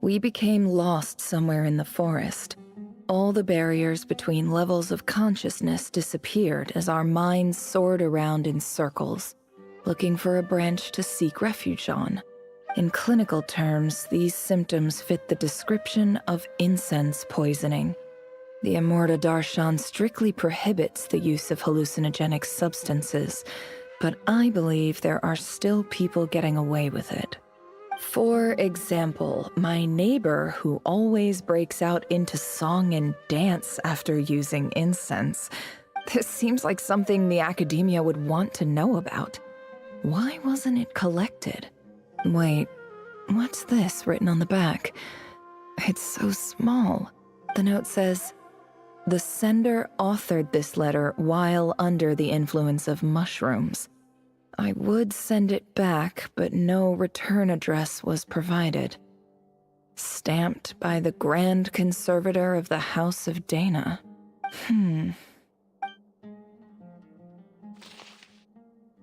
we became lost somewhere in the forest. All the barriers between levels of consciousness disappeared as our minds soared around in circles, looking for a branch to seek refuge on. In clinical terms, these symptoms fit the description of incense poisoning. The Immorta Darshan strictly prohibits the use of hallucinogenic substances, but I believe there are still people getting away with it. For example, my neighbor who always breaks out into song and dance after using incense. This seems like something the academia would want to know about. Why wasn't it collected? Wait, what's this written on the back? It's so small. The note says, "The sender authored this letter while under the influence of mushrooms. I would send it back, but no return address was provided. Stamped by the Grand Conservator of the House of Dana."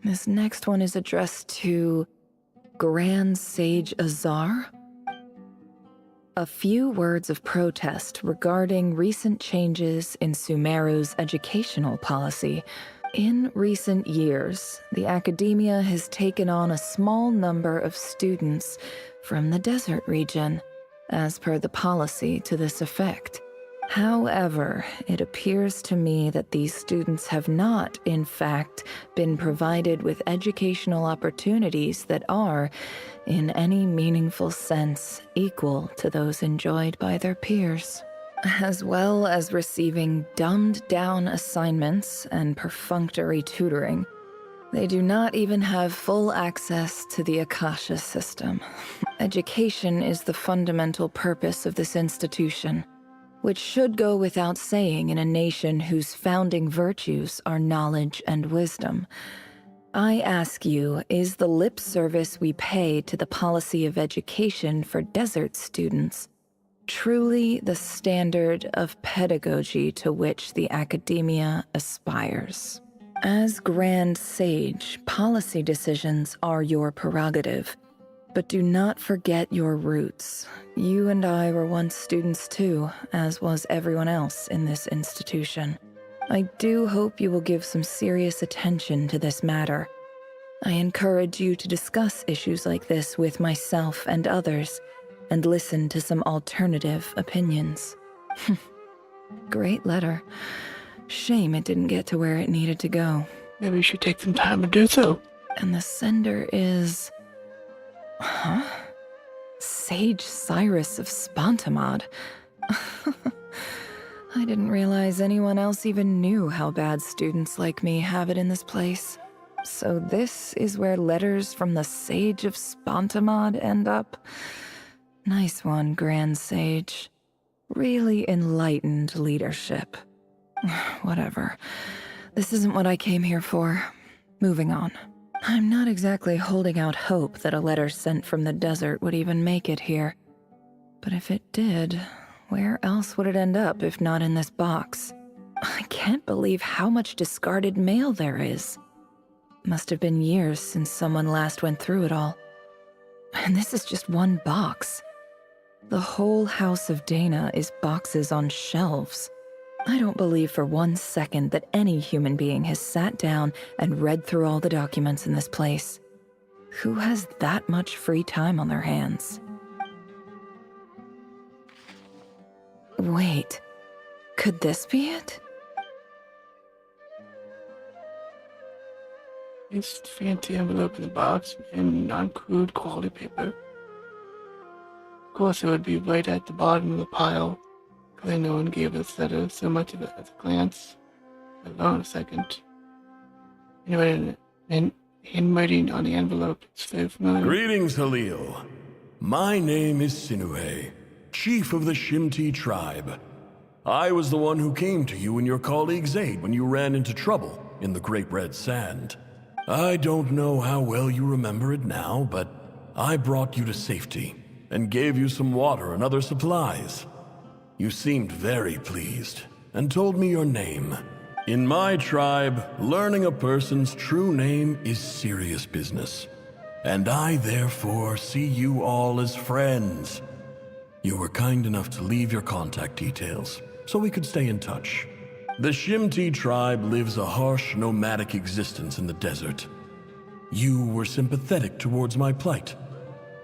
This next one is addressed to Grand Sage Azar. A few words of protest regarding recent changes in Sumeru's educational policy. In recent years, the academia has taken on a small number of students from the desert region, as per the policy to this effect. However, it appears to me that these students have not, in fact, been provided with educational opportunities that are, in any meaningful sense, equal to those enjoyed by their peers, as well as receiving dumbed-down assignments and perfunctory tutoring. They do not even have full access to the Akasha system. Education is the fundamental purpose of this institution, which should go without saying in a nation whose founding virtues are knowledge and wisdom. I ask you, is the lip service we pay to the policy of education for desert students truly the standard of pedagogy to which the academia aspires? As Grand Sage, policy decisions are your prerogative, but do not forget your roots. You and I were once students too, as was everyone else in this institution. I do hope you will give some serious attention to this matter. I encourage you to discuss issues like this with myself and others, and listen to some alternative opinions. Great letter. Shame it didn't get to where it needed to go. Maybe you should take some time to do so. And the sender is... Huh? Sage Cyrus of Spontamod. I didn't realize anyone else even knew how bad students like me have it in this place. So this is where letters from the Sage of Spontamod end up? Nice one, Grand Sage. Really enlightened leadership. Whatever. This isn't what I came here for. Moving on. I'm not exactly holding out hope that a letter sent from the desert would even make it here. But if it did, where else would it end up if not in this box? I can't believe how much discarded mail there is. Must have been years since someone last went through it all. And this is just one box. The whole house of Dana is boxes on shelves. I don't believe for 1 second that any human being has sat down and read through all the documents in this place. Who has that much free time on their hands? Wait, could this be it? It's fancy envelope in the box and non-crude quality paper. Of course, it would be right at the bottom of the pile. Clearly no one gave us letter so much of it as a glance, let alone a second. And handwriting on the envelope is very familiar. Greetings, Halil. My name is Sinuhe, chief of the Shimti tribe. I was the one who came to you and your colleague's aid when you ran into trouble in the Great Red Sand. I don't know how well you remember it now, but I brought you to safety and gave you some water and other supplies. You seemed very pleased and told me your name. In my tribe, learning a person's true name is serious business, and I therefore see you all as friends. You were kind enough to leave your contact details so we could stay in touch. The Shimti tribe lives a harsh, nomadic existence in the desert. You were sympathetic towards my plight,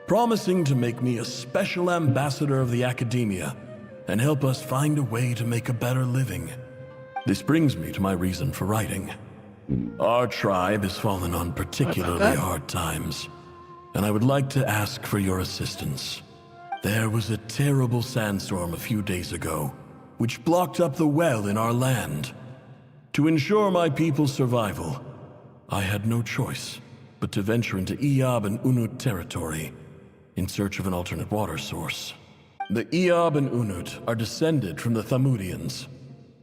promising to make me a special ambassador of the academia and help us find a way to make a better living. This brings me to my reason for writing. Our tribe has fallen on particularly hard times, and I would like to ask for your assistance. There was a terrible sandstorm a few days ago, which blocked up the well in our land. To ensure my people's survival, I had no choice but to venture into Eob and Unut territory in search of an alternate water source. The Eob and Unut are descended from the Thamudians,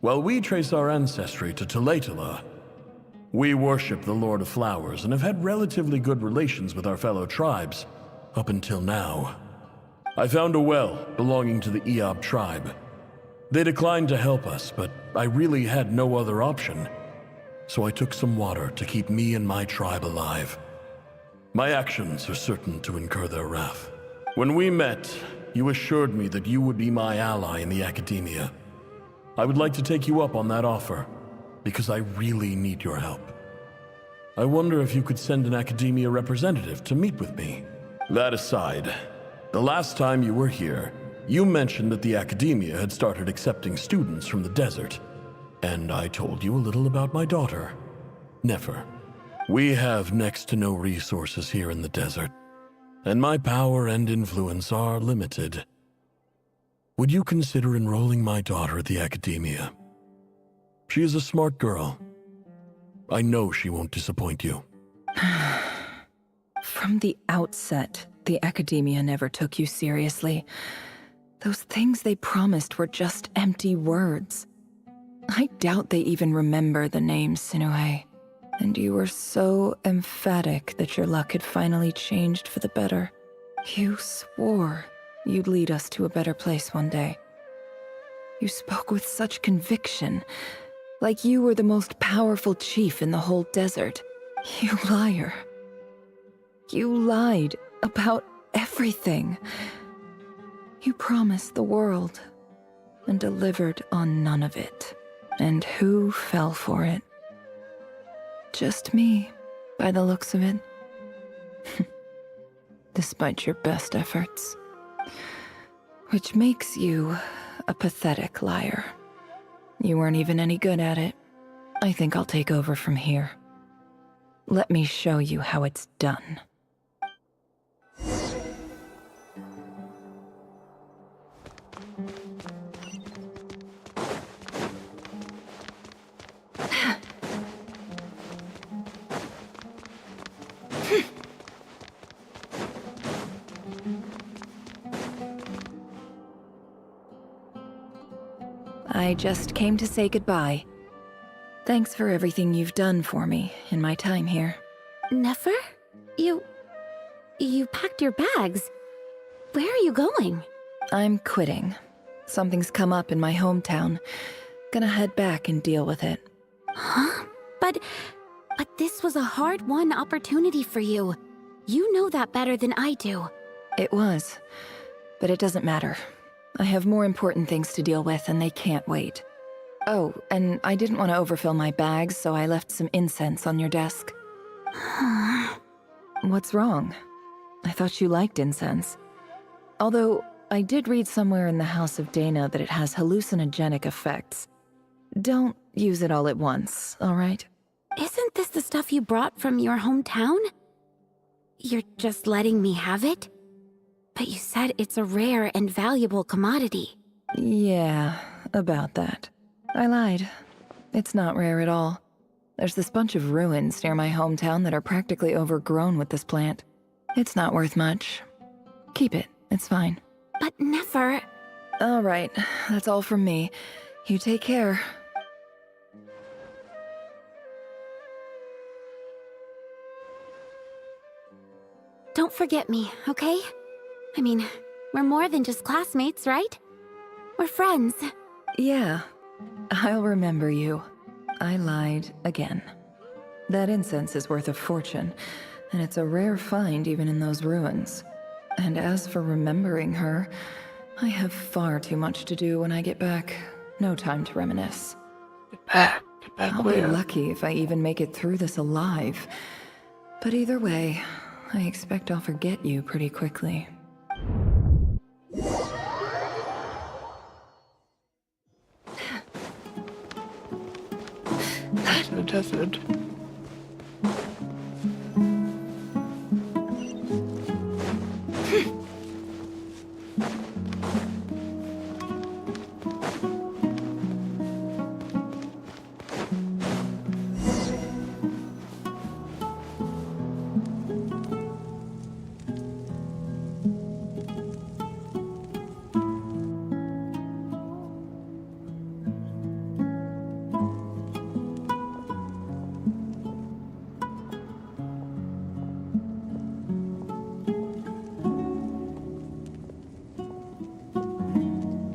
while we trace our ancestry to Tulatala. We worship the Lord of Flowers and have had relatively good relations with our fellow tribes up until now. I found a well belonging to the Eob tribe. They declined to help us, but I really had no other option, so I took some water to keep me and my tribe alive. My actions are certain to incur their wrath. When we met, you assured me that you would be my ally in the academia. I would like to take you up on that offer, because I really need your help. I wonder if you could send an academia representative to meet with me. That aside, The last time you were here, you mentioned that the Academia had started accepting students from the desert. And I told you a little about my daughter, Nefer. We have next to no resources here in the desert, and my power and influence are limited. Would you consider enrolling my daughter at the Academia? She is a smart girl. I know she won't disappoint you. From the outset, the Academia never took you seriously. Those things they promised were just empty words. I doubt they even remember the name Sinuhe. And you were so emphatic that your luck had finally changed for the better. You swore you'd lead us to a better place one day. You spoke with such conviction, like you were the most powerful chief in the whole desert. You liar. You lied about everything. You promised the world and delivered on none of it. And who fell for it? Just me, by the looks of it. Despite your best efforts. Which makes you a pathetic liar. You weren't even any good at it. I think I'll take over from here. Let me show you how it's done. I just came to say goodbye. Thanks for everything you've done for me in my time here. Nefer? You packed your bags. Where are you going? I'm quitting. Something's come up in my hometown. Gonna head back and deal with it. Huh? But this was a hard-won opportunity for you. You know that better than I do. It was, but it doesn't matter. I have more important things to deal with, and they can't wait. Oh, and I didn't want to overfill my bags, so I left some incense on your desk. What's wrong? I thought you liked incense. Although, I did read somewhere in the House of Dana that it has hallucinogenic effects. Don't use it all at once, all right? Isn't this the stuff you brought from your hometown? You're just letting me have it? But you said it's a rare and valuable commodity. Yeah, about that. I lied. It's not rare at all. There's this bunch of ruins near my hometown that are practically overgrown with this plant. It's not worth much. Keep it, it's fine. But Nefer... All right, that's all from me. You take care. Don't forget me, okay? I mean, we're more than just classmates, right? We're friends. Yeah, I'll remember you. I lied again. That incense is worth a fortune, and it's a rare find even in those ruins. And as for remembering her, I have far too much to do when I get back. No time to reminisce. Get back I'll where? be lucky if I even make it through this alive. But either way, I expect I'll forget you pretty quickly. The desert.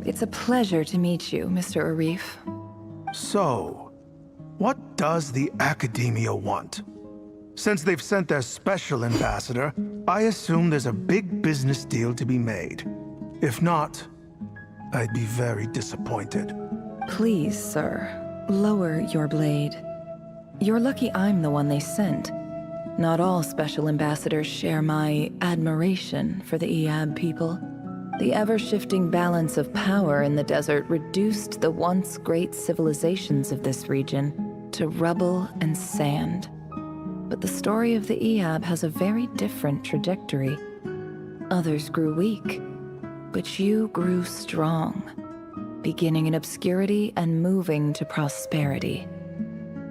It's a pleasure to meet you, Mr. Arif. So, what does the Academia want? Since they've sent their special ambassador, I assume there's a big business deal to be made. If not, I'd be very disappointed. Please, sir, lower your blade. You're lucky I'm the one they sent. Not all special ambassadors share my admiration for the Eab people. The ever-shifting balance of power in the desert reduced the once great civilizations of this region to rubble and sand. But the story of the Eab has a very different trajectory. Others grew weak, but you grew strong, beginning in obscurity and moving to prosperity.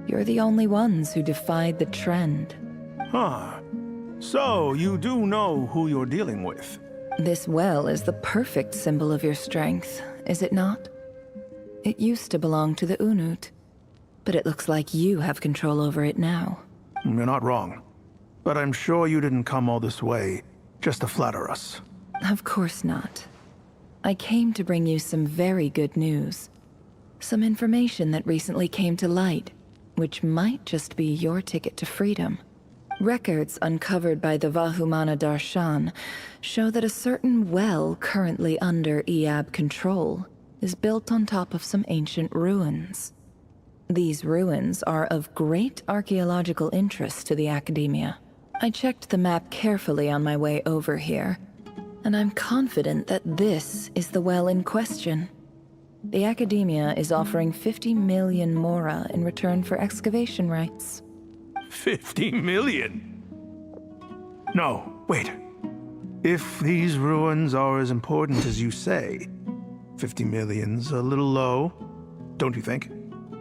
You're the only ones who defied the trend. Huh. So, you do know who you're dealing with? This well is the perfect symbol of your strength, is it not? It used to belong to the Unut, but it looks like you have control over it now. You're not wrong. But I'm sure you didn't come all this way just to flatter us. Of course not. I came to bring you some very good news. Some information that recently came to light, which might just be your ticket to freedom. Records uncovered by the Vahumana Darshan show that a certain well currently under Eab control is built on top of some ancient ruins. These ruins are of great archaeological interest to the Academia. I checked the map carefully on my way over here, and I'm confident that this is the well in question. The Academia is offering 50 million mora in return for excavation rights. 50 million? No, wait. If these ruins are as important as you say, 50 million's a little low, don't you think?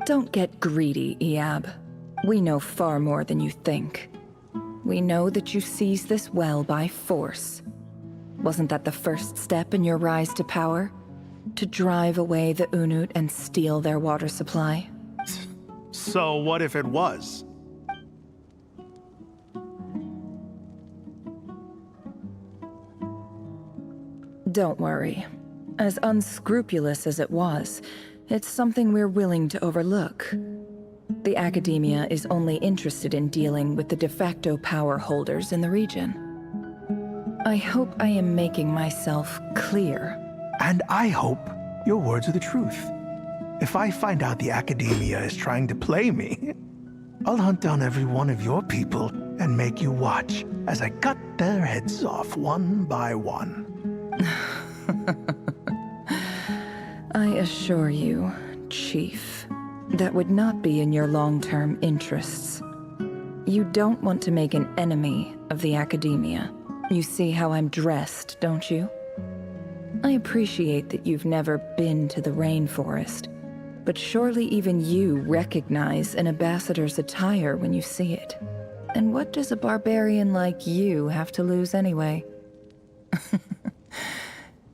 Don't get greedy, Eab. We know far more than you think. We know that you seized this well by force. Wasn't that the first step in your rise to power? To drive away the Unut and steal their water supply? So what if it was? Don't worry. As unscrupulous as it was, it's something we're willing to overlook. The Academia is only interested in dealing with the de facto power holders in the region. I hope I am making myself clear. And I hope your words are the truth. If I find out the Academia is trying to play me, I'll hunt down every one of your people and make you watch as I cut their heads off one by one. I assure you, Chief, that would not be in your long-term interests. You don't want to make an enemy of the Academia. You see how I'm dressed, don't you? I appreciate that you've never been to the rainforest, but surely even you recognize an ambassador's attire when you see it. And what does a barbarian like you have to lose anyway?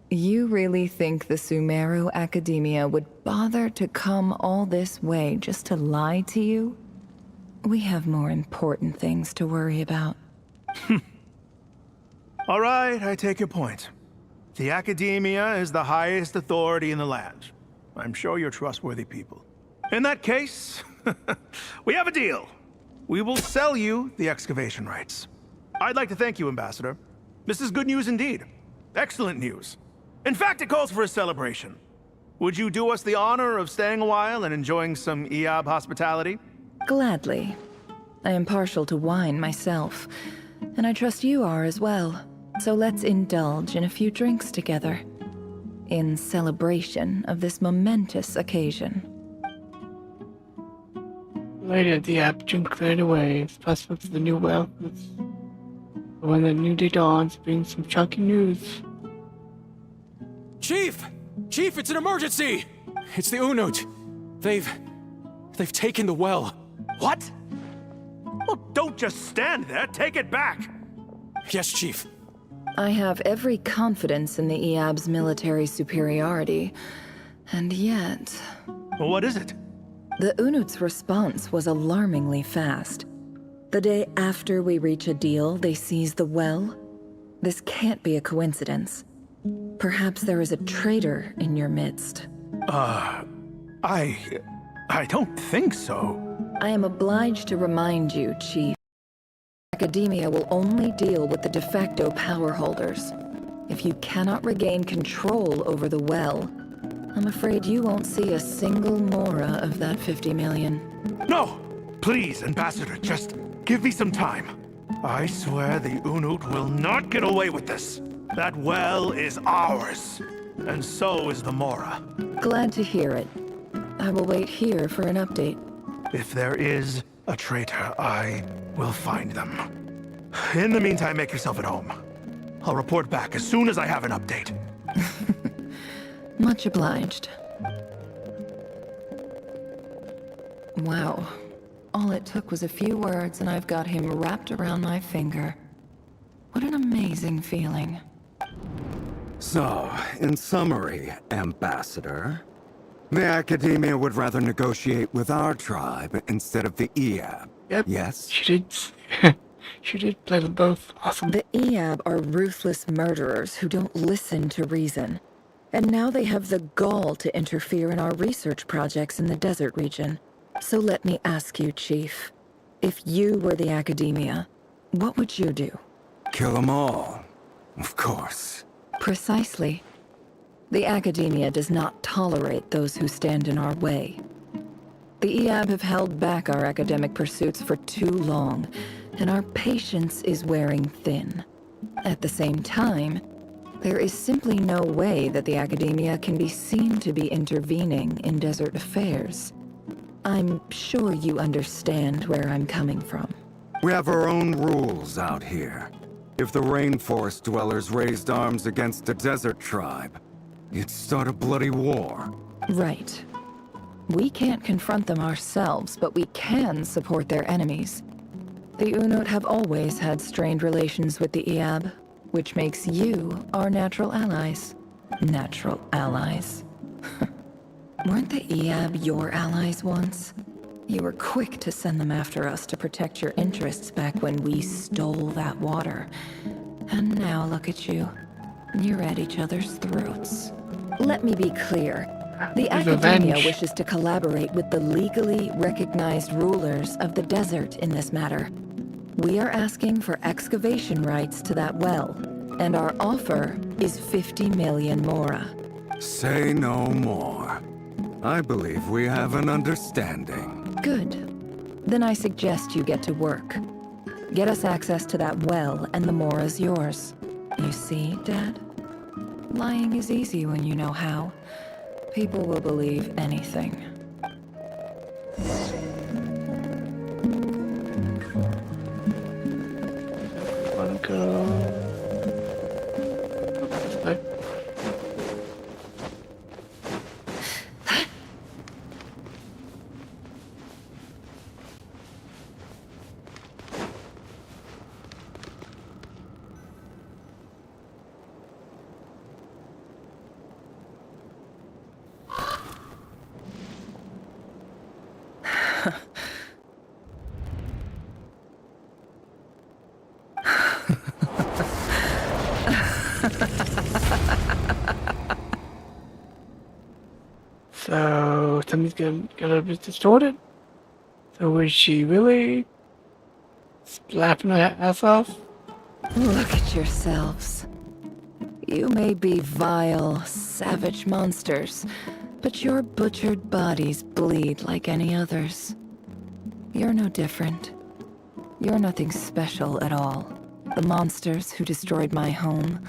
You really think the Sumeru Academia would bother to come all this way just to lie to you? We have more important things to worry about. All right, I take your point. The Academia is the highest authority in the land. I'm sure you're trustworthy people. In that case, we have a deal. We will sell you the excavation rights. I'd like to thank you, Ambassador. This is good news indeed. Excellent news. In fact, it calls for a celebration. Would you do us the honor of staying a while and enjoying some Eab hospitality? Gladly. I am partial to wine myself, and I trust you are as well. So let's indulge in a few drinks together, in celebration of this momentous occasion. Later, the aperture cleared away. It's possible that the new well is when the new day dawns, brings some shocking news. Chief! Chief, it's an emergency! It's the Unut. They've taken the well. What? Well, don't just stand there. Take it back. Yes, Chief. I have every confidence in the Eab's military superiority, and yet... Well, what is it? The Unut's response was alarmingly fast. The day after we reach a deal, they seize the well. This can't be a coincidence. Perhaps there is a traitor in your midst. I don't think so. I am obliged to remind you, Chief. Academia will only deal with the de facto power holders. If you cannot regain control over the well, I'm afraid you won't see a single mora of that 50 million. No! Please, Ambassador, just give me some time. I swear the Unut will not get away with this. That well is ours. And so is the Mora. Glad to hear it. I will wait here for an update. If there is a traitor, I will find them. In the meantime, make yourself at home. I'll report back as soon as I have an update. Much obliged. Wow. All it took was a few words and I've got him wrapped around my finger. What an amazing feeling. So, in summary, Ambassador, the Academia would rather negotiate with our tribe instead of the Eab. Yep. Yes? She did. She did play them both. Awesome. The Eab are ruthless murderers who don't listen to reason. And now they have the gall to interfere in our research projects in the desert region. So let me ask you, Chief. If you were the Academia, what would you do? Kill them all. Of course. Precisely. The Academia does not tolerate those who stand in our way. The Eab have held back our academic pursuits for too long, and our patience is wearing thin. At the same time, there is simply no way that the Academia can be seen to be intervening in desert affairs. I'm sure you understand where I'm coming from. We have our own rules out here. If the rainforest dwellers raised arms against a desert tribe, you'd start a bloody war. Right. We can't confront them ourselves, but we can support their enemies. The Unut have always had strained relations with the Eab, which makes you our natural allies. Natural allies. Weren't the Eab your allies once? You were quick to send them after us to protect your interests back when we stole that water. And now look at you. You're at each other's throats. Let me be clear. The Academia wishes to collaborate with the legally recognized rulers of the desert in this matter. We are asking for excavation rights to that well, and our offer is 50 million mora. Say no more. I believe we have an understanding. Good. Then I suggest you get to work. Get us access to that well, and the mora's yours. You see, Dad? Lying is easy when you know how. People will believe anything. Wanna go? So something's gonna be distorted. So was she really slapping her ass off? Look at yourselves. You may be vile, savage monsters, but your butchered bodies bleed like any others. You're no different. You're nothing special at all. The monsters who destroyed my home,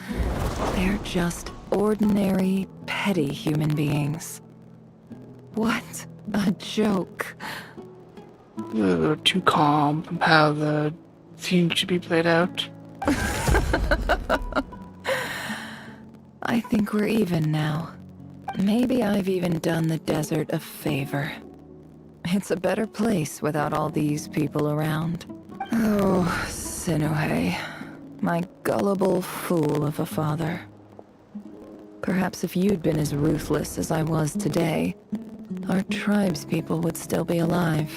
they're just ordinary, petty human beings. What a joke. A little too calm from how the scene should be played out. I think we're even now. Maybe I've even done the desert a favor. It's a better place without all these people around. Oh, Sinuhe, my gullible fool of a father. Perhaps if you'd been as ruthless as I was today, our tribespeople would still be alive.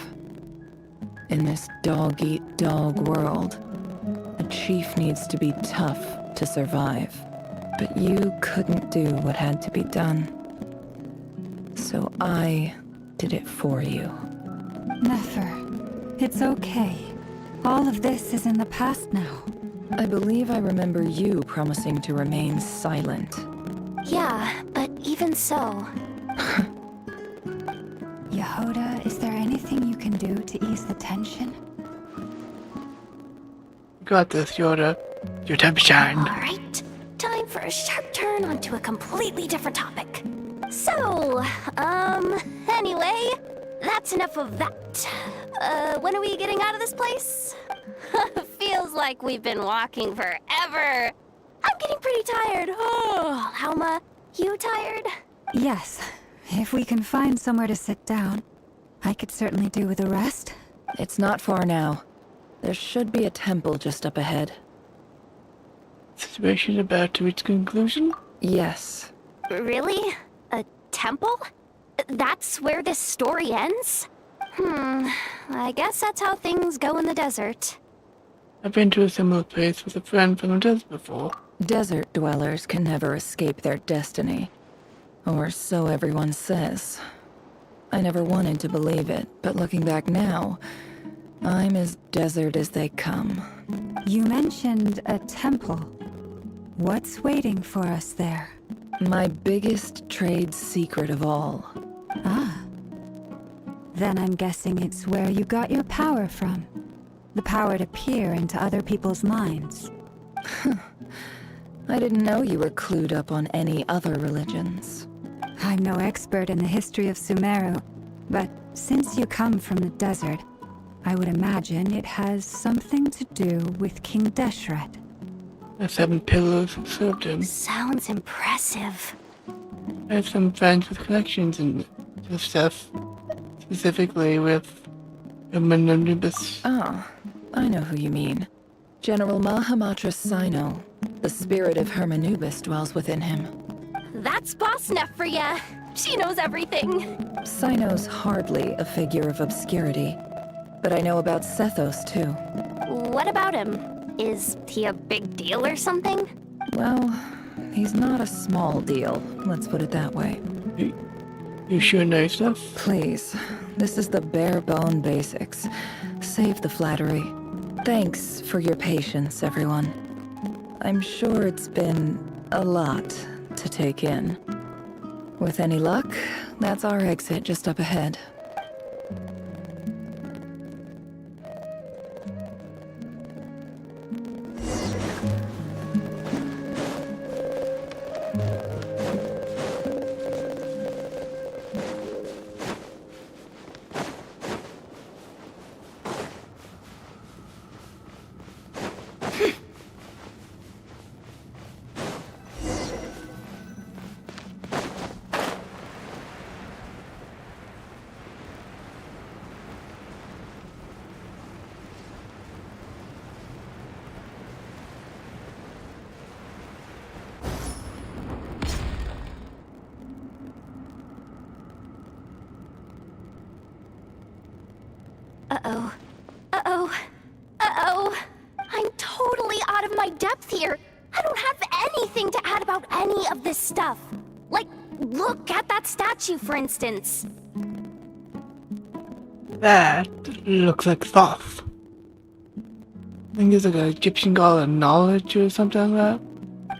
In this dog-eat-dog world, a chief needs to be tough to survive. But you couldn't do what had to be done. So I did it for you. Nefer, it's okay. All of this is in the past now. I believe I remember you promising to remain silent. Yeah, but even so... Yehoda, is there anything you can do to ease the tension? got this. Your time to shine. Alright, time for a sharp turn onto a completely different topic. So, anyway, that's enough of that. When are we getting out of this place? Feels like we've been walking forever. I'm getting pretty tired. Oh, Alma, you tired? Yes. If we can find somewhere to sit down, I could certainly do with a rest. It's not far now. There should be a temple just up ahead. Situation about to its conclusion? Yes. Really? A temple? That's where this story ends? I guess that's how things go in the desert. I've been to a similar place with a friend from the desert before. Desert dwellers can never escape their destiny. Or so everyone says. I never wanted to believe it, but looking back now, I'm as desert as they come. You mentioned a temple. What's waiting for us there? My biggest trade secret of all. Ah. Then I'm guessing it's where you got your power from. The power to peer into other people's minds. I didn't know you were clued up on any other religions. I'm no expert in the history of Sumeru, but since you come from the desert, I would imagine it has something to do with King Deshret. The 7 pillars who served him. Sounds impressive. I have some friends with connections and stuff, specifically with Hermanubis. Ah, I know who you mean. General Mahamatra Sino. The spirit of Hermanubis dwells within him. That's Boss Neff for ya. She knows everything. Sino's hardly a figure of obscurity, but I know about Sethos too. What about him? Is he a big deal or something? Well, he's not a small deal, let's put it that way. You sure know stuff? Please, this is the bare bone basics. Save the flattery. Thanks for your patience, everyone. I'm sure it's been a lot to take in. With any luck, that's our exit just up ahead. Uh-oh. Uh-oh. Uh-oh. I'm totally out of my depth here. I don't have anything to add about any of this stuff. Like, look at that statue, for instance. That looks like Thoth. I think it's like an Egyptian god of knowledge or something like that.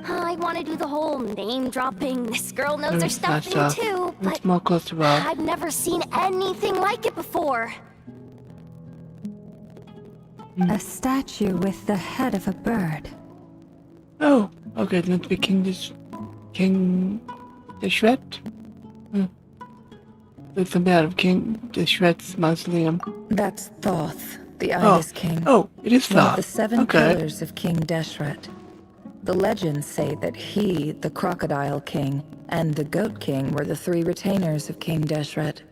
I want to do the whole name-dropping, this girl knows her stuff thing too, but it's more close to Rob. I've never seen anything like it before. A statue with the head of a bird. Oh, okay, then it's be King Deshret? It's something out of King Deshret's mausoleum. That's Thoth, the Ibis King. Oh, it is One of Thoth. the 7 Okay. pillars of King Deshret. The legends say that he, the Crocodile King, and the Goat King were the 3 retainers of King Deshret.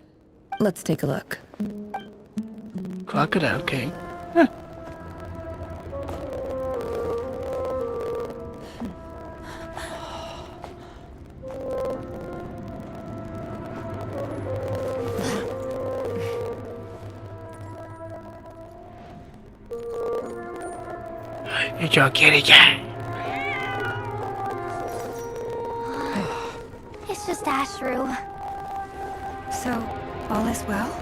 Let's take a look. Crocodile King. It's your kitty cat. It's just Ashru. So, all is well?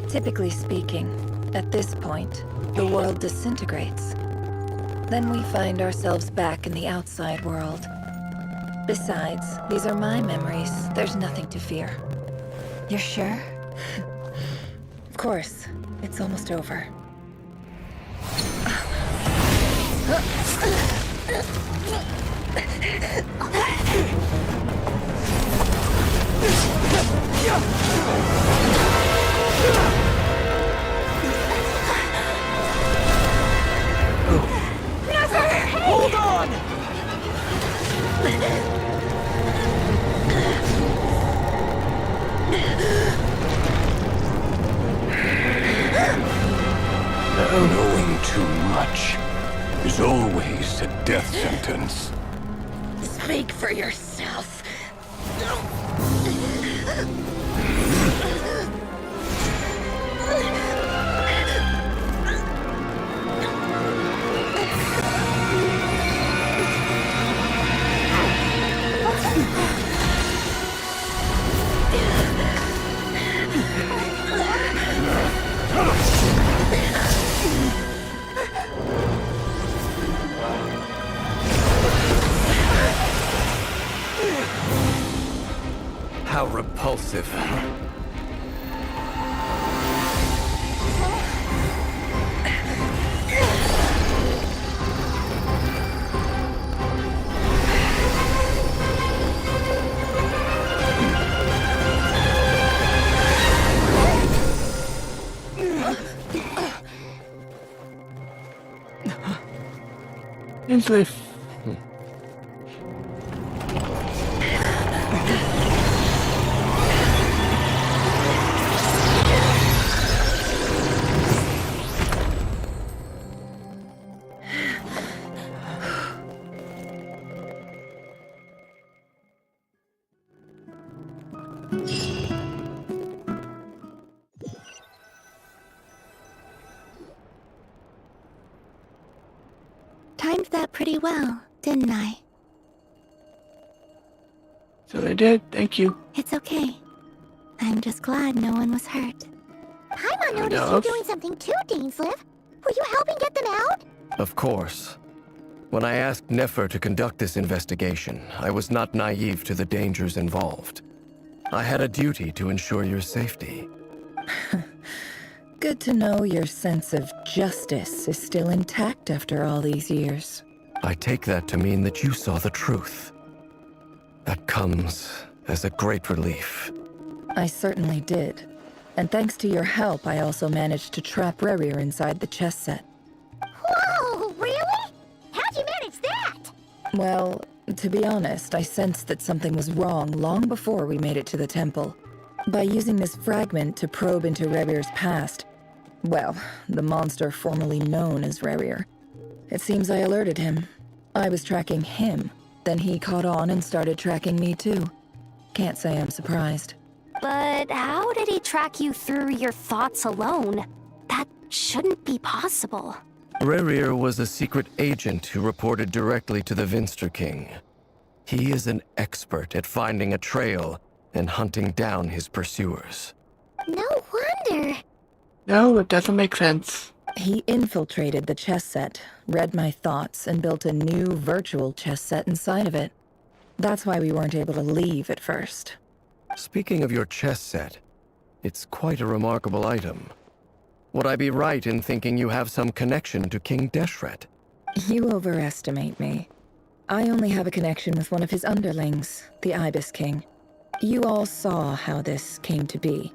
Typically speaking, at this point, the world disintegrates. But I know about Ashru. He lives in the dark, in the shadows, in the Then we find ourselves back in the outside world. Besides, these are my memories. There's nothing to fear. You're sure? Of course. It's almost over. Hold on! Knowing too much is always a death sentence. Speak for yourself. How repulsive. Ainsley. Timed that pretty well, didn't I? So they did. Thank you. It's okay. I'm just glad no one was hurt. Paimon noticed you Enough. doing something too, Dainsleif. Were you helping get them out? Of course. When I asked Nefer to conduct this investigation, I was not naive to the dangers involved. I had a duty to ensure your safety. Good to know your sense of justice is still intact after all these years. I take that to mean that you saw the truth. That comes as a great relief. I certainly did. And thanks to your help, I also managed to trap Rerir inside the chess set. Whoa, really? How'd you manage that? Well, to be honest, I sensed that something was wrong long before we made it to the temple. By using this fragment to probe into Rerir's past, well, the monster formerly known as Rerir, it seems I alerted him. I was tracking him, then he caught on and started tracking me too. Can't say I'm surprised. But how did he track you through your thoughts alone? That shouldn't be possible. Rerir was a secret agent who reported directly to the Vinster King. He is an expert at finding a trail and hunting down his pursuers. No wonder. No, it doesn't make sense. He infiltrated the chess set, read my thoughts, and built a new virtual chess set inside of it. That's why we weren't able to leave at first. Speaking of your chess set, it's quite a remarkable item. Would I be right in thinking you have some connection to King Deshret? You overestimate me. I only have a connection with one of his underlings, the Ibis King. You all saw how this came to be.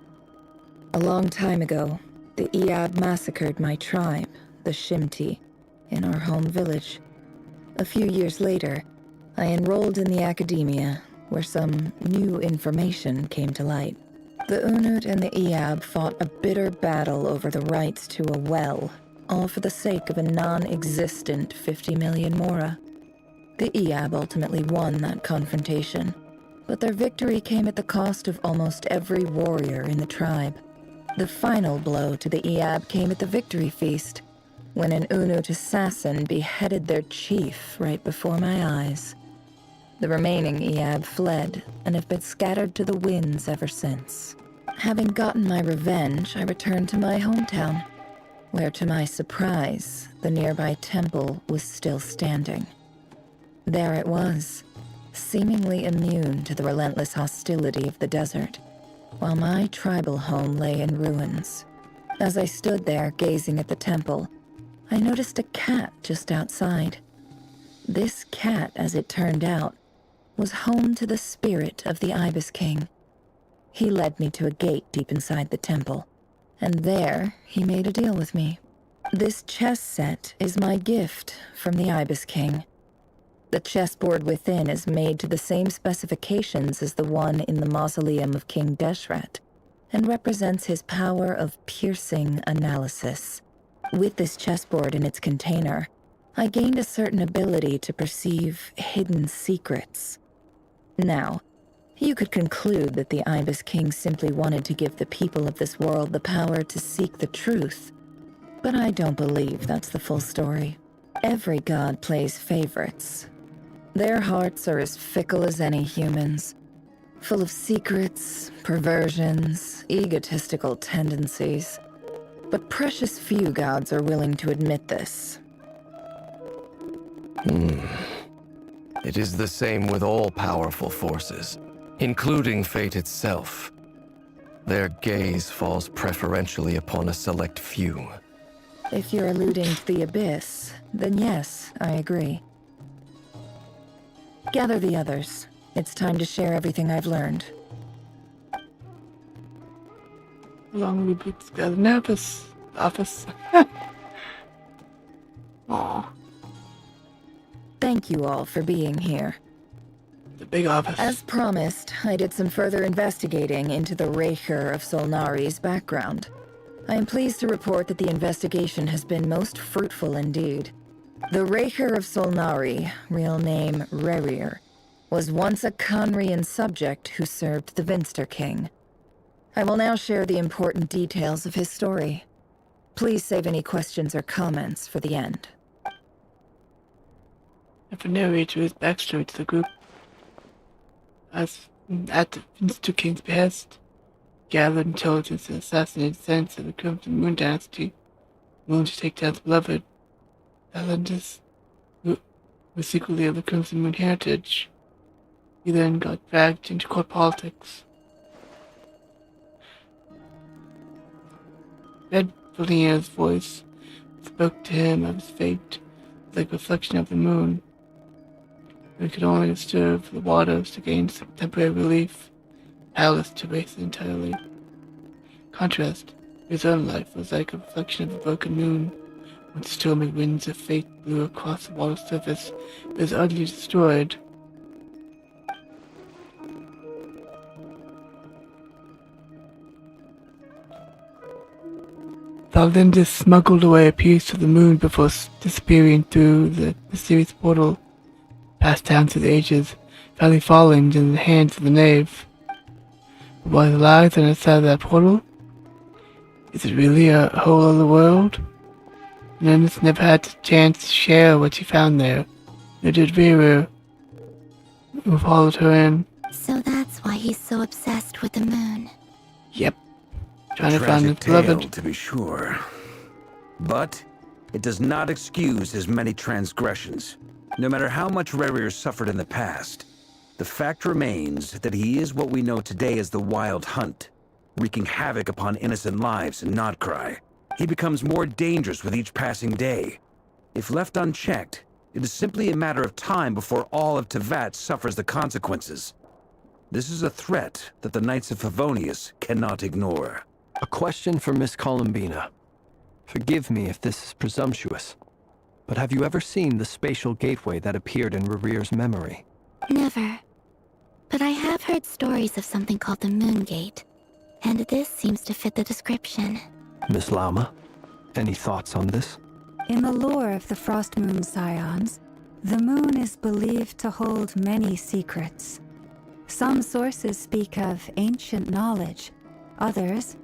A long time ago, the Iab massacred my tribe, the Shimti, in our home village. A few years later, I enrolled in the academia, where some new information came to light. The Unut and the Iab fought a bitter battle over the rights to a well, all for the sake of a non-existent 50 million mora. The Iab ultimately won that confrontation, but their victory came at the cost of almost every warrior in the tribe. The final blow to the Iab came at the victory feast, when an Unut assassin beheaded their chief right before my eyes. The remaining Iab fled and have been scattered to the winds ever since. Having gotten my revenge, I returned to my hometown. where to my surprise, the nearby temple was still standing. There it was, seemingly immune to the relentless hostility of the desert, while my tribal home lay in ruins. As I stood there gazing at the temple, I noticed a cat just outside. This cat, as it turned out, was home to the spirit of the Ibis King. He led me to a gate deep inside the temple, and there he made a deal with me. This chess set is my gift from the Ibis King. The chessboard within is made to the same specifications as the one in the mausoleum of King Deshret, and represents his power of piercing analysis. With this chessboard in its container, I gained a certain ability to perceive hidden secrets. Now, you could conclude that the Ibis King simply wanted to give the people of this world the power to seek the truth, but I don't believe that's the full story. Every god plays favorites. Their hearts are as fickle as any human's, full of secrets, perversions, egotistical tendencies. But precious few gods are willing to admit this. It is the same with all powerful forces, including fate itself. Their gaze falls preferentially upon a select few. If you're alluding to the Abyss, then yes, I agree. Gather the others. It's time to share everything I've learned. Long we put together in office. Aw. Thank you all for being here. The big office. As promised, I did some further investigating into the Reicher of Solnari's background. I am pleased to report that the investigation has been most fruitful indeed. The Reicher of Solnari, real name Rerir, was once a Conrian subject who served the Vinster King. I will now share the important details of his story. Please save any questions or comments for the end. If a narrator his backstory to the group, as at the Vinster King's behest, gathered intelligence and assassinated descendants of the Crimson Moon dynasty, willing to take down his beloved Atlantis, who was secretly of the Crimson Moon heritage. He then got dragged into court politics. Red Valina's voice spoke to him of his fate, like a reflection of the moon. He could only serve the waters to gain some temporary relief, powerless to erase it entirely. Contrast, his own life was like a reflection of the broken moon, when stormy winds of fate blew across the water surface. It was utterly destroyed. Valindus smuggled away a piece of the moon before disappearing through the mysterious portal, passed down through the ages, finally falling into the hands of the knave. But what lies on the side of that portal? Is it really a whole other world? Valindus never had the chance to share what she found there, nor did Vera, who followed her in. So that's why he's so obsessed with the moon. Yep. Trying to find his beloved. To be sure. But it does not excuse his many transgressions. No matter how much Rerir suffered in the past, the fact remains that he is what we know today as the Wild Hunt, wreaking havoc upon innocent lives in Nodcry. He becomes more dangerous with each passing day. If left unchecked, it is simply a matter of time before all of Tevat suffers the consequences. This is a threat that the Knights of Favonius cannot ignore. A question for Miss Columbina. Forgive me if this is presumptuous, but have you ever seen the spatial gateway that appeared in Rerir's memory? Never. But I have heard stories of something called the Moon Gate, and this seems to fit the description. Miss Lama, any thoughts on this? In the lore of the Frost Moon Scions, the moon is believed to hold many secrets. Some sources speak of ancient knowledge, others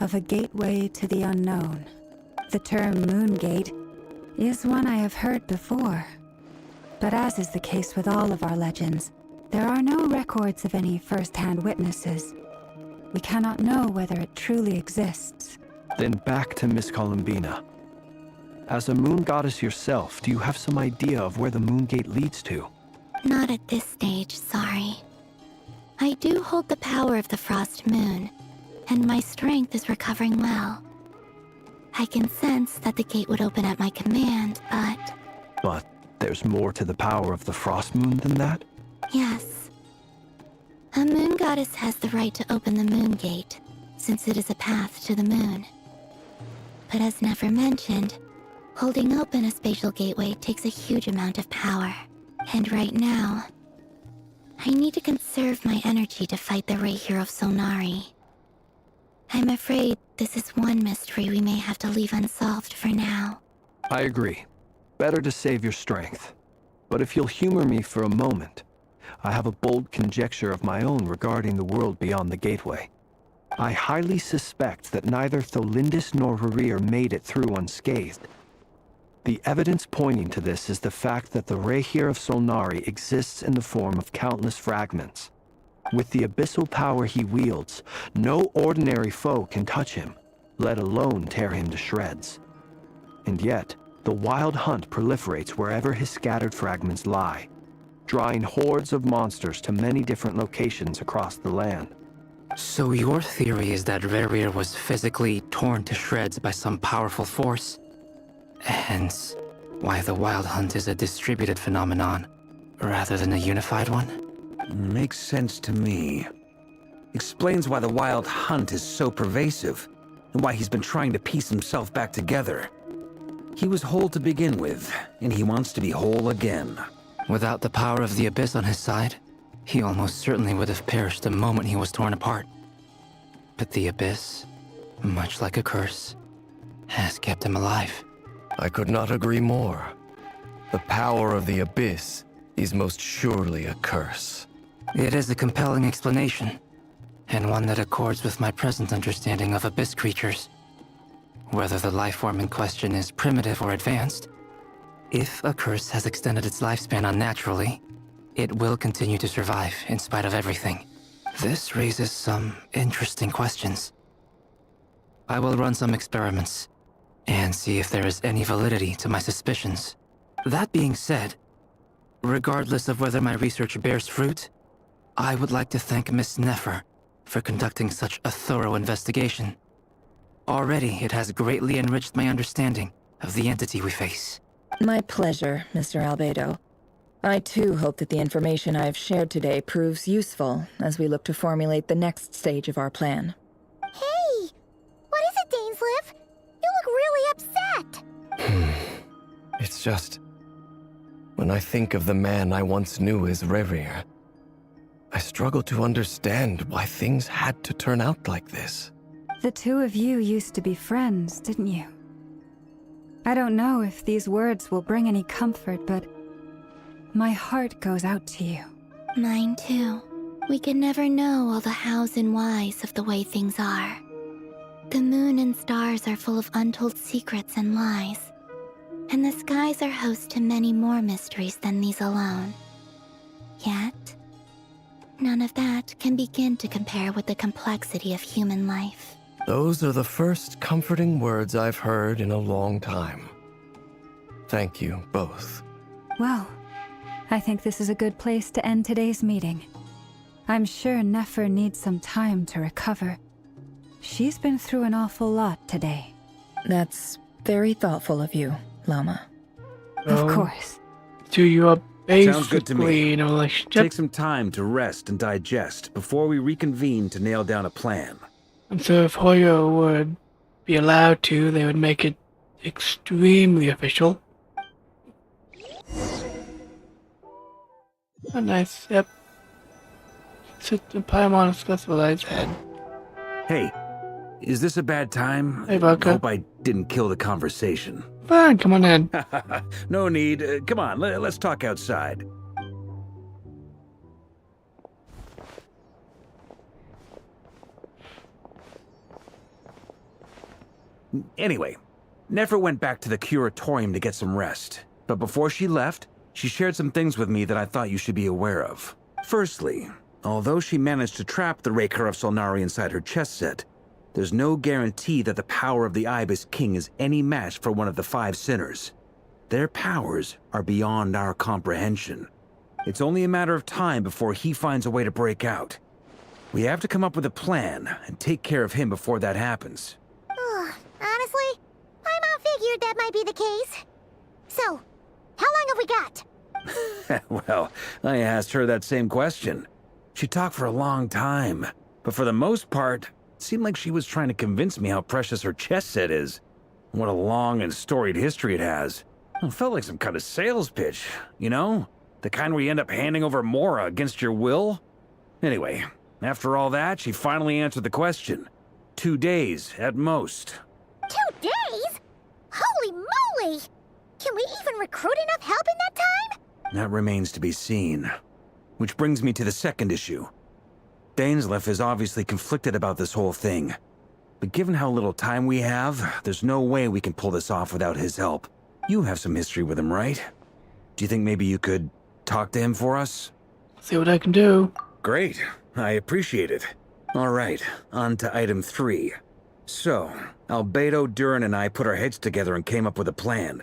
of a gateway to the unknown. The term Moon Gate is one I have heard before. But as is the case with all of our legends, there are no records of any first-hand witnesses. We cannot know whether it truly exists. Then back to Miss Columbina. As a moon goddess yourself, do you have some idea of where the moon gate leads to? Not at this stage, sorry. I do hold the power of the Frost Moon, and my strength is recovering well. I can sense that the gate would open at my command, but... But there's more to the power of the Frost Moon than that? Yes. A moon goddess has the right to open the moon gate, since it is a path to the moon. But as Nefer mentioned, holding open a spatial gateway takes a huge amount of power. And right now, I need to conserve my energy to fight the Rayhir of Solnari. I'm afraid this is one mystery we may have to leave unsolved for now. I agree. Better to save your strength. But if you'll humor me for a moment, I have a bold conjecture of my own regarding the world beyond the gateway. I highly suspect that neither Tholindis nor Rerir made it through unscathed. The evidence pointing to this is the fact that the Rayhir of Solnari exists in the form of countless fragments. With the abyssal power he wields, no ordinary foe can touch him, let alone tear him to shreds. And yet, the wild hunt proliferates wherever his scattered fragments lie, drawing hordes of monsters to many different locations across the land. So your theory is that Rerir was physically torn to shreds by some powerful force? Hence, why the Wild Hunt is a distributed phenomenon, rather than a unified one? Makes sense to me. Explains why the Wild Hunt is so pervasive, and why he's been trying to piece himself back together. He was whole to begin with, and he wants to be whole again. Without the power of the Abyss on his side, he almost certainly would have perished the moment he was torn apart. But the Abyss, much like a curse, has kept him alive. I could not agree more. The power of the Abyss is most surely a curse. It is a compelling explanation, and one that accords with my present understanding of Abyss creatures. Whether the life form in question is primitive or advanced, if a curse has extended its lifespan unnaturally, it will continue to survive in spite of everything. This raises some interesting questions. I will run some experiments and see if there is any validity to my suspicions. That being said, regardless of whether my research bears fruit, I would like to thank Miss Nefer for conducting such a thorough investigation. Already, it has greatly enriched my understanding of the entity we face. My pleasure, Mr. Albedo. I too hope that the information I have shared today proves useful as we look to formulate the next stage of our plan. Hey! What is it, Dainsleif? You look really upset! It's just... when I think of the man I once knew as Rerir, I struggle to understand why things had to turn out like this. The two of you used to be friends, didn't you? I don't know if these words will bring any comfort, but my heart goes out to you. Mine too. We can never know all the hows and whys of the way things are. The moon and stars are full of untold secrets and lies, and the skies are host to many more mysteries than these alone. Yet, none of that can begin to compare with the complexity of human life. Those are the first comforting words I've heard in a long time. Thank you, both. Well, I think this is a good place to end today's meeting. I'm sure Nefer needs some time to recover. She's been through an awful lot today. That's very thoughtful of you, Lama. Of course. So you are basically Sounds good to me. in a relationship. Take some time to rest and digest before we reconvene to nail down a plan. And so if Hoyo would be allowed to, they would make it extremely official. Oh, nice, yep. Sit the Paimon specialized head. Hey, is this a bad time? Hey, Vodka. I hope I didn't kill the conversation. Fine, come on in. No need. Come on, let's talk outside. Anyway, Nefer went back to the curatorium to get some rest. But before she left, she shared some things with me that I thought you should be aware of. Firstly, although she managed to trap the Raker of Solnari inside her chess set, there's no guarantee that the power of the Ibis King is any match for one of the 5 sinners. Their powers are beyond our comprehension. It's only a matter of time before he finds a way to break out. We have to come up with a plan and take care of him before that happens. Honestly, my mom figured that might be the case. So, how long have we got? Well, I asked her that same question. She talked for a long time, but for the most part, it seemed like she was trying to convince me how precious her chess set is. What a long and storied history it has. It felt like some kind of sales pitch, you know? The kind where you end up handing over Mora against your will? Anyway, after all that, she finally answered the question. 2 days, at most. 2 days? Holy moly! Can we even recruit enough help in that time? That remains to be seen. Which brings me to the second issue. Dainsleif is obviously conflicted about this whole thing. But given how little time we have, there's no way we can pull this off without his help. You have some history with him, right? Do you think maybe you could talk to him for us? See what I can do. Great. I appreciate it. All right, on to item 3. So, Albedo, Duran, and I put our heads together and came up with a plan.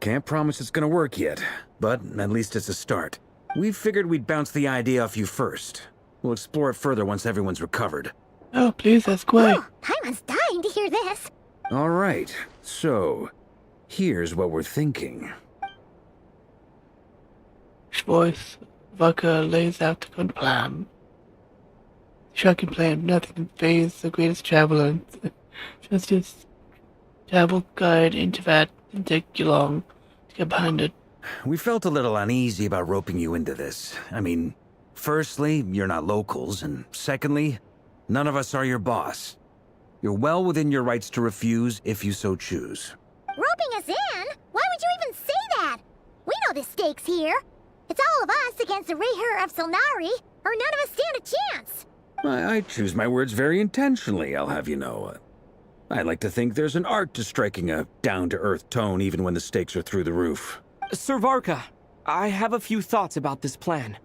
Can't promise it's gonna work yet, but at least it's a start. We figured we'd bounce the idea off you first. We'll explore it further once everyone's recovered. Oh, please, that's great. Paimon's dying to hear this. All right, so here's what we're thinking. Voice Vodka lays out the good plan. Shocking plan, nothing can phase the greatest traveler. Just travel guide into that and take you long to get behind it. We felt a little uneasy about roping you into this. I mean, firstly, you're not locals, and secondly, none of us are your boss. You're well within your rights to refuse if you so choose. Roping us in? Why would you even say that? We know the stakes here. It's all of us against the Rayher of Solnari, or none of us stand a chance. I choose my words very intentionally, I'll have you know. I like to think there's an art to striking a down-to-earth tone even when the stakes are through the roof. Sir Varka, I have a few thoughts about this plan.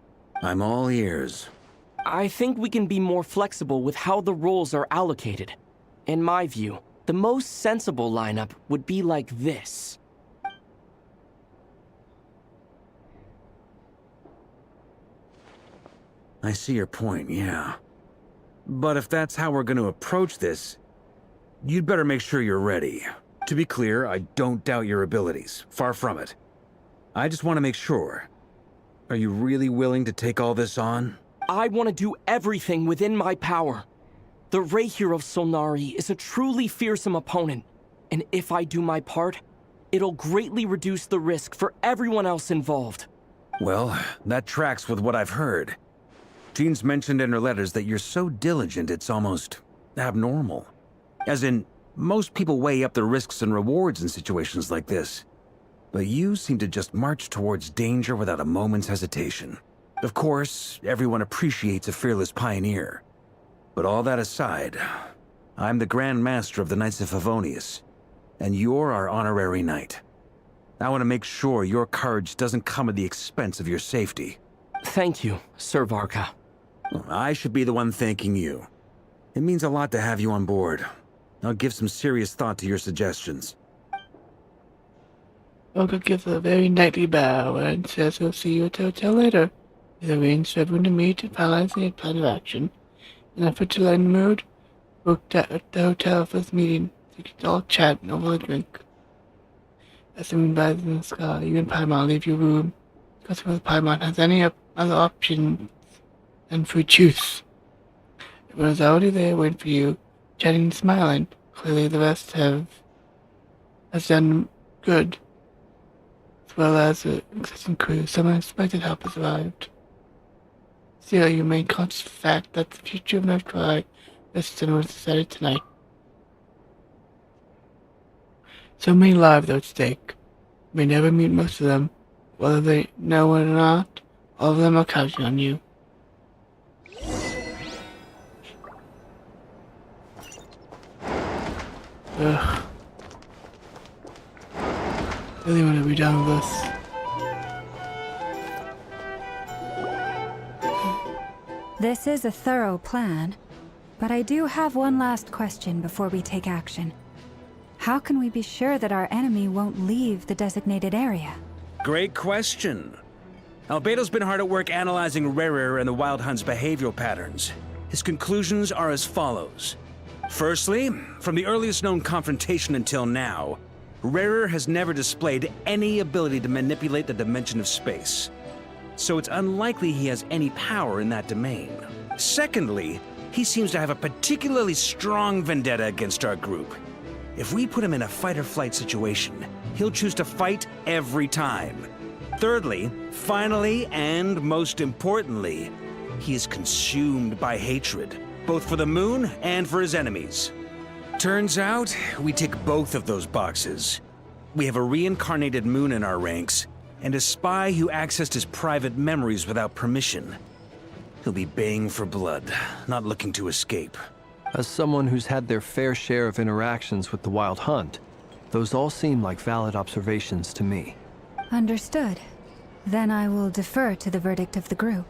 I'm all ears. I think we can be more flexible with how the roles are allocated. In my view, the most sensible lineup would be like this. I see your point, yeah. But if that's how we're going to approach this, you'd better make sure you're ready. To be clear, I don't doubt your abilities. Far from it. I just want to make sure. Are you really willing to take all this on? I want to do everything within my power. The Rayher of Solnari is a truly fearsome opponent, and if I do my part, it'll greatly reduce the risk for everyone else involved. Well, that tracks with what I've heard. Jean's mentioned in her letters that you're so diligent it's almost abnormal. As in, most people weigh up the risks and rewards in situations like this. But you seem to just march towards danger without a moment's hesitation. Of course, everyone appreciates a fearless pioneer. But all that aside, I'm the Grand Master of the Knights of Favonius, and you're our honorary knight. I want to make sure your courage doesn't come at the expense of your safety. Thank you, Sir Varka. I should be the one thanking you. It means a lot to have you on board. I'll give some serious thought to your suggestions. Olga gives a very knightly bow and says he'll see you at the hotel later. He's arranged for everyone to meet and finalize the plan of action. In an effort to lighten the mood, booked at the hotel for this meeting. They can all chat over a drink. As the moon rises in the sky, you and Paimon leave your room. Because whether Paimon has any other options than fruit juice. Everyone is already there waiting for you, chatting and smiling. Clearly the rest has done good. As well as the existing crew, some unexpected help has arrived. Still, you remain conscious of the fact that the future of North Korea rests on what is decided tonight. So many lives are at stake. You may never meet most of them. Whether they know it or not, all of them are counting on you. Ugh. Really want to be done with this. This is a thorough plan, But I do have one last question before we take action. How can we be sure that our enemy won't leave the designated area? Great question. Albedo's been hard at work analyzing Rerir and the Wild Hunt's behavioral patterns. His conclusions are as follows. Firstly, from the earliest known confrontation until now, Rerir has never displayed any ability to manipulate the dimension of space. So it's unlikely he has any power in that domain. Secondly, he seems to have a particularly strong vendetta against our group. If we put him in a fight-or-flight situation, he'll choose to fight every time. Thirdly, finally, and most importantly, he is consumed by hatred, both for the moon and for his enemies. Turns out, we tick both of those boxes. We have a reincarnated moon in our ranks, and a spy who accessed his private memories without permission. He'll be baying for blood, not looking to escape. As someone who's had their fair share of interactions with the Wild Hunt, those all seem like valid observations to me. Understood. Then I will defer to the verdict of the group.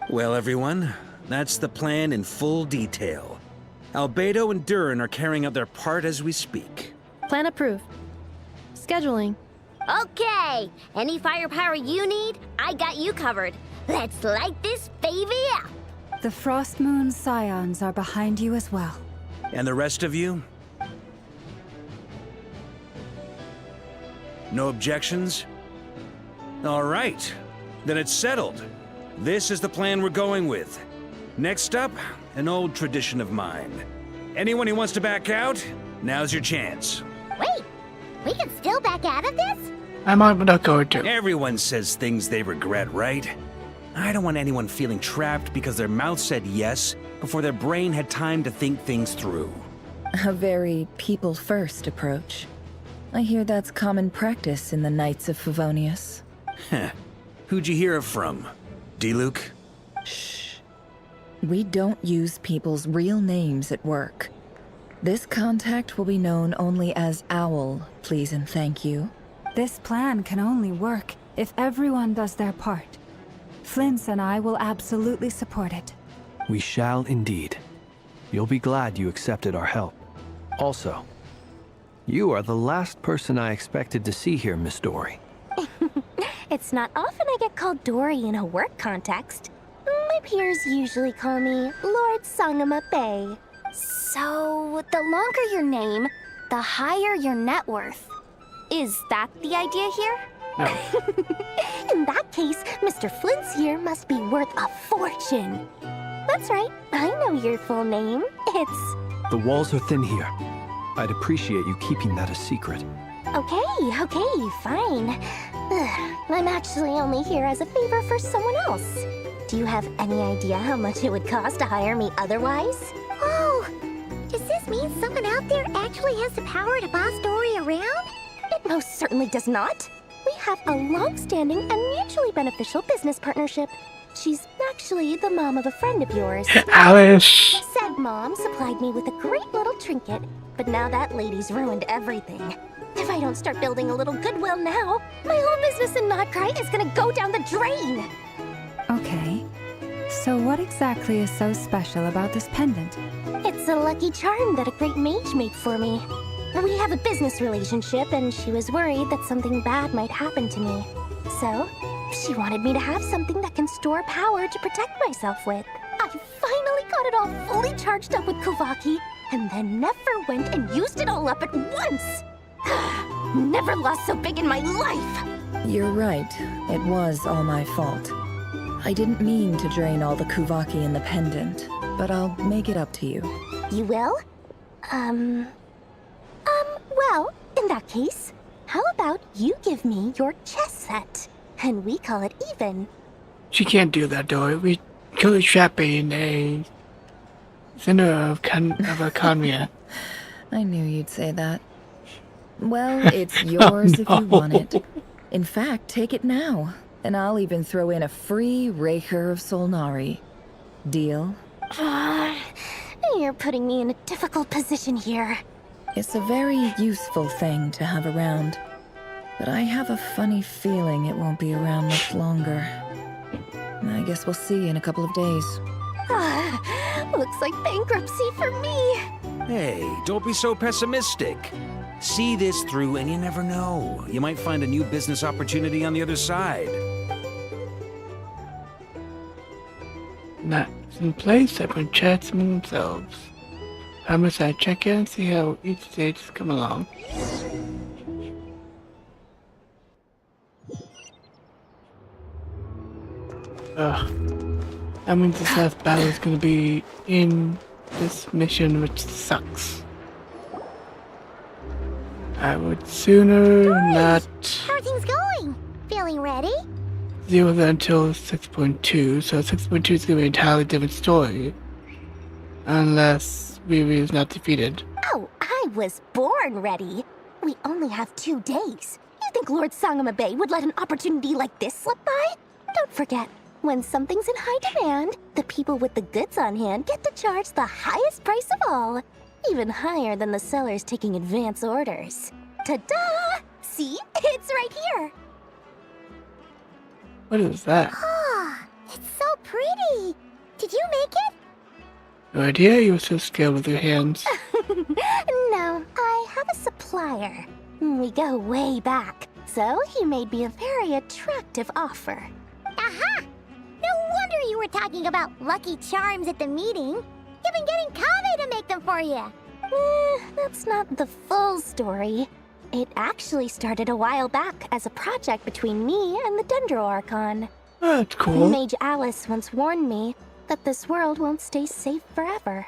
Well, everyone, that's the plan in full detail. Albedo and Durin are carrying out their part as we speak. Plan approved. Scheduling. Okay, any firepower you need, I got you covered. Let's light this baby up. The Frost Moon Scions are behind you as well. And the rest of you? No objections? All right, then it's settled. This is the plan we're going with. Next up, an old tradition of mine. Anyone who wants to back out, now's your chance. Wait, we can still back out of this? I'm not going to. Everyone says things they regret, right? I don't want anyone feeling trapped because their mouth said yes before their brain had time to think things through. A very people-first approach. I hear that's common practice in the Knights of Favonius. Heh. Who'd you hear it from? D-Luke? Shh. We don't use people's real names at work. This contact will be known only as Owl, please and thank you. This plan can only work if everyone does their part. Flint's and I will absolutely support it. We shall indeed. You'll be glad you accepted our help. Also, you are the last person I expected to see here, Miss Dory. It's not often I get called Dory in a work context. My peers usually call me Lord Sangama Bay. So, the longer your name, the higher your net worth. Is that the idea here? No. In that case, Mr. Flint's here must be worth a fortune. That's right, I know your full name. It's... The walls are thin here. I'd appreciate you keeping that a secret. Okay, fine. I'm actually only here as a favor for someone else. Do you have any idea how much it would cost to hire me otherwise? Oh, does this mean someone out there actually has the power to boss Dory around? It most certainly does not. We have a long-standing and mutually beneficial business partnership. She's actually the mom of a friend of yours. Alice! Said mom supplied me with a great little trinket, but now that lady's ruined everything. If I don't start building a little goodwill now, my whole business in Notcry is gonna go down the drain! Okay. So what exactly is so special about this pendant? It's a lucky charm that a great mage made for me. We have a business relationship, and she was worried that something bad might happen to me. So, she wanted me to have something that can store power to protect myself with. I finally got it all fully charged up with Kuvaki, and then never went and used it all up at once! Never lost so big in my life! You're right. It was all my fault. I didn't mean to drain all the Kuvaki in the pendant, but I'll make it up to you. You will? Well, in that case, how about you give me your chess set, and we call it even? She can't do that, Dory. We kill a trapping in a center of Conria. I knew you'd say that. Well, it's yours if you want it. In fact, take it now, and I'll even throw in a free Raker of Solnari. Deal? You're putting me in a difficult position here. It's a very useful thing to have around, but I have a funny feeling it won't be around much longer. I guess we'll see in a couple of days. Looks like bankruptcy for me. Hey, don't be so pessimistic. See this through and you never know. You might find a new business opportunity on the other side. Not in place, everyone chats among themselves. I must check in and see how each stage is coming along. Ugh. That means this last battle is gonna be in this mission, which sucks. I would sooner not How are things going? Feeling ready? deal with it until 6.2, so 6.2 is gonna be an entirely different story. Unless Riri is not defeated. Oh, I was born ready. We only have 2 days. You think Lord Sangamabe would let an opportunity like this slip by? Don't forget, when something's in high demand, the people with the goods on hand get to charge the highest price of all. Even higher than the sellers taking advance orders. Ta-da! See? It's right here. What is that? Ah, it's so pretty. Did you make it? No idea, you were so skilled with your hands. No, I have a supplier. We go way back, so he made me a very attractive offer. Aha! No wonder you were talking about Lucky Charms at the meeting. You've been getting Kave to make them for you. That's not the full story. It actually started a while back as a project between me and the Dendro Archon. Oh, that's cool. Mage Alice once warned me that this world won't stay safe forever.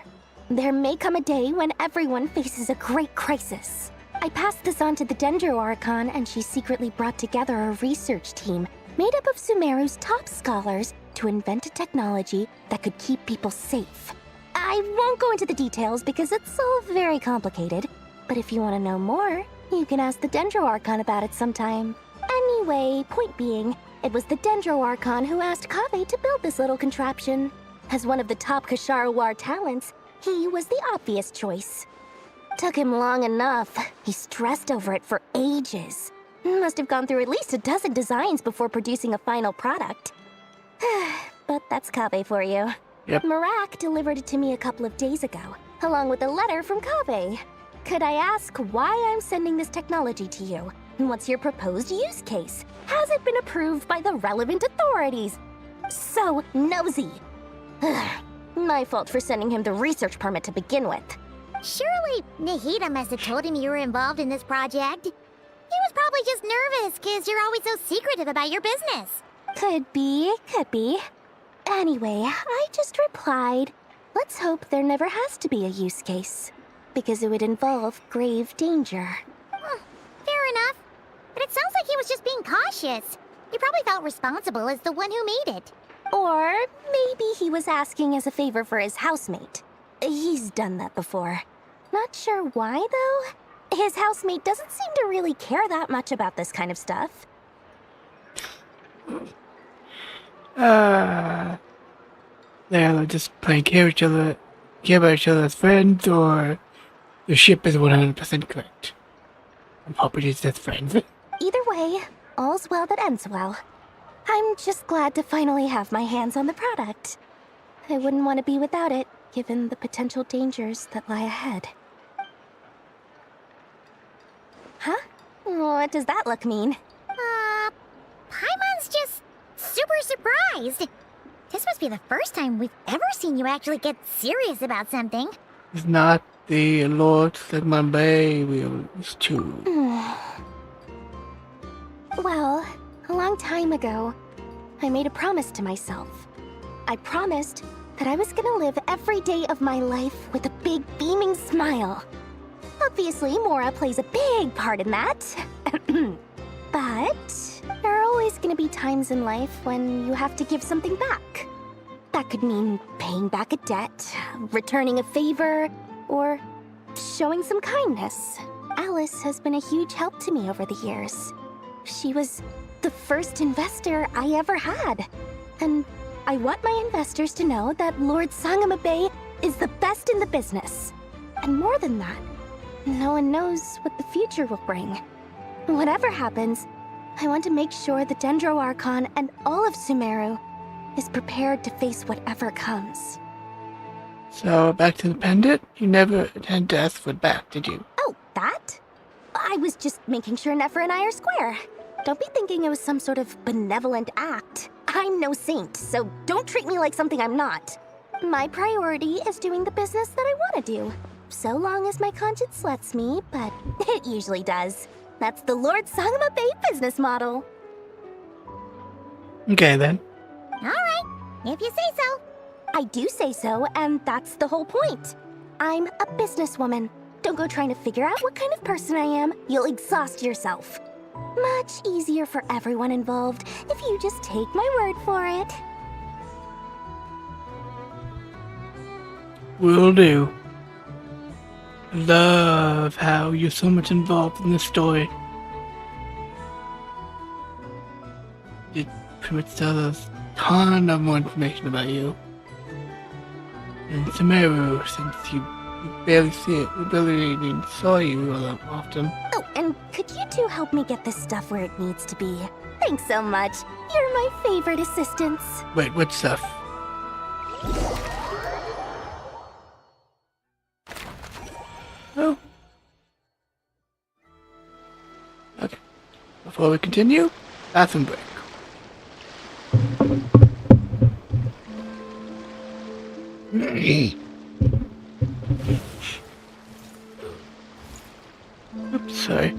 There may come a day when everyone faces a great crisis. I passed this on to the Dendro Archon, and she secretly brought together a research team made up of Sumeru's top scholars to invent a technology that could keep people safe. I won't go into the details because it's all very complicated, but if you want to know more, you can ask the Dendro Archon about it sometime. Anyway, point being, it was the Dendro Archon who asked Kave to build this little contraption. As one of the top Kasharawar talents, he was the obvious choice. Took him long enough. He stressed over it for ages. Must have gone through at least a dozen designs before producing a final product. But that's Kave for you. Yep. Marak delivered it to me a couple of days ago, along with a letter from Kave. Could I ask why I'm sending this technology to you? What's your proposed use case? Has it been approved by the relevant authorities? So nosy. My fault for sending him the research permit to begin with. Surely Nahida must have told him you were involved in this project. He was probably just nervous because you're always so secretive about your business. Could be, could be. Anyway, I just replied, let's hope there never has to be a use case, because it would involve grave danger. Fair enough. But it sounds like he was just being cautious. He probably felt responsible as the one who made it. Or maybe he was asking as a favor for his housemate. He's done that before. Not sure why, though. His housemate doesn't seem to really care that much about this kind of stuff. They're just playing care about each other as friends, or the ship is 100% correct. I'm hoping it's just friends. Either way, all's well that ends well. I'm just glad to finally have my hands on the product. I wouldn't want to be without it, given the potential dangers that lie ahead. Huh? What does that look mean? Paimon's just super surprised. This must be the first time we've ever seen you actually get serious about something. It's not the Lord Sangamabe we are used to. Well, a long time ago, I made a promise to myself. I promised that I was gonna live every day of my life with a big beaming smile. Obviously, Mora plays a big part in that. But there are always gonna be times in life when you have to give something back. That could mean paying back a debt, returning a favor, or showing some kindness. Alice has been a huge help to me over the years. She was the first investor I ever had. And I want my investors to know that Lord Sangamabe is the best in the business. And more than that, no one knows what the future will bring. Whatever happens, I want to make sure the Dendro Archon and all of Sumeru is prepared to face whatever comes. So, back to the pendant? You never intended to ask for it back, did you? Oh, that? I was just making sure Nefer and I are square. Don't be thinking it was some sort of benevolent act. I'm no saint, so don't treat me like something I'm not. My priority is doing the business that I want to do. So long as my conscience lets me, but it usually does. That's the Lord Sangama Bay business model. Okay, then. Alright, if you say so. I do say so, and that's the whole point. I'm a businesswoman. Don't go trying to figure out what kind of person I am. You'll exhaust yourself. Much easier for everyone involved if you just take my word for it. Will do. Love how you're so much involved in this story. It pretty much tells us a ton of more information about you. And Sumeru, since you barely see it, we barely even saw you all that often. Oh, and could you two help me get this stuff where it needs to be? Thanks so much. You're my favorite assistants. Wait, what stuff? Oh. Okay. Before we continue, bathroom break. Oops, sorry.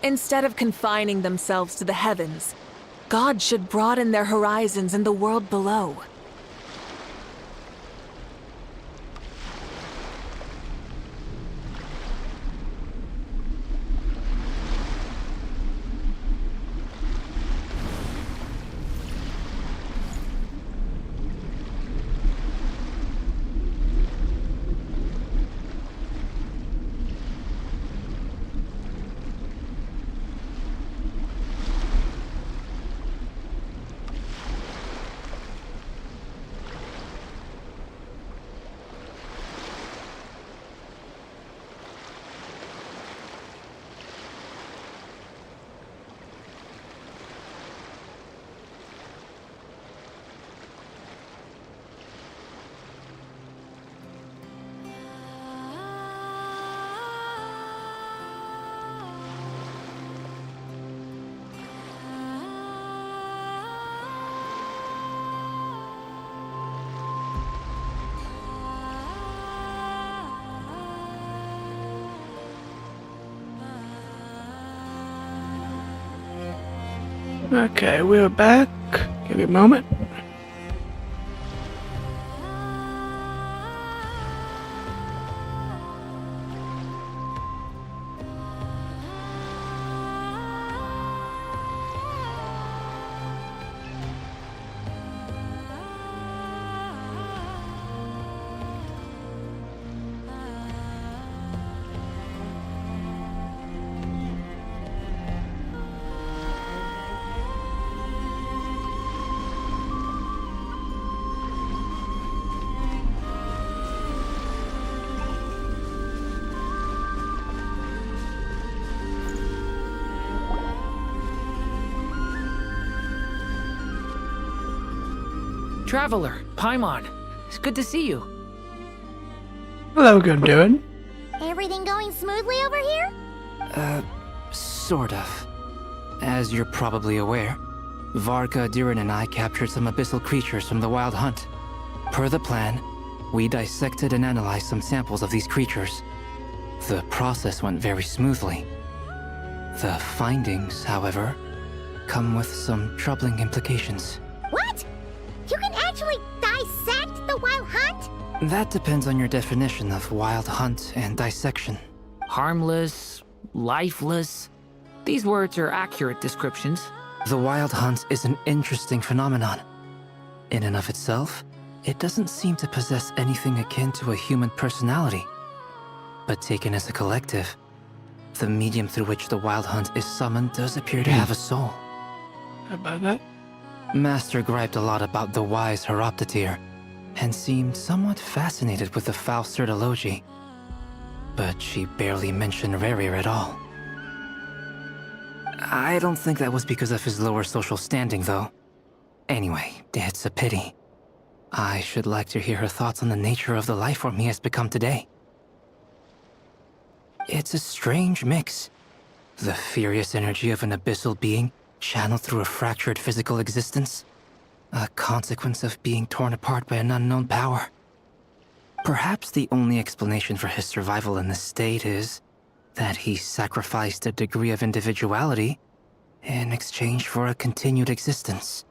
Instead of confining themselves to the heavens, God should broaden their horizons in the world below. Okay, we're back. Give me a moment. Traveler, Paimon. It's good to see you. Hello, good doing. Everything going smoothly over here? Sort of. As you're probably aware, Varka, Durin, and I captured some abyssal creatures from the Wild Hunt. Per the plan, we dissected and analyzed some samples of these creatures. The process went very smoothly. The findings, however, come with some troubling implications. What? You can actually dissect the Wild Hunt? That depends on your definition of Wild Hunt and dissection. Harmless, lifeless. These words are accurate descriptions. The Wild Hunt is an interesting phenomenon. In and of itself, it doesn't seem to possess anything akin to a human personality. But taken as a collective, the medium through which the Wild Hunt is summoned does appear to have a soul. How about that? Master griped a lot about the wise Horoptotire, and seemed somewhat fascinated with the foul Certology. But she barely mentioned Rerir at all. I don't think that was because of his lower social standing, though. Anyway, it's a pity. I should like to hear her thoughts on the nature of the lifeform he has become today. It's a strange mix. The furious energy of an abyssal being channeled through a fractured physical existence. A consequence of being torn apart by an unknown power. Perhaps the only explanation for his survival in this state is that he sacrificed a degree of individuality in exchange for a continued existence.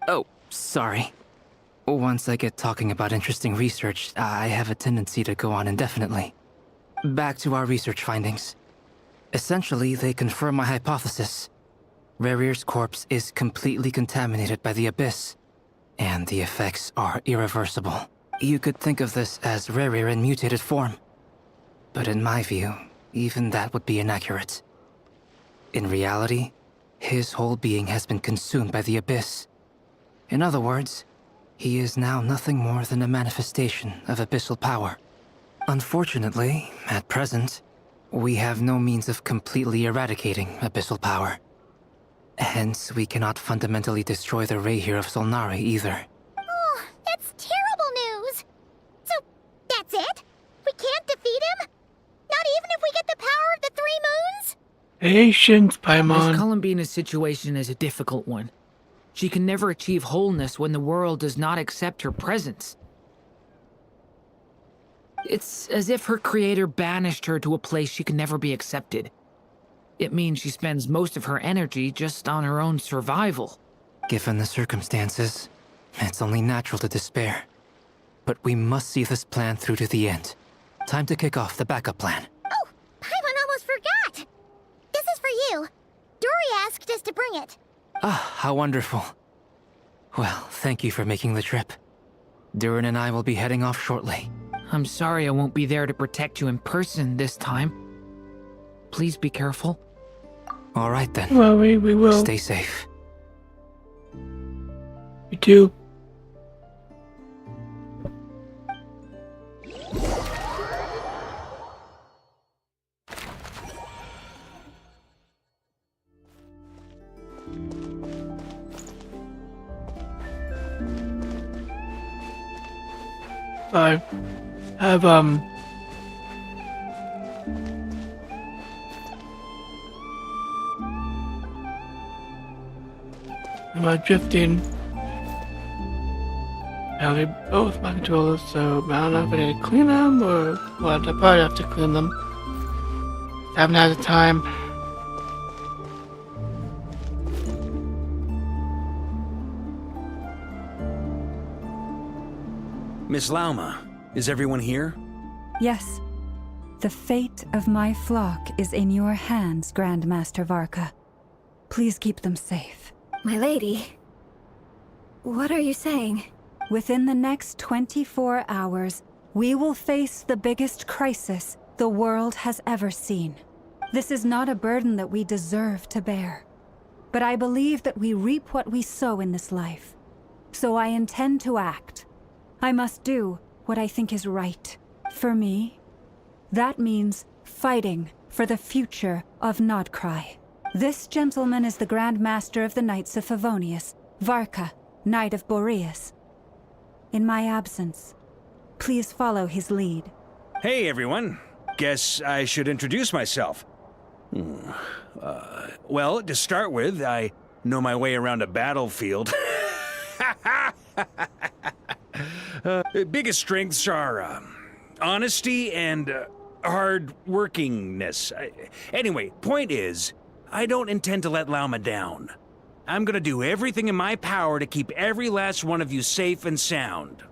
Oh, sorry. Once I get talking about interesting research, I have a tendency to go on indefinitely. Back to our research findings. Essentially, they confirm my hypothesis. Rerir's corpse is completely contaminated by the Abyss, and the effects are irreversible. You could think of this as Rerir in mutated form. But in my view, even that would be inaccurate. In reality, his whole being has been consumed by the Abyss. In other words, he is now nothing more than a manifestation of abyssal power. Unfortunately, at present, we have no means of completely eradicating abyssal power. Hence, we cannot fundamentally destroy the Reihir of Solnari either. Oh, that's terrible news! So, that's it? We can't defeat him? Not even if we get the power of the Three Moons? Patience, Paimon. Miss Columbina's situation is a difficult one. She can never achieve wholeness when the world does not accept her presence. It's as if her creator banished her to a place she can never be accepted. It means she spends most of her energy just on her own survival. Given the circumstances, it's only natural to despair. But we must see this plan through to the end. Time to kick off the backup plan. Oh, Paimon almost forgot! This is for you. Dory asked us to bring it. Ah, how wonderful. Well, thank you for making the trip. Durin and I will be heading off shortly. I'm sorry I won't be there to protect you in person this time. Please be careful. All right then. Well, we will. Stay safe. You too. I have am I drifting? Now they both my controllers, so I don't know if I need to clean them or what. I probably have to clean them. I haven't had the time. Miss Lauma, is everyone here? Yes. The fate of my flock is in your hands, Grand Master Varka. Please keep them safe. My lady. What are you saying? Within the next 24 hours, we will face the biggest crisis the world has ever seen. This is not a burden that we deserve to bear. But I believe that we reap what we sow in this life. So I intend to act. I must do what I think is right. For me, that means fighting for the future of Nodcry. This gentleman is the Grand Master of the Knights of Favonius, Varka, Knight of Boreas. In my absence, please follow his lead. Hey, everyone. Guess I should introduce myself. Well, to start with, I know my way around a battlefield. Biggest strengths are honesty and hard-workingness. Anyway, point is, I don't intend to let Lauma down. I'm gonna do everything in my power to keep every last one of you safe and sound.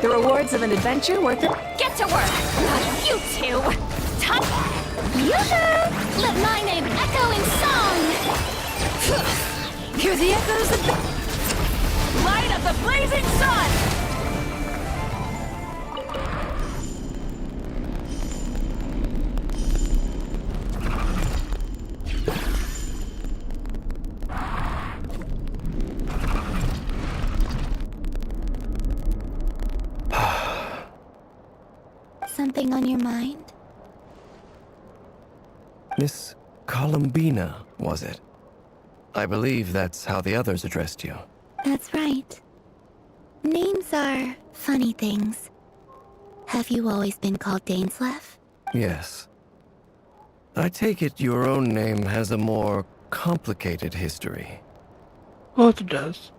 The rewards of an adventure worth it. Get to work! You two! Top! Yoo-hoo! Let my name echo in song! Hear the echoes of light of the blazing sun! Something on your mind? Miss Columbina, was it? I believe that's how the others addressed you. That's right. Names are funny things. Have you always been called Dainsleff? Yes. I take it your own name has a more complicated history. Well, it does.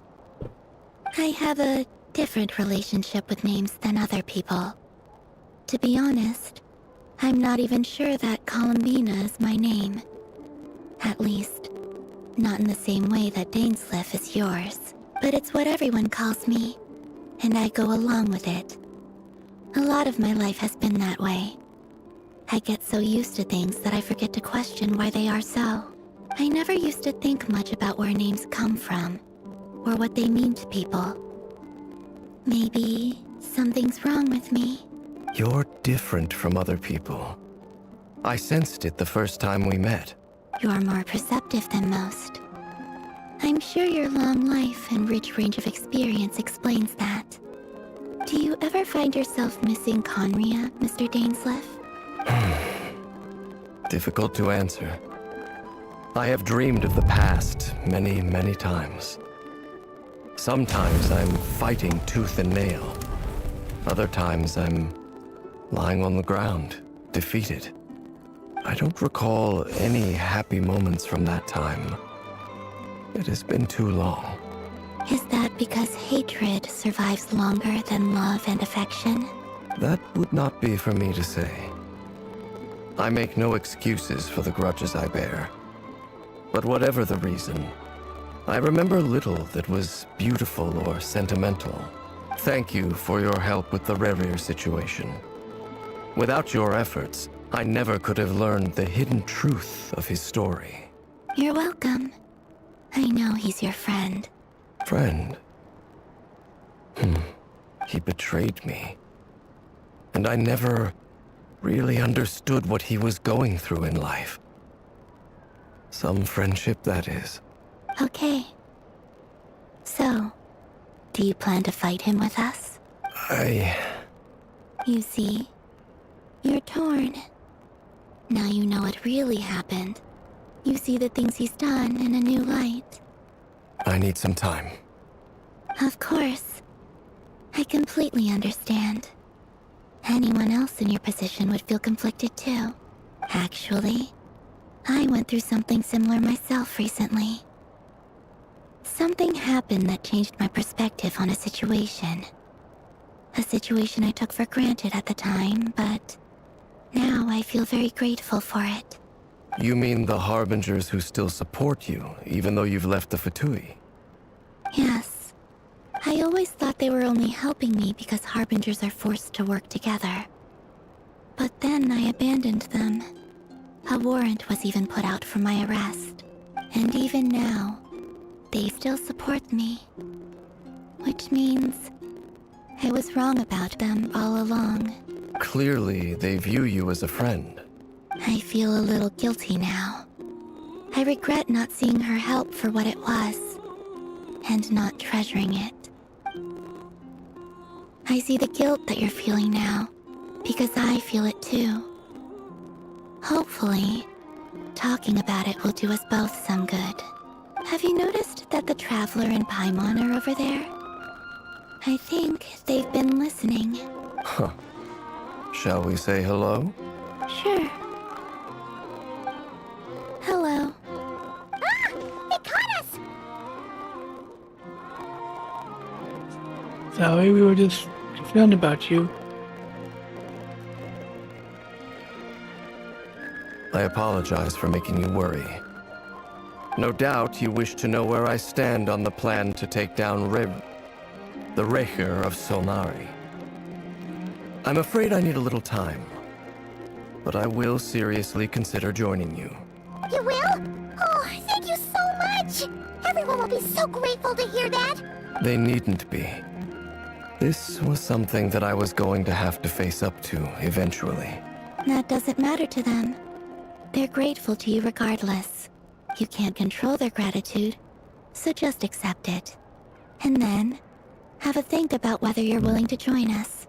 I have a different relationship with names than other people. To be honest, I'm not even sure that Columbina is my name. At least, not in the same way that Dainsleff is yours. But it's what everyone calls me, and I go along with it. A lot of my life has been that way. I get so used to things that I forget to question why they are so. I never used to think much about where names come from, or what they mean to people. Maybe something's wrong with me. You're different from other people. I sensed it the first time we met. You're more perceptive than most. I'm sure your long life and rich range of experience explains that. Do you ever find yourself missing Conria, Mr. Dainsleff? Difficult to answer. I have dreamed of the past many, many times. Sometimes I'm fighting tooth and nail. Other times I'm lying on the ground, defeated. I don't recall any happy moments from that time. It has been too long. Is that because hatred survives longer than love and affection? That would not be for me to say. I make no excuses for the grudges I bear. But whatever the reason, I remember little that was beautiful or sentimental. Thank you for your help with the Rerir situation. Without your efforts, I never could have learned the hidden truth of his story. You're welcome. I know he's your friend. Friend? He betrayed me. And I never really understood what he was going through in life. Some friendship, that is. Okay. So, do you plan to fight him with us? You see, you're torn. Now you know what really happened. You see the things he's done in a new light. I need some time. Of course. I completely understand. Anyone else in your position would feel conflicted too. Actually, I went through something similar myself recently. Something happened that changed my perspective on a situation. A situation I took for granted at the time, but now I feel very grateful for it. You mean the Harbingers who still support you, even though you've left the Fatui? Yes. I always thought they were only helping me because Harbingers are forced to work together. But then I abandoned them. A warrant was even put out for my arrest. And even now, they still support me. Which means I was wrong about them all along. Clearly, they view you as a friend. I feel a little guilty now. I regret not seeing her help for what it was, and not treasuring it. I see the guilt that you're feeling now, because I feel it too. Hopefully, talking about it will do us both some good. Have you noticed that the Traveler and Paimon are over there? I think they've been listening. Huh. Shall we say hello? Sure. Hello. Ah! It caught us! Sorry, we were just concerned about you. I apologize for making you worry. No doubt you wish to know where I stand on the plan to take down the Raker of Solnari. I'm afraid I need a little time, but I will seriously consider joining you. You will? Oh, thank you so much! Everyone will be so grateful to hear that! They needn't be. This was something that I was going to have to face up to eventually. That doesn't matter to them. They're grateful to you regardless. You can't control their gratitude, so just accept it. And then, have a think about whether you're willing to join us.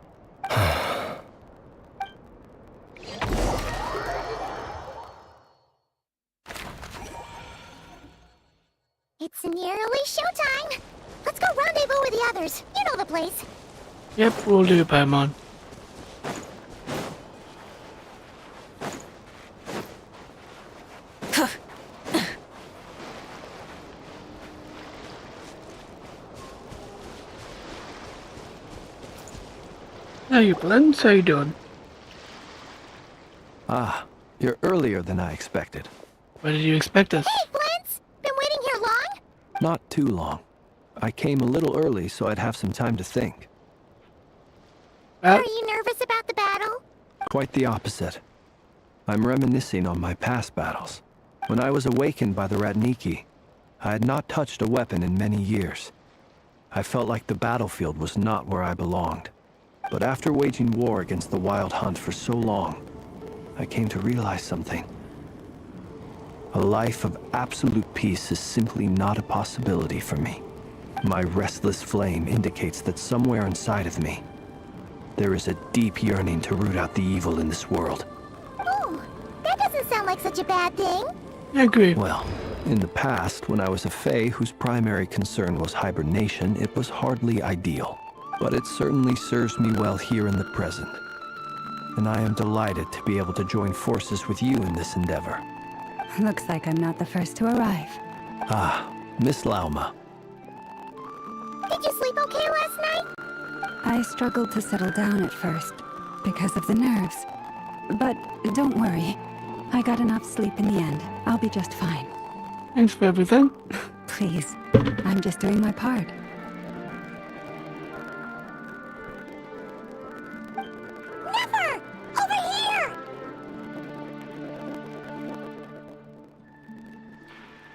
It's nearly showtime! Let's go rendezvous with the others. You know the place. Yep, we'll do, Paimon. How you, Blends? How you doing? Ah, you're earlier than I expected. Why did you expect us? Hey, Blends! Been waiting here long? Not too long. I came a little early so I'd have some time to think. Are you nervous about the battle? Quite the opposite. I'm reminiscing on my past battles. When I was awakened by the Ratniki, I had not touched a weapon in many years. I felt like the battlefield was not where I belonged. But after waging war against the Wild Hunt for so long, I came to realize something. A life of absolute peace is simply not a possibility for me. My restless flame indicates that somewhere inside of me, there is a deep yearning to root out the evil in this world. Oh, that doesn't sound like such a bad thing. I agree. Well, in the past, when I was a Fae whose primary concern was hibernation, it was hardly ideal. But it certainly serves me well here in the present. And I am delighted to be able to join forces with you in this endeavor. Looks like I'm not the first to arrive. Ah, Miss Lauma. Did you sleep okay last night? I struggled to settle down at first, because of the nerves. But don't worry. I got enough sleep in the end. I'll be just fine. Thanks for everything. Please, I'm just doing my part. Never! Over here!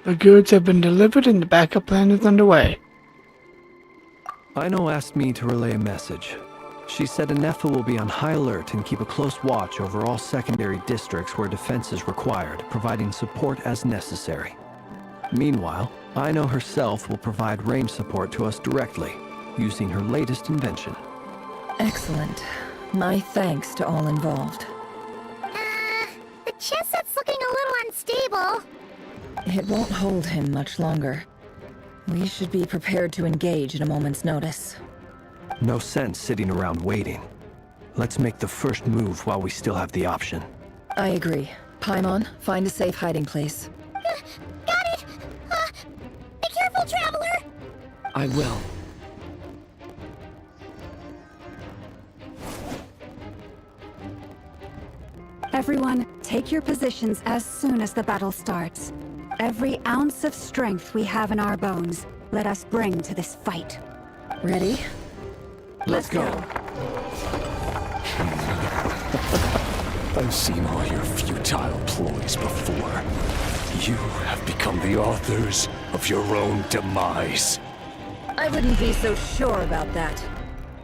The goods have been delivered and the backup plan is underway. Aino asked me to relay a message. She said Anefa will be on high alert and keep a close watch over all secondary districts where defense is required, providing support as necessary. Meanwhile, Aino herself will provide range support to us directly, using her latest invention. Excellent. My thanks to all involved. The chest set's looking a little unstable. It won't hold him much longer. We should be prepared to engage at a moment's notice. No sense sitting around waiting. Let's make the first move while we still have the option. I agree. Paimon, find a safe hiding place. Got it! Be careful, Traveler! I will. Everyone, take your positions as soon as the battle starts. Every ounce of strength we have in our bones, let us bring to this fight. Ready? Let's go. I've seen all your futile ploys before. You have become the authors of your own demise. I wouldn't be so sure about that.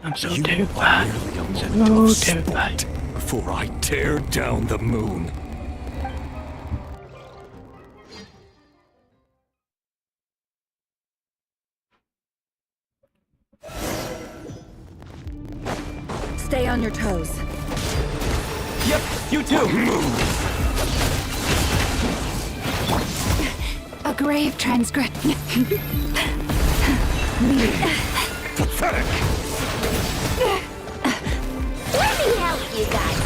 I'm so You terrified. are merely a So moment of terrified. sport before I tear down the moon. Stay on your toes. Yep, you too! A grave transgression. Pathetic! Let me help you guys.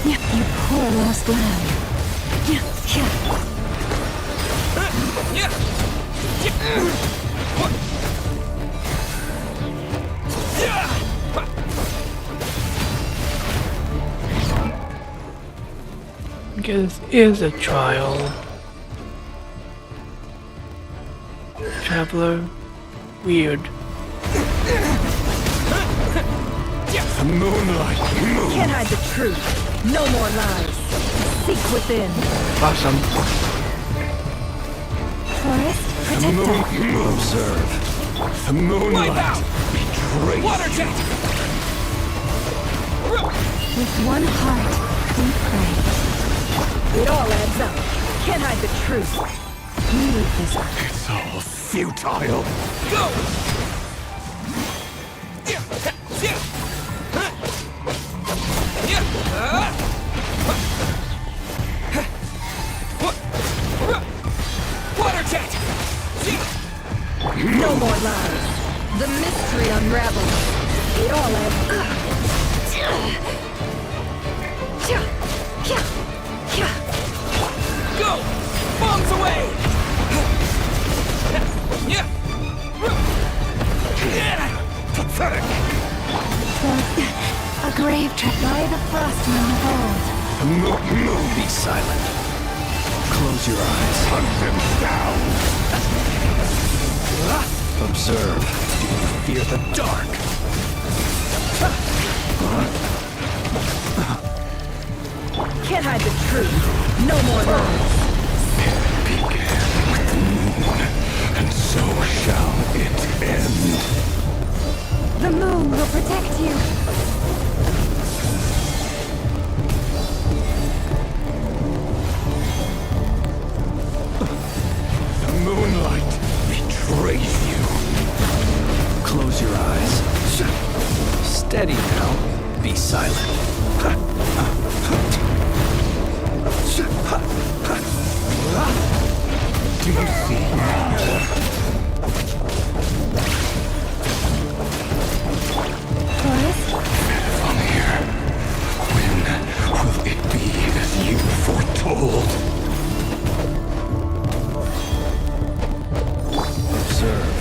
You poor lost lamb. This is a trial. Traveler. Weird. The moonlight. Can't hide the truth. No more lies. Seek within. Awesome. Forest, protect us. Observe. The moonlight betrays Water jet! With one heart, we pray. It all adds up. Can't hide the truth. Leave this. It's all futile. Go! Water jet! No more lies. The mystery unravels. It all adds up. Go! Bombs away! Pathetic. A grave trap by the frostman of old. Be silent. Close your eyes. Hunt them down. Observe. Do you fear the dark? Can't hide the truth. No more lies. It began with the moon, and so shall it end. The moon will protect you. The moonlight betrays you. Close your eyes. Steady now. Be silent. Do you see? From here, when will it be as you foretold? Observe.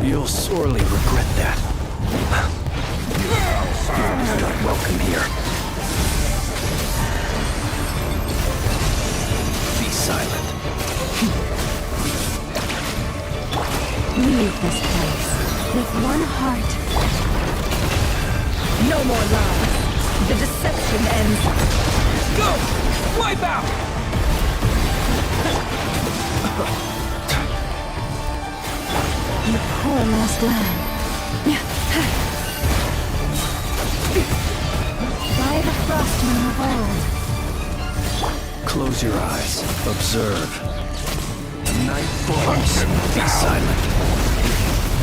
You'll sorely regret that. Spirit is not welcome here. Be silent. Leave this place with one heart. No more lies. The deception ends. Go! Wipe out! You poor lost lamb. By the frostman of old. Close your eyes. Observe. Night falls. Be silent.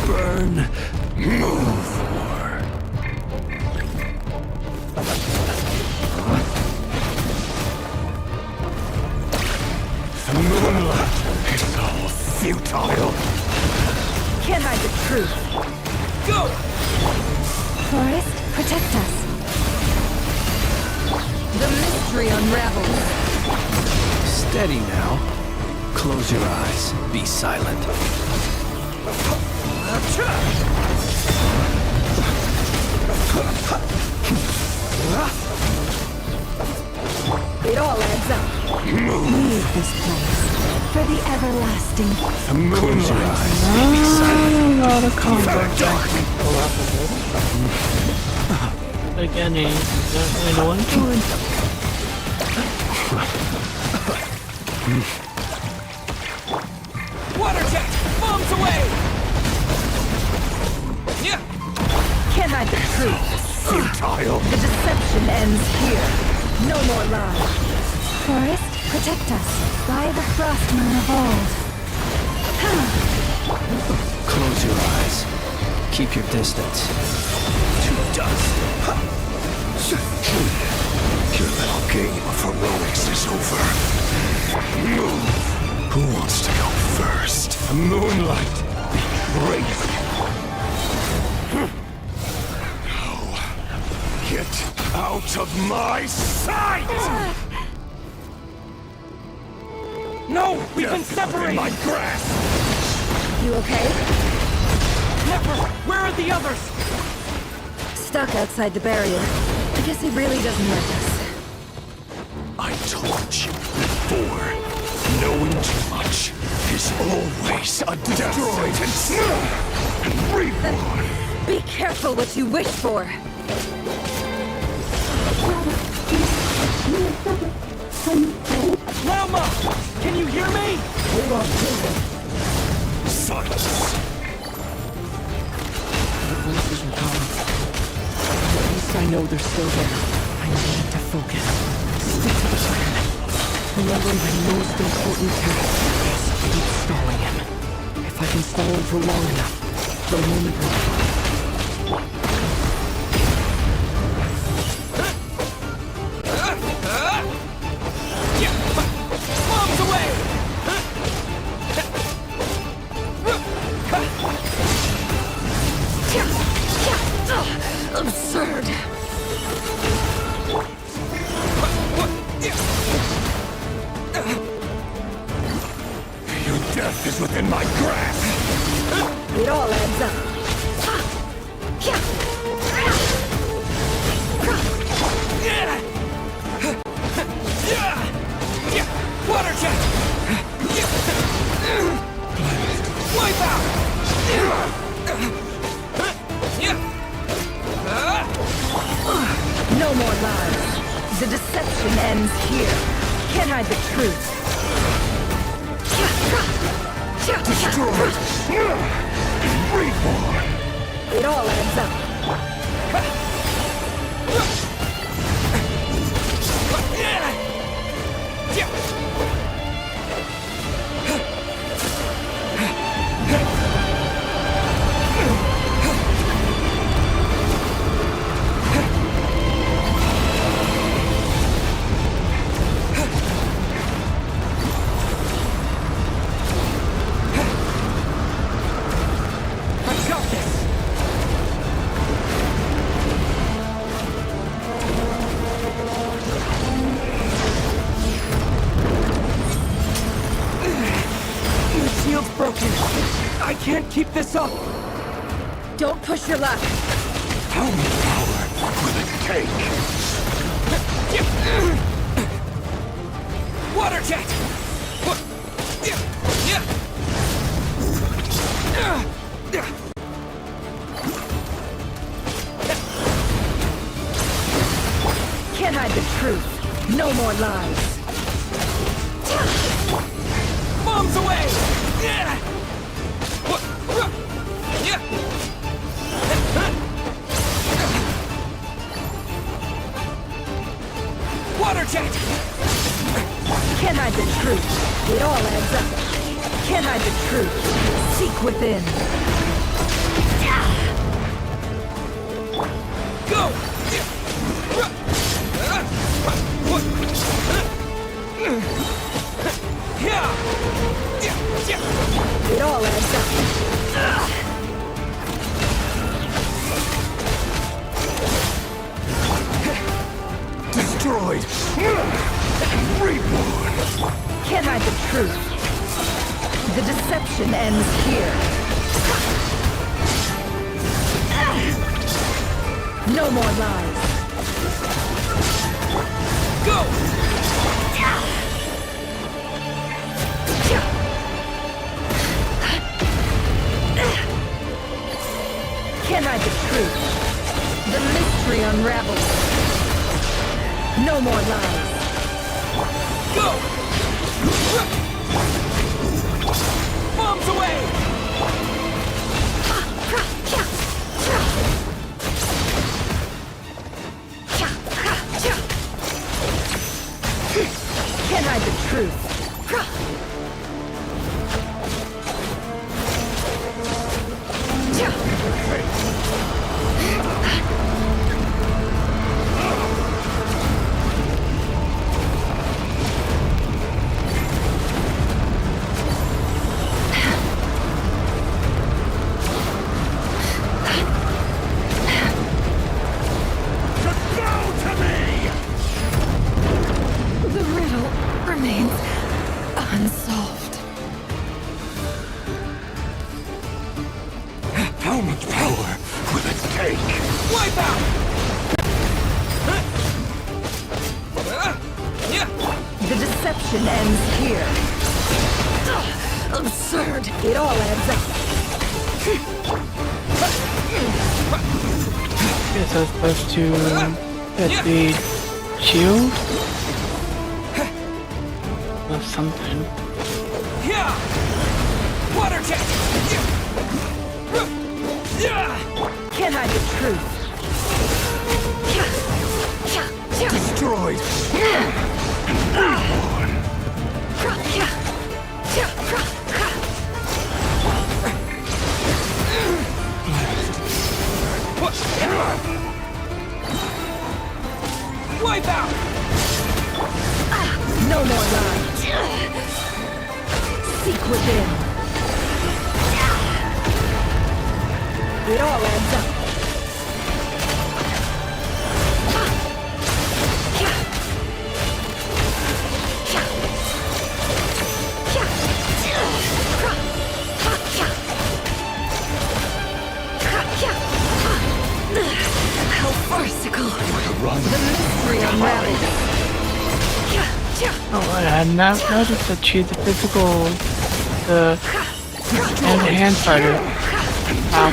Burn. Move. The moonlight is all futile. Can't hide the truth. Go! Forest, protect us. The mystery unravels. Steady now. Close your eyes. Be silent. It all adds up. Leave this place for the everlasting. Close your eyes. Be silent. A lot of combat dark. Again, he doesn't really know what he's doing. Water jet! Bombs away! Yeah! Can't hide the truth. Futile! The deception ends here. No more lies. Forest, protect us. By the frost moon of old. Close your eyes. Keep your distance. To dust. Your little game of heroics is over. Move. Who wants to go first? The moonlight betrayed you. Now, get out of my sight! No! We've been separated! My grasp! You okay? Never! Where are the others? Stuck outside the barrier. I guess he really doesn't like us. I told you before, knowing too much is always a death sentence. And reborn. Be careful what you wish for. Lama! Can you hear me? Hold on. Silence. The voices are gone. At least I know they're still there. I need to focus. Stick to the plan. Remember my most important task is keep stalling him. If I can stall him for long enough, the moment will come. Bombs away! Absurd. Your death is within my grasp. It all adds up. Water jet! Wipe out! No more lies. The deception ends here. Can't hide the truth. Destroyed. Reborn. It all adds up. I've got this! The shield's broken. I can't keep this up. Don't push your luck. How much power will it take? Water jet! Can't hide the truth. No more lies. Bombs away! Water jet! Can't hide the truth. It all adds up. Can't hide the truth. Seek within. Go! It all adds up. Destroyed. Reborn. Can't hide the truth. The deception ends here. No more lies. Go! Can't hide the truth. The mystery unravels. No more lies. Go! Can't hide the truth. The riddle remains unsolved. How much power will it take? Wipe out! The deception ends here. Absurd. It all adds up. Guess I was supposed to get the shield or something. Yeah! Water jet! Can't hide the truth. Destroyed. Wipe out! No more lies. Seek within. It all adds up. How farcical. The mystery unravels. Oh, I had not noticed that she's a physical, hand fighter. Wow.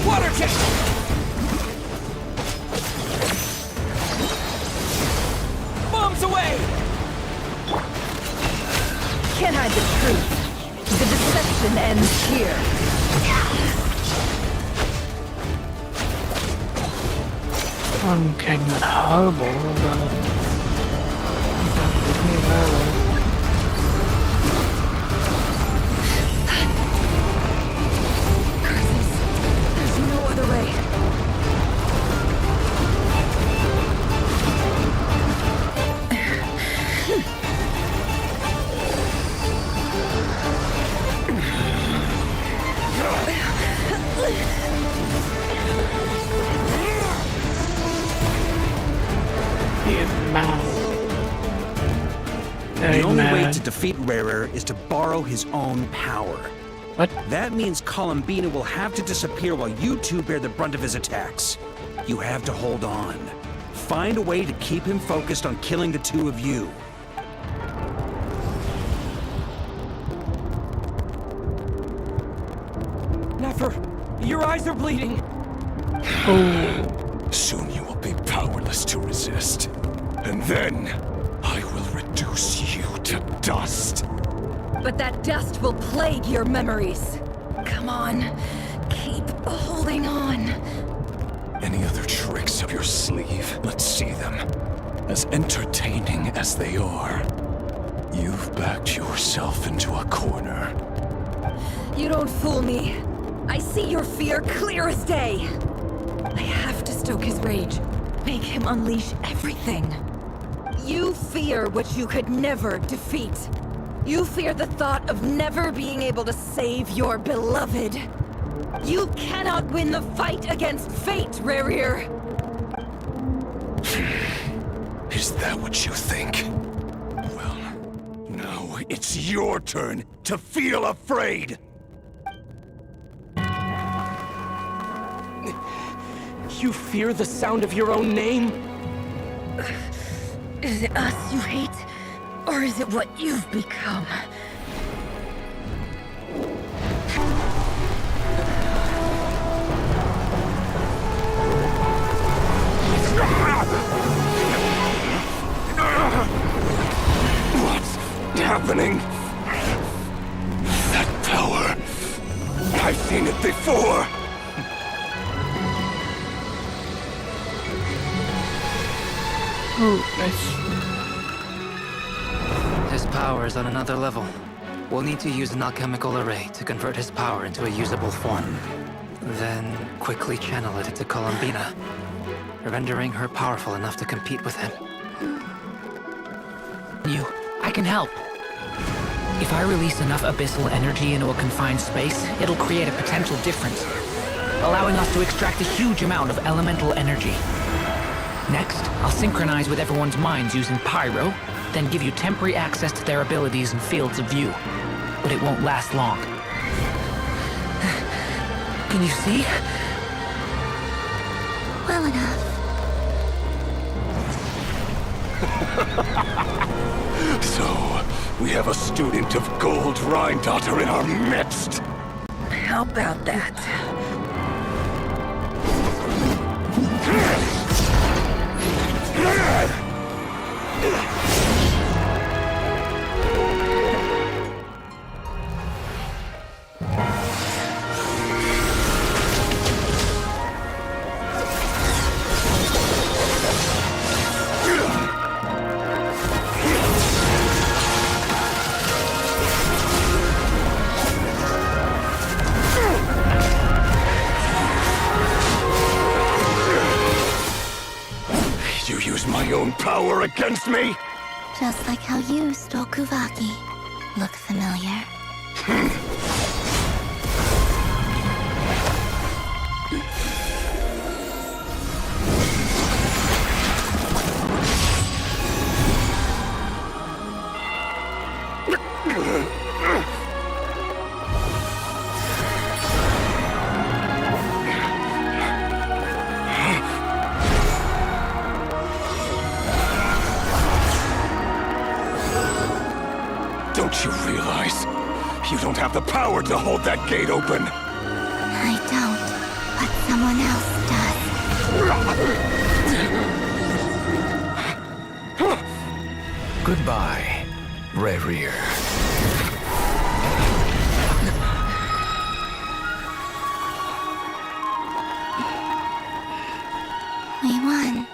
Water jet! Bombs away! Can't hide the truth. The deception ends here. I'm getting horrible. There's no other way. The only way to defeat Rarer is to borrow his own power. What? That means Columbina will have to disappear while you two bear the brunt of his attacks. You have to hold on. Find a way to keep him focused on killing the two of you. Never. Your eyes are bleeding. Soon you will be powerless to resist. And then, I will reduce you to dust. But that dust will plague your memories. Come on. Keep holding on. Any other tricks up your sleeve? Let's see them. As entertaining as they are, you've backed yourself into a corner. You don't fool me. I see your fear clear as day. I have to stoke his rage. Make him unleash everything. You fear what you could never defeat. You fear the thought of never being able to save your beloved. You cannot win the fight against fate, Rarir. Is that what you think? Well, now it's your turn to feel afraid! You fear the sound of your own name? Is it us you hate? Or is it what you've become? What's happening? seen it before! Oh, nice. His power is on another level. We'll need to use an alchemical array to convert his power into a usable form. Then quickly channel it into Columbina, rendering her powerful enough to compete with him. I can help. If I release enough abyssal energy into a confined space, it'll create a potential difference, allowing us to extract a huge amount of elemental energy. Next, I'll synchronize with everyone's minds using Pyro, then give you temporary access to their abilities and fields of view. But it won't last long. Can you see? Well enough. So, we have a student of Gold Rhine-Daughter in our midst! How about that? You use my own power against me? Just like how you stole Kuvaki. Look familiar? Don't you realize? You don't have the power to hold that gate open! I don't, but someone else does. Goodbye, Rerir. We won.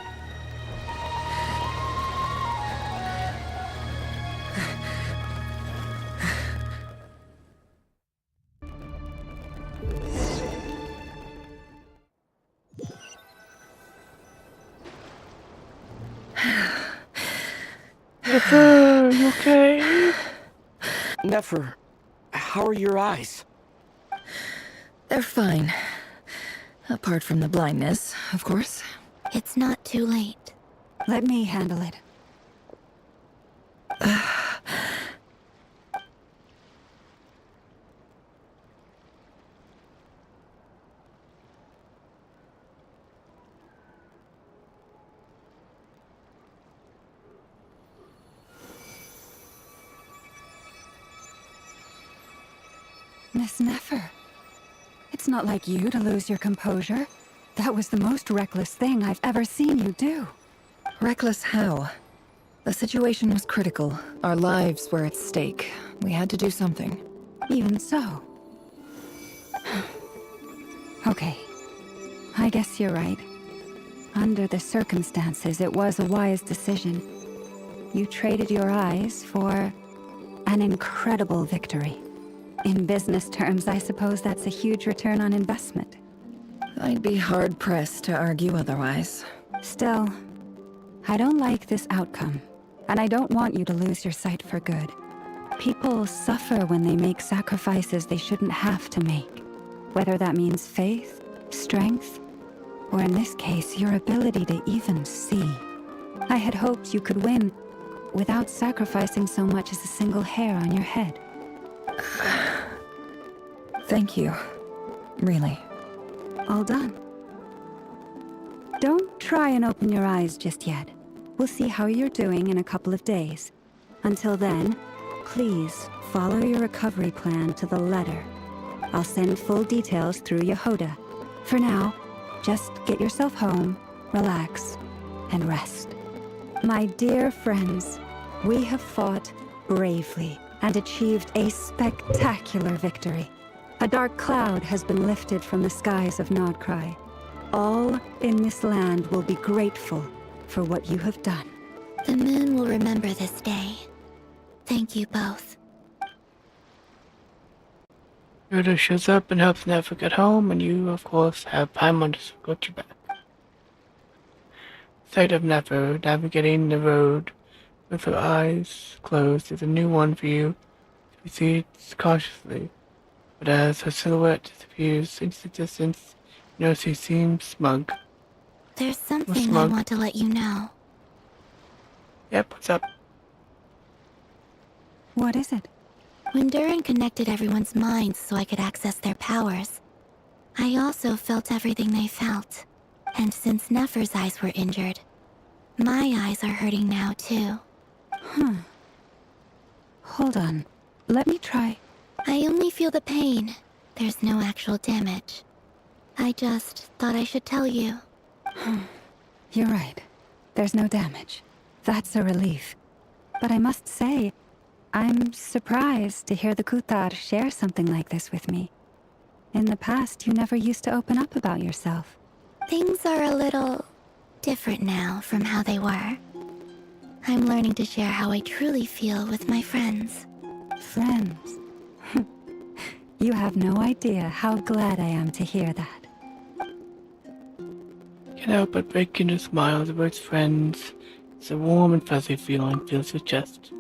Nefer, you okay? Nefer, how are your eyes? They're fine. Apart from the blindness, of course. It's not too late. Let me handle it. Miss Nefer, it's not like you to lose your composure. That was the most reckless thing I've ever seen you do. Reckless how? The situation was critical. Our lives were at stake. We had to do something. Even so. Okay. I guess you're right. Under the circumstances, it was a wise decision. You traded your eyes for an incredible victory. In business terms, I suppose that's a huge return on investment. I'd be hard-pressed to argue otherwise. Still, I don't like this outcome, and I don't want you to lose your sight for good. People suffer when they make sacrifices they shouldn't have to make, whether that means faith, strength, or in this case, your ability to even see. I had hoped you could win without sacrificing so much as a single hair on your head. Thank you. Really. All done. Don't try and open your eyes just yet. We'll see how you're doing in a couple of days. Until then, please follow your recovery plan to the letter. I'll send full details through Yehoda. For now, just get yourself home, relax, and rest. My dear friends, we have fought bravely and achieved a spectacular victory. A dark cloud has been lifted from the skies of Nodcry. All in this land will be grateful for what you have done. The moon will remember this day. Thank you both. Yoda shows up and helps Nefer get home, and you, of course, have Paimon to escort you back. Sight of Nefer navigating the road with her eyes closed is a new one for you. She proceeds cautiously, but as her silhouette disappears into the distance, you notice she seems smug. There's something I smug. want to let you know. Yep, what's up? What is it? When Durin connected everyone's minds so I could access their powers, I also felt everything they felt. And since Nefer's eyes were injured, my eyes are hurting now too. Hold on. Let me try. I only feel the pain. There's no actual damage. I just thought I should tell you. You're right. There's no damage. That's a relief. But I must say, I'm surprised to hear the Kuthar share something like this with me. In the past, you never used to open up about yourself. Things are a little different now from how they were. I'm learning to share how I truly feel with my friends. Friends? You have no idea how glad I am to hear that. Can't help but break into smiles of its friends. It's a warm and fuzzy feeling fills your chest.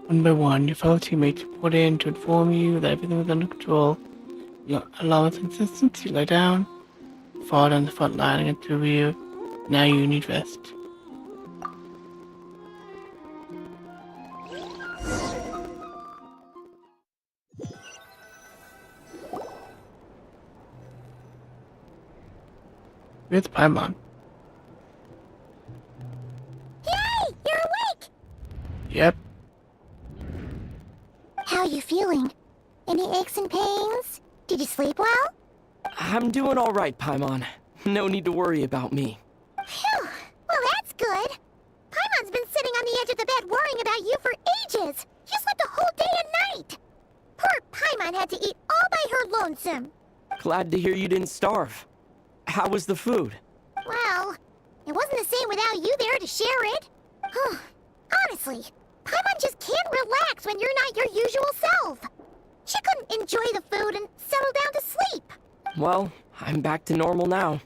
One by one, your fellow teammates report in to inform you that everything was under control. Along with insistence, you lie down, fall down the front line against the rear. Now you need rest. Where's Paimon? Yay! You're awake! Yep. How are you feeling? Any aches and pains? Did you sleep well? I'm doing all right, Paimon. No need to worry about me. Phew! Well, that's good. Paimon's been sitting on the edge of the bed worrying about you for ages. She slept a whole day and night. Poor Paimon had to eat all by her lonesome. Glad to hear you didn't starve. How was the food? Well, it wasn't the same without you there to share it. Honestly, Paimon just can't relax when you're not your usual self. She couldn't enjoy the food and settle down to sleep. Well, I'm back to normal now.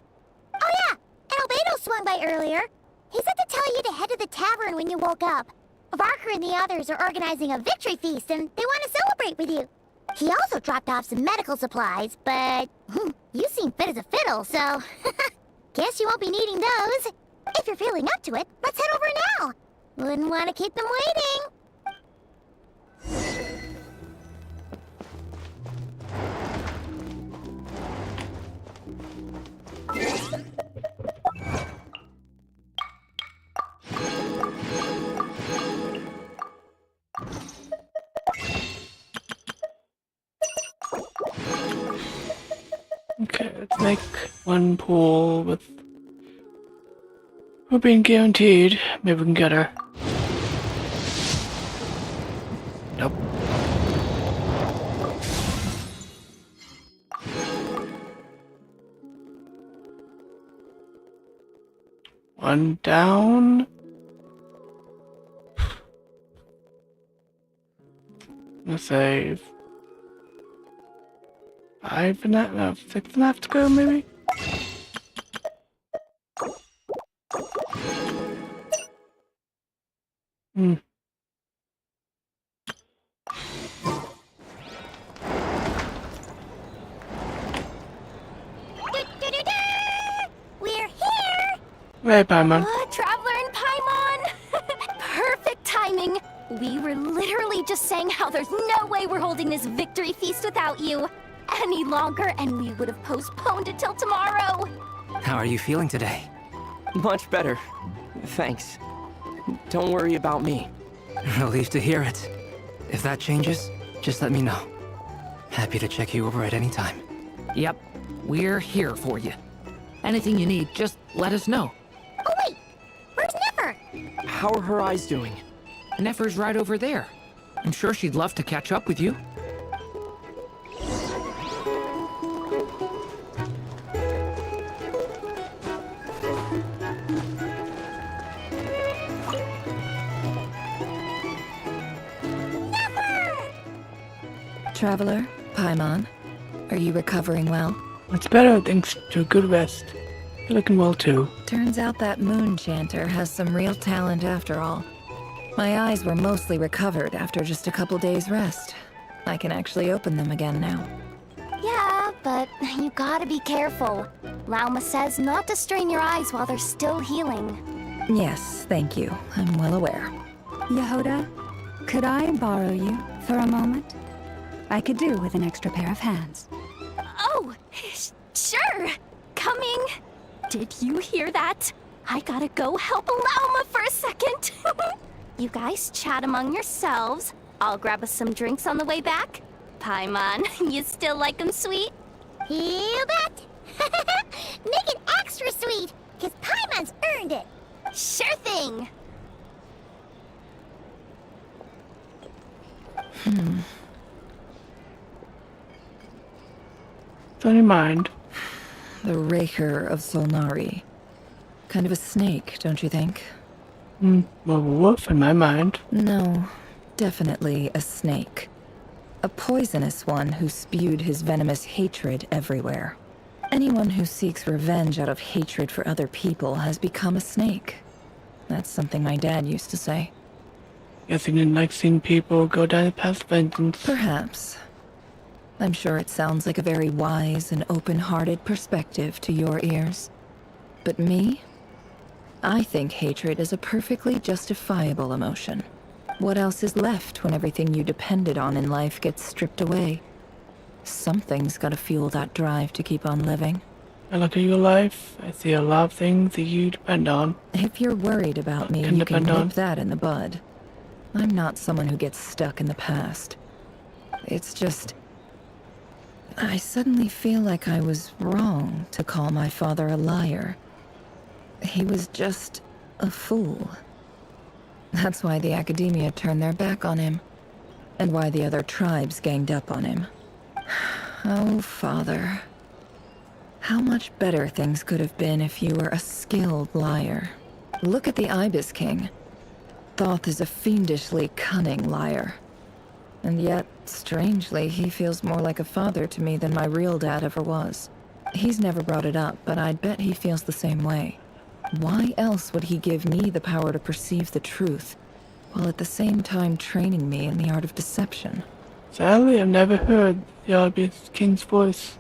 Oh yeah, and Albedo swung by earlier. He said to tell you to head to the tavern when you woke up. Varker and the others are organizing a victory feast and they want to celebrate with you. He also dropped off some medical supplies, but you seem fit as a fiddle, so guess you won't be needing those. If you're feeling up to it, let's head over now. Wouldn't want to keep them waiting. Okay, let's make one pool with her being guaranteed. Maybe we can get her. Nope. One down. Let's save. 6.5 to go, maybe? We're here! Hey, Paimon. Traveler and Paimon! Perfect timing! We were literally just saying how there's no way we're holding this victory feast without you any longer, and we would have postponed it till tomorrow. How are you feeling today? Much better. Thanks. Don't worry about me. Relieved to hear it. If that changes, just let me know. Happy to check you over at any time. Yep, we're here for you. Anything you need, just let us know. Oh wait, where's Nefer? How are her eyes doing? Nefer's right over there. I'm sure she'd love to catch up with you. Traveler, Paimon, are you recovering well? It's better thanks to a good rest. You're looking well too. Turns out that moon chanter has some real talent after all. My eyes were mostly recovered after just a couple days rest. I can actually open them again now. Yeah, but you gotta be careful. Lauma says not to strain your eyes while they're still healing. Yes, thank you. I'm well aware. Yehoda, could I borrow you for a moment? I could do with an extra pair of hands. Oh, sure. Coming. Did you hear that? I gotta go help Lauma for a second. You guys chat among yourselves. I'll grab us some drinks on the way back. Paimon, you still like them sweet? You bet! Make it extra sweet, because Paimon's earned it! Sure thing! It's on your mind. The Raker of Solnari. Kind of a snake, don't you think? Well, a wolf in my mind. No, definitely a snake. A poisonous one who spewed his venomous hatred everywhere. Anyone who seeks revenge out of hatred for other people has become a snake. That's something my dad used to say. Guess he didn't like seeing people go down the path of vengeance. Perhaps. I'm sure it sounds like a very wise and open-hearted perspective to your ears. But me? I think hatred is a perfectly justifiable emotion. What else is left when everything you depended on in life gets stripped away? Something's gotta fuel that drive to keep on living. I look at your life, I see a lot of things that you depend on. If you're worried about me, you can nip that in the bud. I'm not someone who gets stuck in the past. It's just... I suddenly feel like I was wrong to call my father a liar. He was just a fool. That's why the Academia turned their back on him, and why the other tribes ganged up on him. Oh, Father. How much better things could have been if you were a skilled liar. Look at the Ibis King. Thoth is a fiendishly cunning liar. And yet, strangely, he feels more like a father to me than my real dad ever was. He's never brought it up, but I'd bet he feels the same way. Why else would he give me the power to perceive the truth, while at the same time training me in the art of deception? Sadly, I've never heard the Ibis King's voice.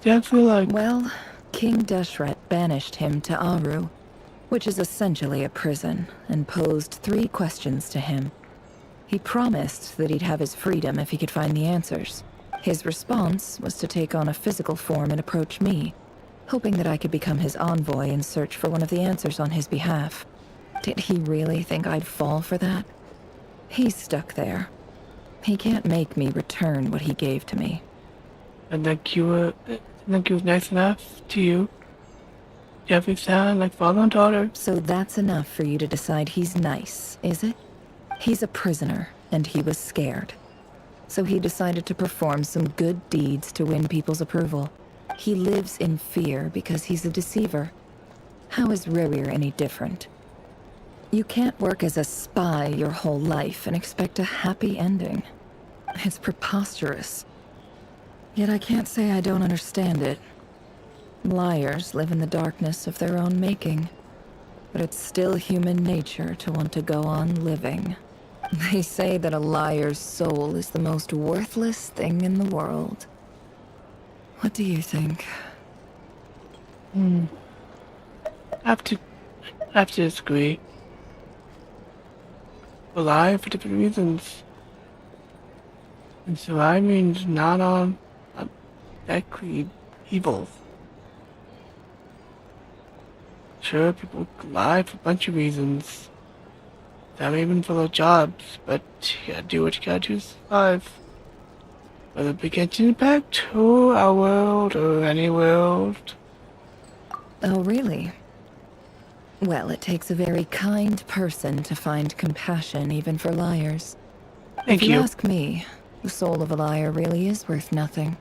Do you feel like... Well, King Deshret banished him to Aru, which is essentially a prison, and posed 3 questions to him. He promised that he'd have his freedom if he could find the answers. His response was to take on a physical form and approach me, hoping that I could become his envoy and search for one of the answers on his behalf. Did he really think I'd fall for that? He's stuck there. He can't make me return what he gave to me. I think he was nice enough to you. You have a sound like father and daughter. So that's enough for you to decide he's nice, is it? He's a prisoner, and he was scared. So he decided to perform some good deeds to win people's approval. He lives in fear because he's a deceiver. How is Rerir any different? You can't work as a spy your whole life and expect a happy ending. It's preposterous. Yet I can't say I don't understand it. Liars live in the darkness of their own making. But it's still human nature to want to go on living. They say that a liar's soul is the most worthless thing in the world. What do you think? I have to disagree. We lie for different reasons. And so I mean not on exactly evil. Sure, people lie for a bunch of reasons. Some even for their jobs, but you gotta do what you gotta do to survive. Whether it be Genshin Impact, or our world, or any world. Oh, really? Well, it takes a very kind person to find compassion even for liars. Thank if you. you ask me, the soul of a liar really is worth nothing.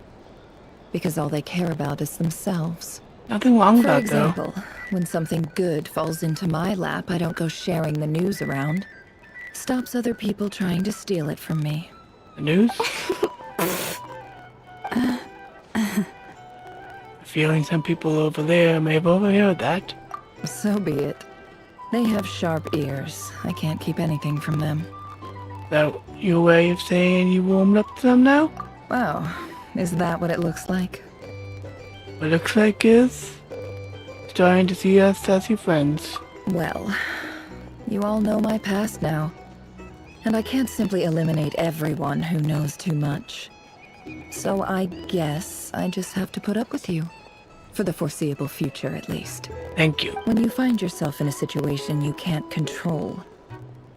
Because all they care about is themselves. Nothing wrong with For that, though. example, when something good falls into my lap, I don't go sharing the news around. Stops other people trying to steal it from me. The news? feeling some people over there may have overheard that. So be it. They have sharp ears. I can't keep anything from them. That your way of saying you warmed up to them now? Wow, is that what it looks like? What it looks like is starting to see us as your friends. Well, you all know my past now. And I can't simply eliminate everyone who knows too much. So I guess I just have to put up with you. For the foreseeable future, at least. Thank you. When you find yourself in a situation you can't control,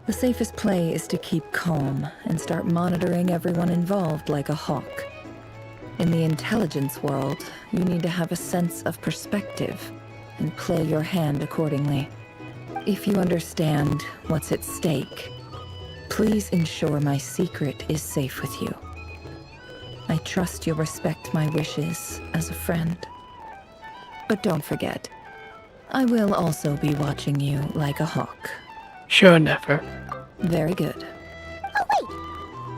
the safest play is to keep calm and start monitoring everyone involved like a hawk. In the intelligence world, you need to have a sense of perspective and play your hand accordingly. If you understand what's at stake, please ensure my secret is safe with you. I trust you'll respect my wishes as a friend. But don't forget, I will also be watching you like a hawk. Sure, Nefer. Very good. Oh wait!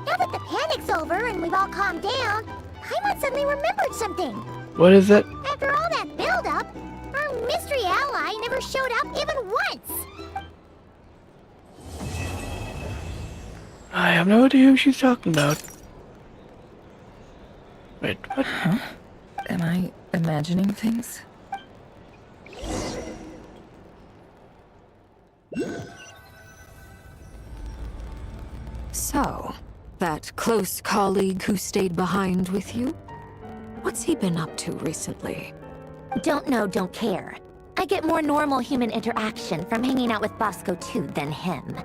Now that the panic's over and we've all calmed down, Paimon suddenly remembered something. What is it? After all that build-up, our mystery ally never showed up even once! I have no idea who she's talking about. Wait, what? Huh? Am I imagining things? So, that close colleague who stayed behind with you? What's he been up to recently? Don't know, don't care. I get more normal human interaction from hanging out with Bosco too than him.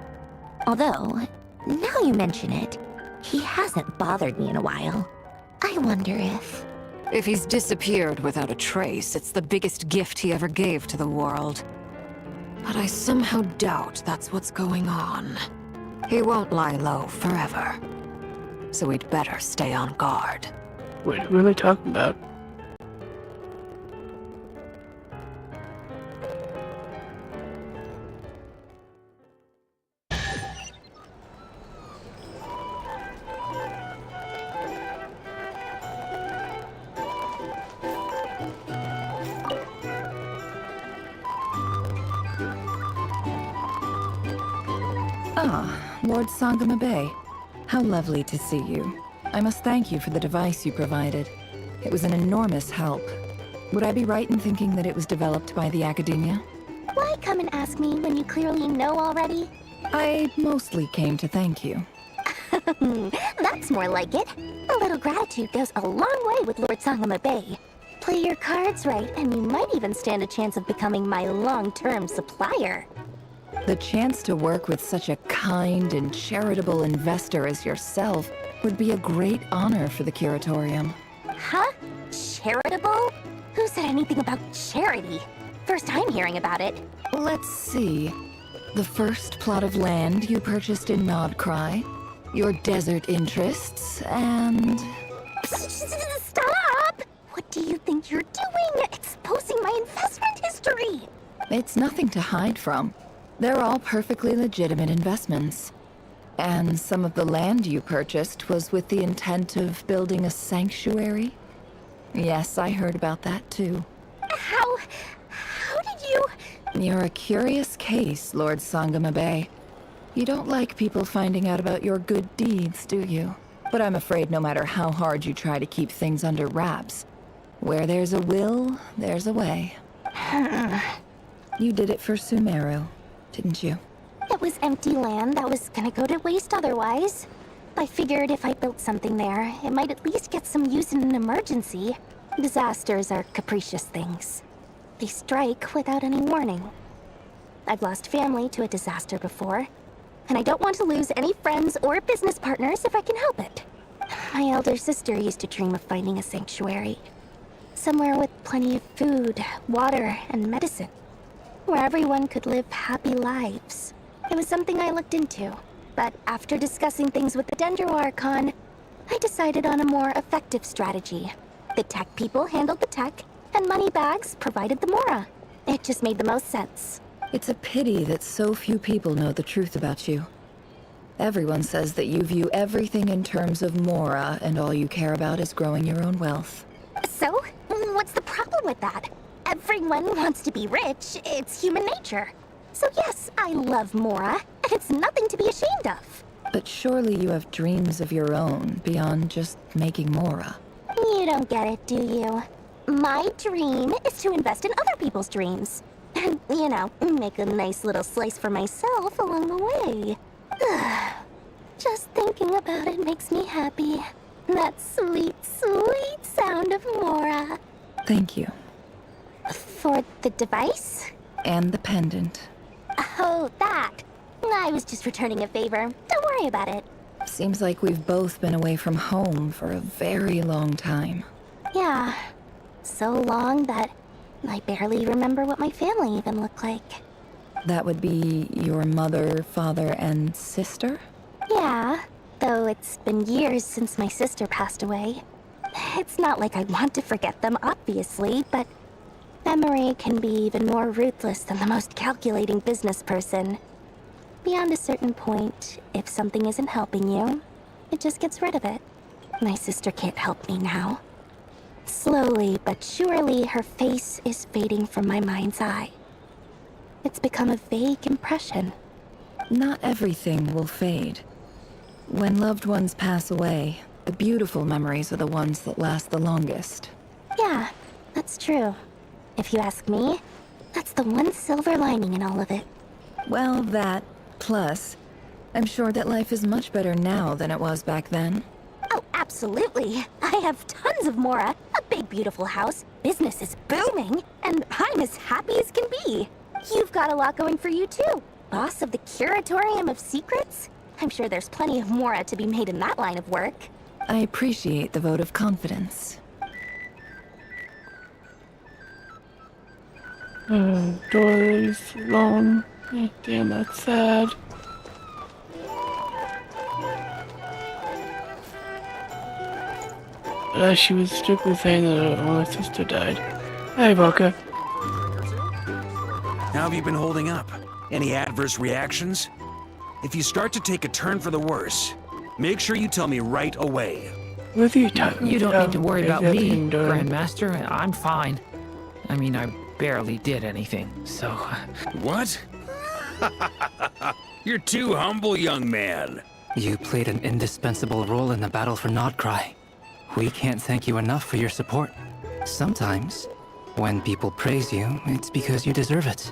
Although, now you mention it, he hasn't bothered me in a while. I wonder if... If he's disappeared without a trace, it's the biggest gift he ever gave to the world. But I somehow doubt that's what's going on. He won't lie low forever. So we'd better stay on guard. Wait, who are they talking about? Ah, Lord Sangama Bay. How lovely to see you. I must thank you for the device you provided. It was an enormous help. Would I be right in thinking that it was developed by the Academia? Why come and ask me when you clearly know already? I mostly came to thank you. That's more like it. A little gratitude goes a long way with Lord Sangama Bay. Play your cards right, and you might even stand a chance of becoming my long-term supplier. The chance to work with such a kind and charitable investor as yourself would be a great honor for the Curatorium. Huh? Charitable? Who said anything about charity? First time hearing about it. Let's see. The first plot of land you purchased in Nodcry, your desert interests, and... Stop! What do you think you're doing? Exposing my investment history! It's nothing to hide from. They're all perfectly legitimate investments. And some of the land you purchased was with the intent of building a sanctuary? Yes, I heard about that too. How did you... You're a curious case, Lord Sangama Bay. You don't like people finding out about your good deeds, do you? But I'm afraid no matter how hard you try to keep things under wraps, where there's a will, there's a way. You did it for Sumeru, didn't you? It was empty land that was gonna go to waste otherwise. I figured if I built something there, it might at least get some use in an emergency. Disasters are capricious things. They strike without any warning. I've lost family to a disaster before, and I don't want to lose any friends or business partners if I can help it. My elder sister used to dream of finding a sanctuary. Somewhere with plenty of food, water, and medicine. Where everyone could live happy lives. It was something I looked into, but after discussing things with the Dendro Archon, I decided on a more effective strategy. The tech people handled the tech, and Moneybags provided the Mora. It just made the most sense. It's a pity that so few people know the truth about you. Everyone says that you view everything in terms of Mora, and all you care about is growing your own wealth. So, what's the problem with that. Everyone wants to be rich. It's human nature. So yes, I love Mora, and it's nothing to be ashamed of. But surely you have dreams of your own beyond just making Mora. You don't get it, do you? My dream is to invest in other people's dreams. And, you know, make a nice little slice for myself along the way. Just thinking about it makes me happy. That sweet, sweet sound of Mora. Thank you. For the device? And the pendant. Oh, that. I was just returning a favor. Don't worry about it. Seems like we've both been away from home for a very long time. Yeah. So long that I barely remember what my family even looked like. That would be your mother, father, and sister? Yeah, though it's been years since my sister passed away. It's not like I want to forget them, obviously, but memory can be even more ruthless than the most calculating business person. Beyond a certain point, if something isn't helping you, it just gets rid of it. My sister can't help me now. Slowly but surely, her face is fading from my mind's eye. It's become a vague impression. Not everything will fade. When loved ones pass away, the beautiful memories are the ones that last the longest. Yeah, that's true. If you ask me, that's the one silver lining in all of it. Well, that, plus, I'm sure that life is much better now than it was back then. Oh, absolutely. I have tons of Mora, a big beautiful house, business is booming, and I'm as happy as can be. You've got a lot going for you too. Boss of the Curatorium of Secrets? I'm sure there's plenty of Mora to be made in that line of work. I appreciate the vote of confidence. Dory's alone. Oh, damn, that's sad. She was strictly saying that her only sister died. Hey, Volker. How have you been holding up? Any adverse reactions? If you start to take a turn for the worse, make sure you tell me right away. What are you talking You don't about? need to worry about me, Doran? Grandmaster. I'm fine. I mean, I barely did anything, so... What? You're too humble, young man. You played an indispensable role in the battle for Nodcry. We can't thank you enough for your support. Sometimes, when people praise you, it's because you deserve it.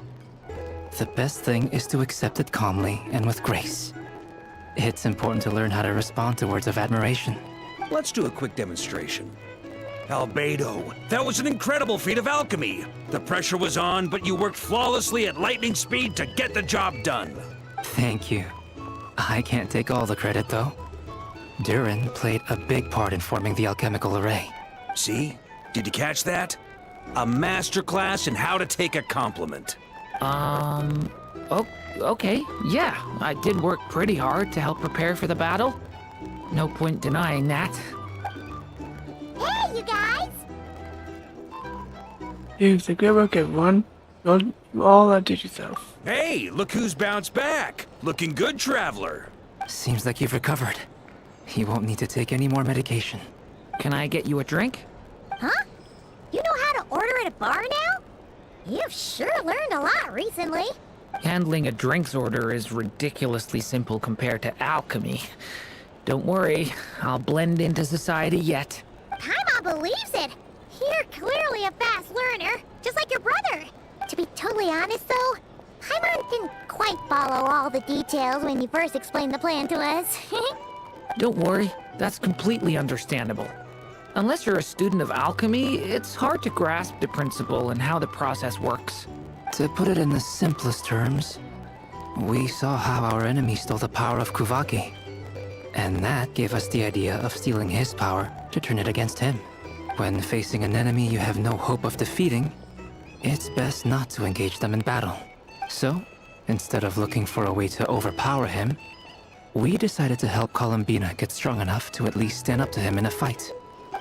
The best thing is to accept it calmly and with grace. It's important to learn how to respond to words of admiration. Let's do a quick demonstration. Albedo, that was an incredible feat of alchemy. The pressure was on, but you worked flawlessly at lightning speed to get the job done. Thank you. I can't take all the credit, though. Durin played a big part in forming the alchemical array. See? Did you catch that? A masterclass in how to take a compliment. Oh, okay. Yeah, I did work pretty hard to help prepare for the battle. No point denying that. Hey, you guys! It's a good work, everyone. You all outdid yourself. Hey, look who's bounced back. Looking good, traveler. Seems like you've recovered. You won't need to take any more medication. Can I get you a drink? Huh? You know how to order at a bar now? You've sure learned a lot recently. Handling a drinks order is ridiculously simple compared to alchemy. Don't worry, I'll blend into society yet. Paimon believes it. You're clearly a fast learner, just like your brother. To be totally honest, though, Paimon didn't quite follow all the details when you first explained the plan to us. Don't worry, that's completely understandable. Unless you're a student of alchemy, it's hard to grasp the principle and how the process works. To put it in the simplest terms, we saw how our enemy stole the power of Kuvaki. And that gave us the idea of stealing his power to turn it against him. When facing an enemy you have no hope of defeating, it's best not to engage them in battle. So, instead of looking for a way to overpower him, we decided to help Columbina get strong enough to at least stand up to him in a fight.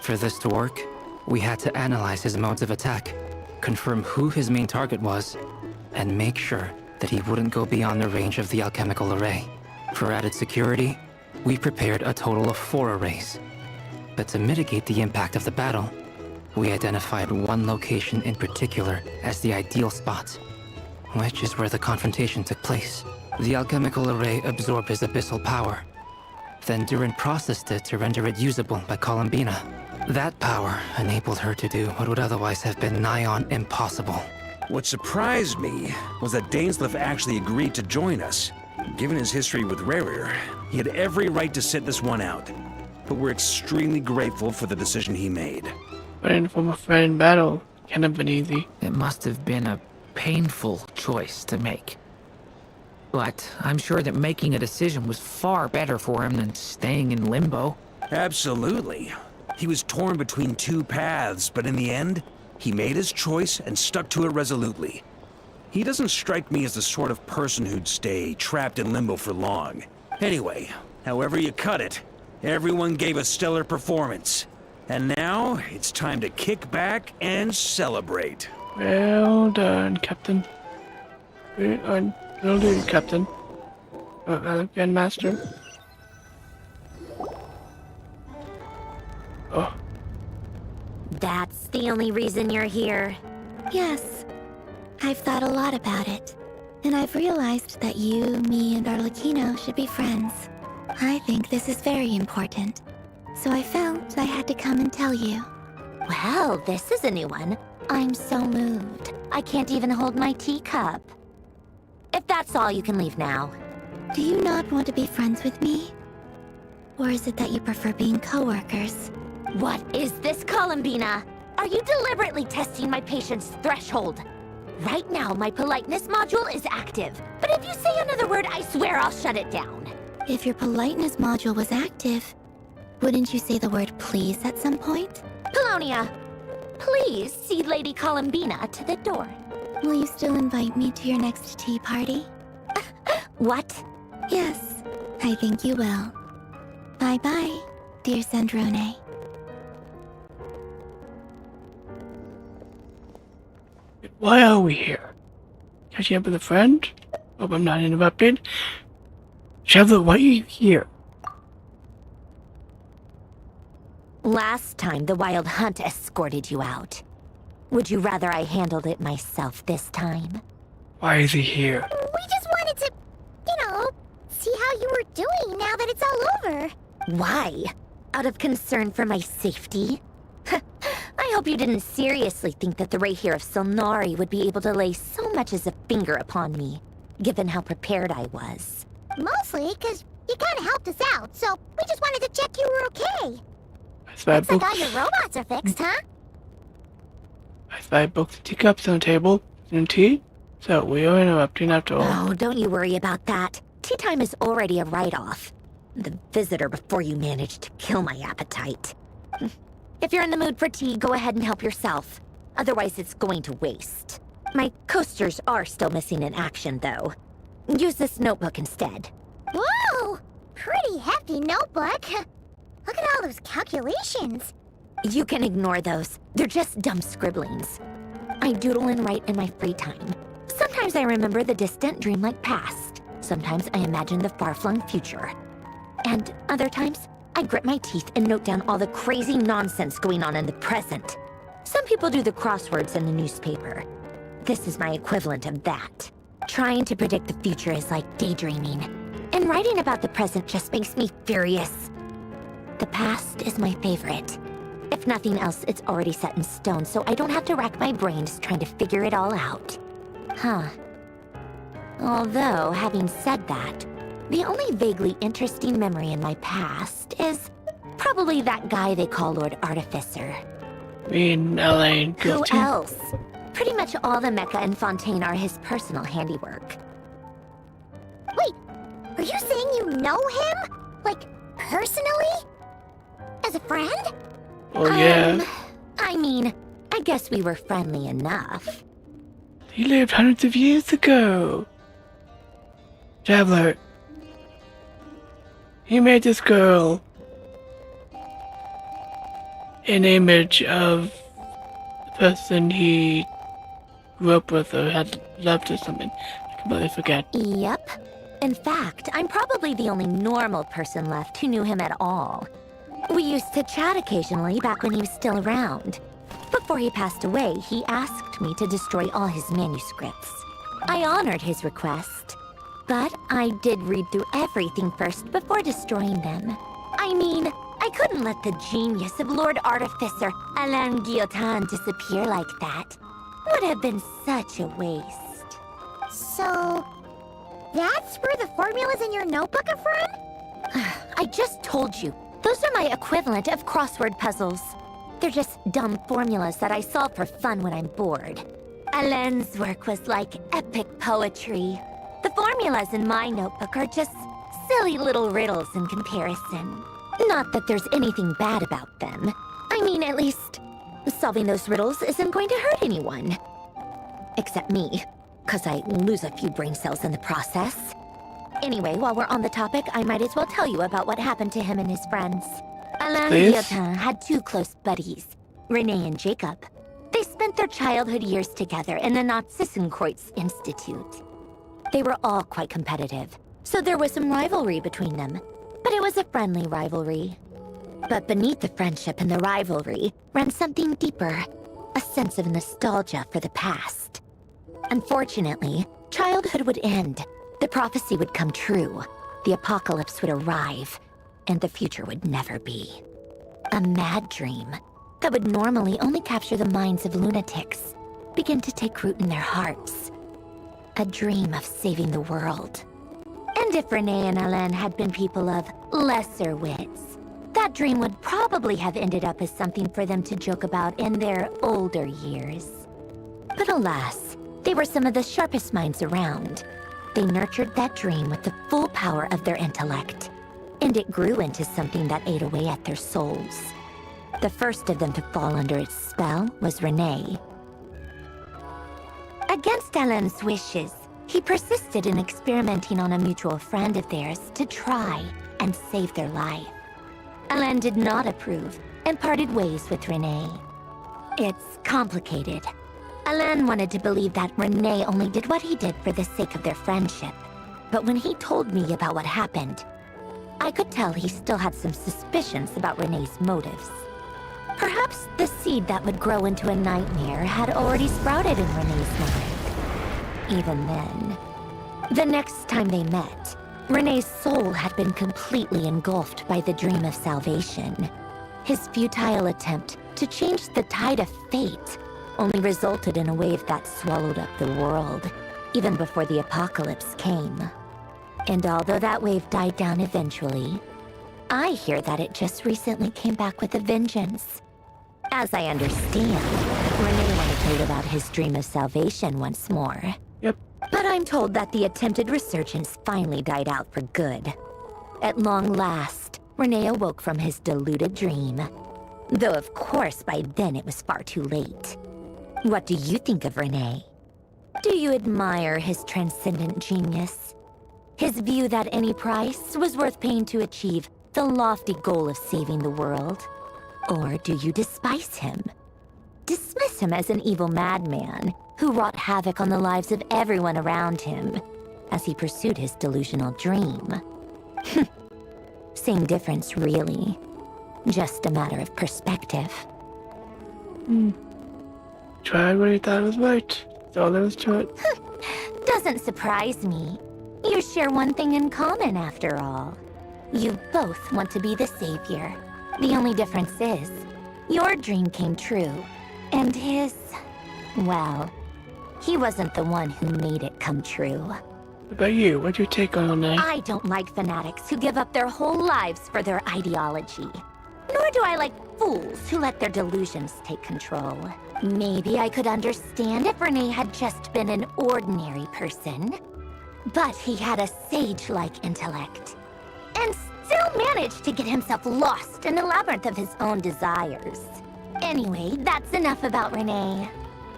For this to work, we had to analyze his modes of attack, confirm who his main target was, and make sure that he wouldn't go beyond the range of the alchemical array. For added security, we prepared a total of 4 arrays. But to mitigate the impact of the battle, We identified one location in particular as the ideal spot, which is where the confrontation took place. The alchemical array absorbed his abyssal power. Then Durin processed it to render it usable by Columbina. That power enabled her to do what would otherwise have been nigh on impossible. What surprised me was that Dainsleif actually agreed to join us. Given his history with Rerir, he had every right to sit this one out. But we're extremely grateful for the decision he made. Running from a friend in battle can't have been easy. It must have been a painful choice to make. But I'm sure that making a decision was far better for him than staying in limbo. Absolutely. He was torn between two paths, but in the end, he made his choice and stuck to it resolutely. He doesn't strike me as the sort of person who'd stay trapped in limbo for long. Anyway, however you cut it, everyone gave a stellar performance. And now, it's time to kick back and celebrate. Well done, Captain. Well done, Captain. Grandmaster. Oh. That's the only reason you're here? Yes. I've thought a lot about it. And I've realized that you, me, and Arlecchino should be friends. I think this is very important. So I felt I had to come and tell you. Well, this is a new one. I'm so moved. I can't even hold my teacup. If that's all, you can leave now. Do you not want to be friends with me? Or is it that you prefer being co-workers? What is this, Columbina? Are you deliberately testing my patience threshold? Right now, my politeness module is active. But if you say another word, I swear I'll shut it down. If your politeness module was active, wouldn't you say the word please at some point? Polonia, please see Lady Columbina to the door. Will you still invite me to your next tea party? What? Yes, I think you will. Bye-bye, dear Sandrone. Why are we here? Catching up with a friend? Hope I'm not interrupted. Traveler, why are you here? Last time, the Wild Hunt escorted you out. Would you rather I handled it myself this time? Why is he here? We just wanted to, see how you were doing now that it's all over. Why? Out of concern for my safety? I hope you didn't seriously think that the Rahier of Solnari would be able to lay so much as a finger upon me, given how prepared I was. Mostly because you kind of helped us out, so we just wanted to check you were okay. Looks like all your robots are fixed, huh? I spy books and teacups on the table and tea, so we are interrupting after all. Oh, don't you worry about that. Tea time is already a write-off. The visitor before you managed to kill my appetite. If you're in the mood for tea, go ahead and help yourself. Otherwise, it's going to waste. My coasters are still missing in action, though. Use this notebook instead. Whoa! Pretty hefty notebook. Look at all those calculations. You can ignore those. They're just dumb scribblings. I doodle and write in my free time. Sometimes I remember the distant dreamlike past. Sometimes I imagine the far-flung future. And other times, I grit my teeth and note down all the crazy nonsense going on in the present. Some people do the crosswords in the newspaper. This is my equivalent of that. Trying to predict the future is like daydreaming. And writing about the present just makes me furious. The past is my favorite. If nothing else, it's already set in stone, so I don't have to rack my brains trying to figure it all out. Huh. Although, having said that, the only vaguely interesting memory in my past is probably that guy they call Lord Artificer. Me and Elaine guilty. Who else? Pretty much all the mecha and Fontaine are his personal handiwork. Wait, are you saying you know him? Like, personally? As a friend? Oh, yeah. I mean, I guess we were friendly enough. He lived hundreds of years ago. Traveler, he made this girl an image of the person he grew up with or had loved or something. I completely forget. Yep. In fact, I'm probably the only normal person left who knew him at all. We used to chat occasionally back when he was still around. Before he passed away, he asked me to destroy all his manuscripts. I honored his request, but I did read through everything first before destroying them. I mean, I couldn't let the genius of Lord Artificer Alain Guillotin disappear like that. Would have been such a waste. So, that's where the formulas in your notebook are from? I just told you. Those are my equivalent of crossword puzzles. They're just dumb formulas that I solve for fun when I'm bored. Alain's work was like epic poetry. The formulas in my notebook are just silly little riddles in comparison. Not that there's anything bad about them. I mean, at least, solving those riddles isn't going to hurt anyone. Except me, 'cause I lose a few brain cells in the process. Anyway, while we're on the topic, I might as well tell you about what happened to him and his friends. Alain Guillotin had two close buddies, Renee and Jacob. They spent their childhood years together in the Narzissenkreuz Institute. They were all quite competitive, so there was some rivalry between them. But it was a friendly rivalry. But beneath the friendship and the rivalry ran something deeper, a sense of nostalgia for the past. Unfortunately, childhood would end. The prophecy would come true. The apocalypse would arrive, and the future would never be. A mad dream that would normally only capture the minds of lunatics began to take root in their hearts. A dream of saving the world. And if Renee and Alain had been people of lesser wits, that dream would probably have ended up as something for them to joke about in their older years. But alas, they were some of the sharpest minds around. They nurtured that dream with the full power of their intellect, and it grew into something that ate away at their souls. The first of them to fall under its spell was Renee. Against Alain's wishes, he persisted in experimenting on a mutual friend of theirs to try and save their life. Alain did not approve and parted ways with Renee. It's complicated. Alain wanted to believe that Renee only did what he did for the sake of their friendship. But when he told me about what happened, I could tell he still had some suspicions about Renee's motives. Perhaps the seed that would grow into a nightmare had already sprouted in Renee's mind. Even then, the next time they met, Renee's soul had been completely engulfed by the dream of salvation. His futile attempt to change the tide of fate only resulted in a wave that swallowed up the world, even before the apocalypse came. And although that wave died down eventually, I hear that it just recently came back with a vengeance. As I understand, Renee wanted to live out his dream of salvation once more. Yep. But I'm told that the attempted resurgence finally died out for good. At long last, Renee awoke from his deluded dream. Though of course by then it was far too late. What do you think of Renee? Do you admire his transcendent genius? His view that any price was worth paying to achieve the lofty goal of saving the world? Or do you despise him? Dismiss him as an evil madman who wrought havoc on the lives of everyone around him as he pursued his delusional dream? Same difference, really. Just a matter of perspective. Tried what he thought was right. That's all there was to it. Doesn't surprise me. You share one thing in common, after all. You both want to be the savior. The only difference is, your dream came true, and his... well, he wasn't the one who made it come true. What about you? What'd you take on tonight? I don't like fanatics who give up their whole lives for their ideology. Nor do I like fools who let their delusions take control. Maybe I could understand if Renee had just been an ordinary person. But he had a sage-like intellect, and still managed to get himself lost in the labyrinth of his own desires. Anyway, that's enough about Renee.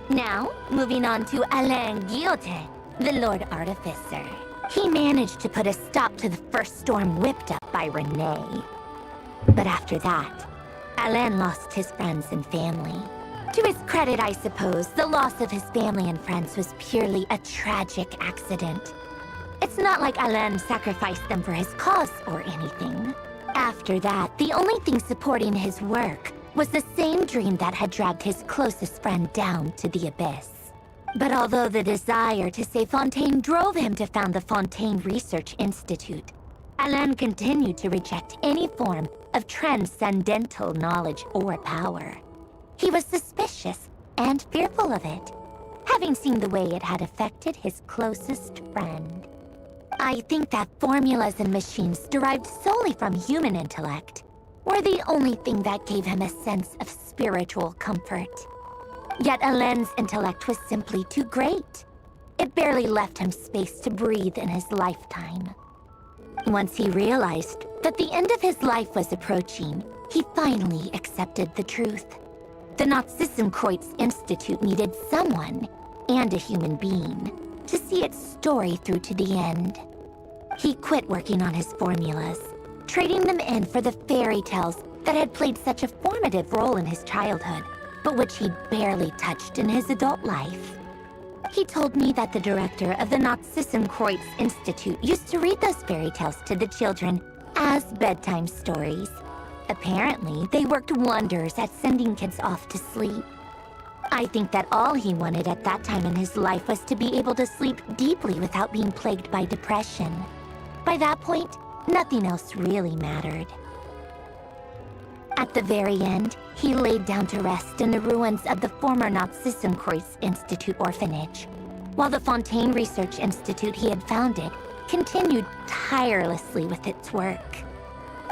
Now, moving on to Alain Guillotin, the Lord Artificer. He managed to put a stop to the first storm whipped up by Renee. But after that, Alain lost his friends and family. To his credit, I suppose, the loss of his family and friends was purely a tragic accident. It's not like Alain sacrificed them for his cause or anything. After that, the only thing supporting his work was the same dream that had dragged his closest friend down to the abyss. But although the desire to save Fontaine drove him to found the Fontaine Research Institute, Alain continued to reject any form of transcendental knowledge or power. He was suspicious and fearful of it, having seen the way it had affected his closest friend. I think that formulas and machines derived solely from human intellect were the only thing that gave him a sense of spiritual comfort. Yet Alain's intellect was simply too great. It barely left him space to breathe in his lifetime. Once he realized that the end of his life was approaching, he finally accepted the truth. The Nazissenkreuz Institute needed someone, and a human being, to see its story through to the end. He quit working on his formulas, trading them in for the fairy tales that had played such a formative role in his childhood, but which he'd barely touched in his adult life. He told me that the director of the Nazissenkreuz Institute used to read those fairy tales to the children as bedtime stories. Apparently, they worked wonders at sending kids off to sleep. I think that all he wanted at that time in his life was to be able to sleep deeply without being plagued by depression. By that point, nothing else really mattered. At the very end, he laid down to rest in the ruins of the former Nazissenkreuz Institute orphanage, while the Fontaine Research Institute he had founded continued tirelessly with its work.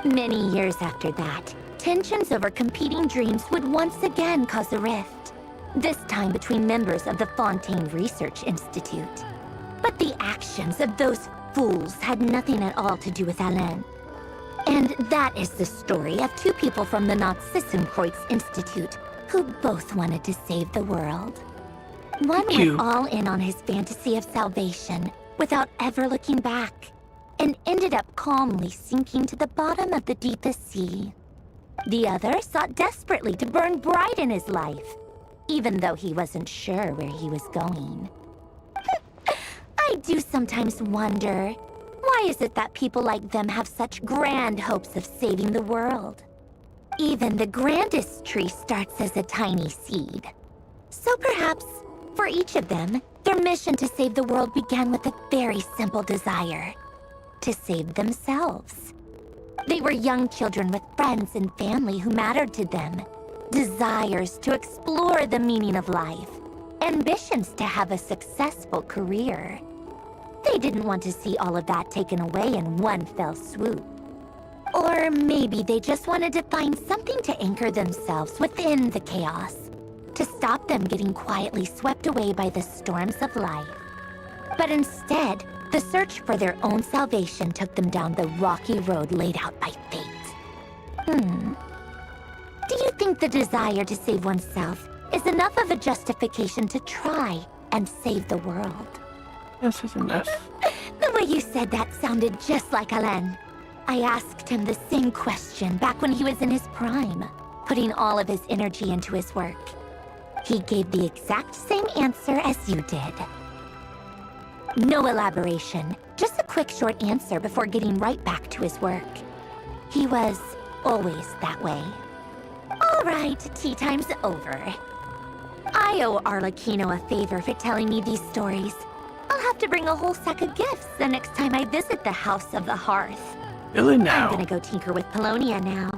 Many years after that, tensions over competing dreams would once again cause a rift, this time between members of the Fontaine Research Institute. But the actions of those fools had nothing at all to do with Alain. And that is the story of two people from the Nazissenkreuz Institute who both wanted to save the world. One went all in on his fantasy of salvation without ever looking back, and ended up calmly sinking to the bottom of the deepest sea. The other sought desperately to burn bright in his life, even though he wasn't sure where he was going. I do sometimes wonder, why is it that people like them have such grand hopes of saving the world? Even the grandest tree starts as a tiny seed. So perhaps, for each of them, their mission to save the world began with a very simple desire: to save themselves. They were young children with friends and family who mattered to them, desires to explore the meaning of life, ambitions to have a successful career. They didn't want to see all of that taken away in one fell swoop. Or maybe they just wanted to find something to anchor themselves within the chaos, to stop them getting quietly swept away by the storms of life. But instead, the search for their own salvation took them down the rocky road laid out by fate. Do you think the desire to save oneself is enough of a justification to try and save the world? This is enough. The way you said that sounded just like Alain. I asked him the same question back when he was in his prime, putting all of his energy into his work. He gave the exact same answer as you did. No elaboration, just a quick short answer before getting right back to his work. He was always that way. All right, tea time's over. I owe Arlecchino a favor for telling me these stories. I'll have to bring a whole sack of gifts the next time I visit the House of the Hearth. Really now? I'm gonna go tinker with Polonia now.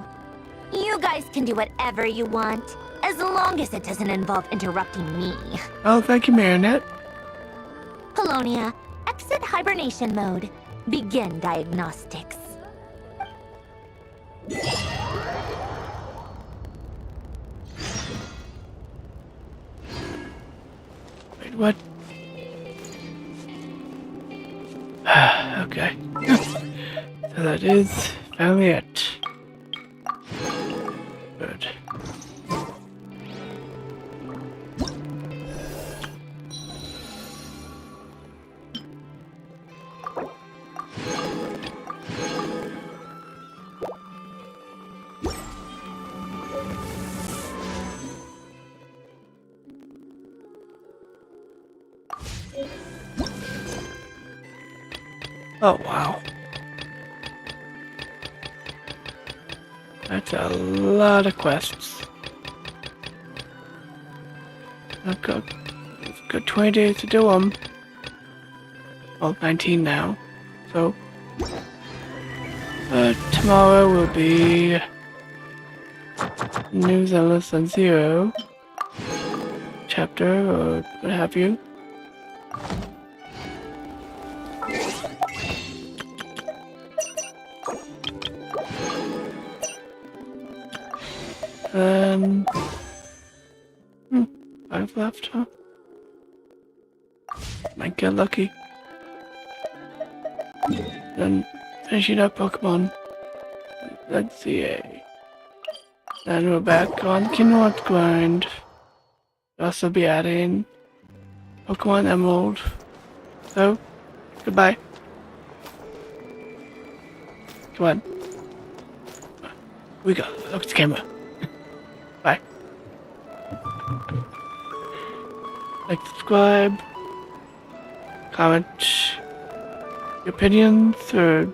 You guys can do whatever you want, as long as it doesn't involve interrupting me. Oh, thank you, Marinette. Polonia, exit hibernation mode. Begin diagnostics. Wait, what? Okay. So that is finally it. Good. Oh, wow. That's a lot of quests. I've got 20 days to do them. Well, 19 now. So, tomorrow will be New Zealous and Zero chapter, or what have you. Then, 5 left, huh? Might get lucky. Then finishing up Pokemon. Let's see. Then we're back on Kinwart grind. We'll also be adding Pokemon Emerald. So, goodbye. Come on. We got look at the camera. Bye. Like, subscribe, comment your opinions, or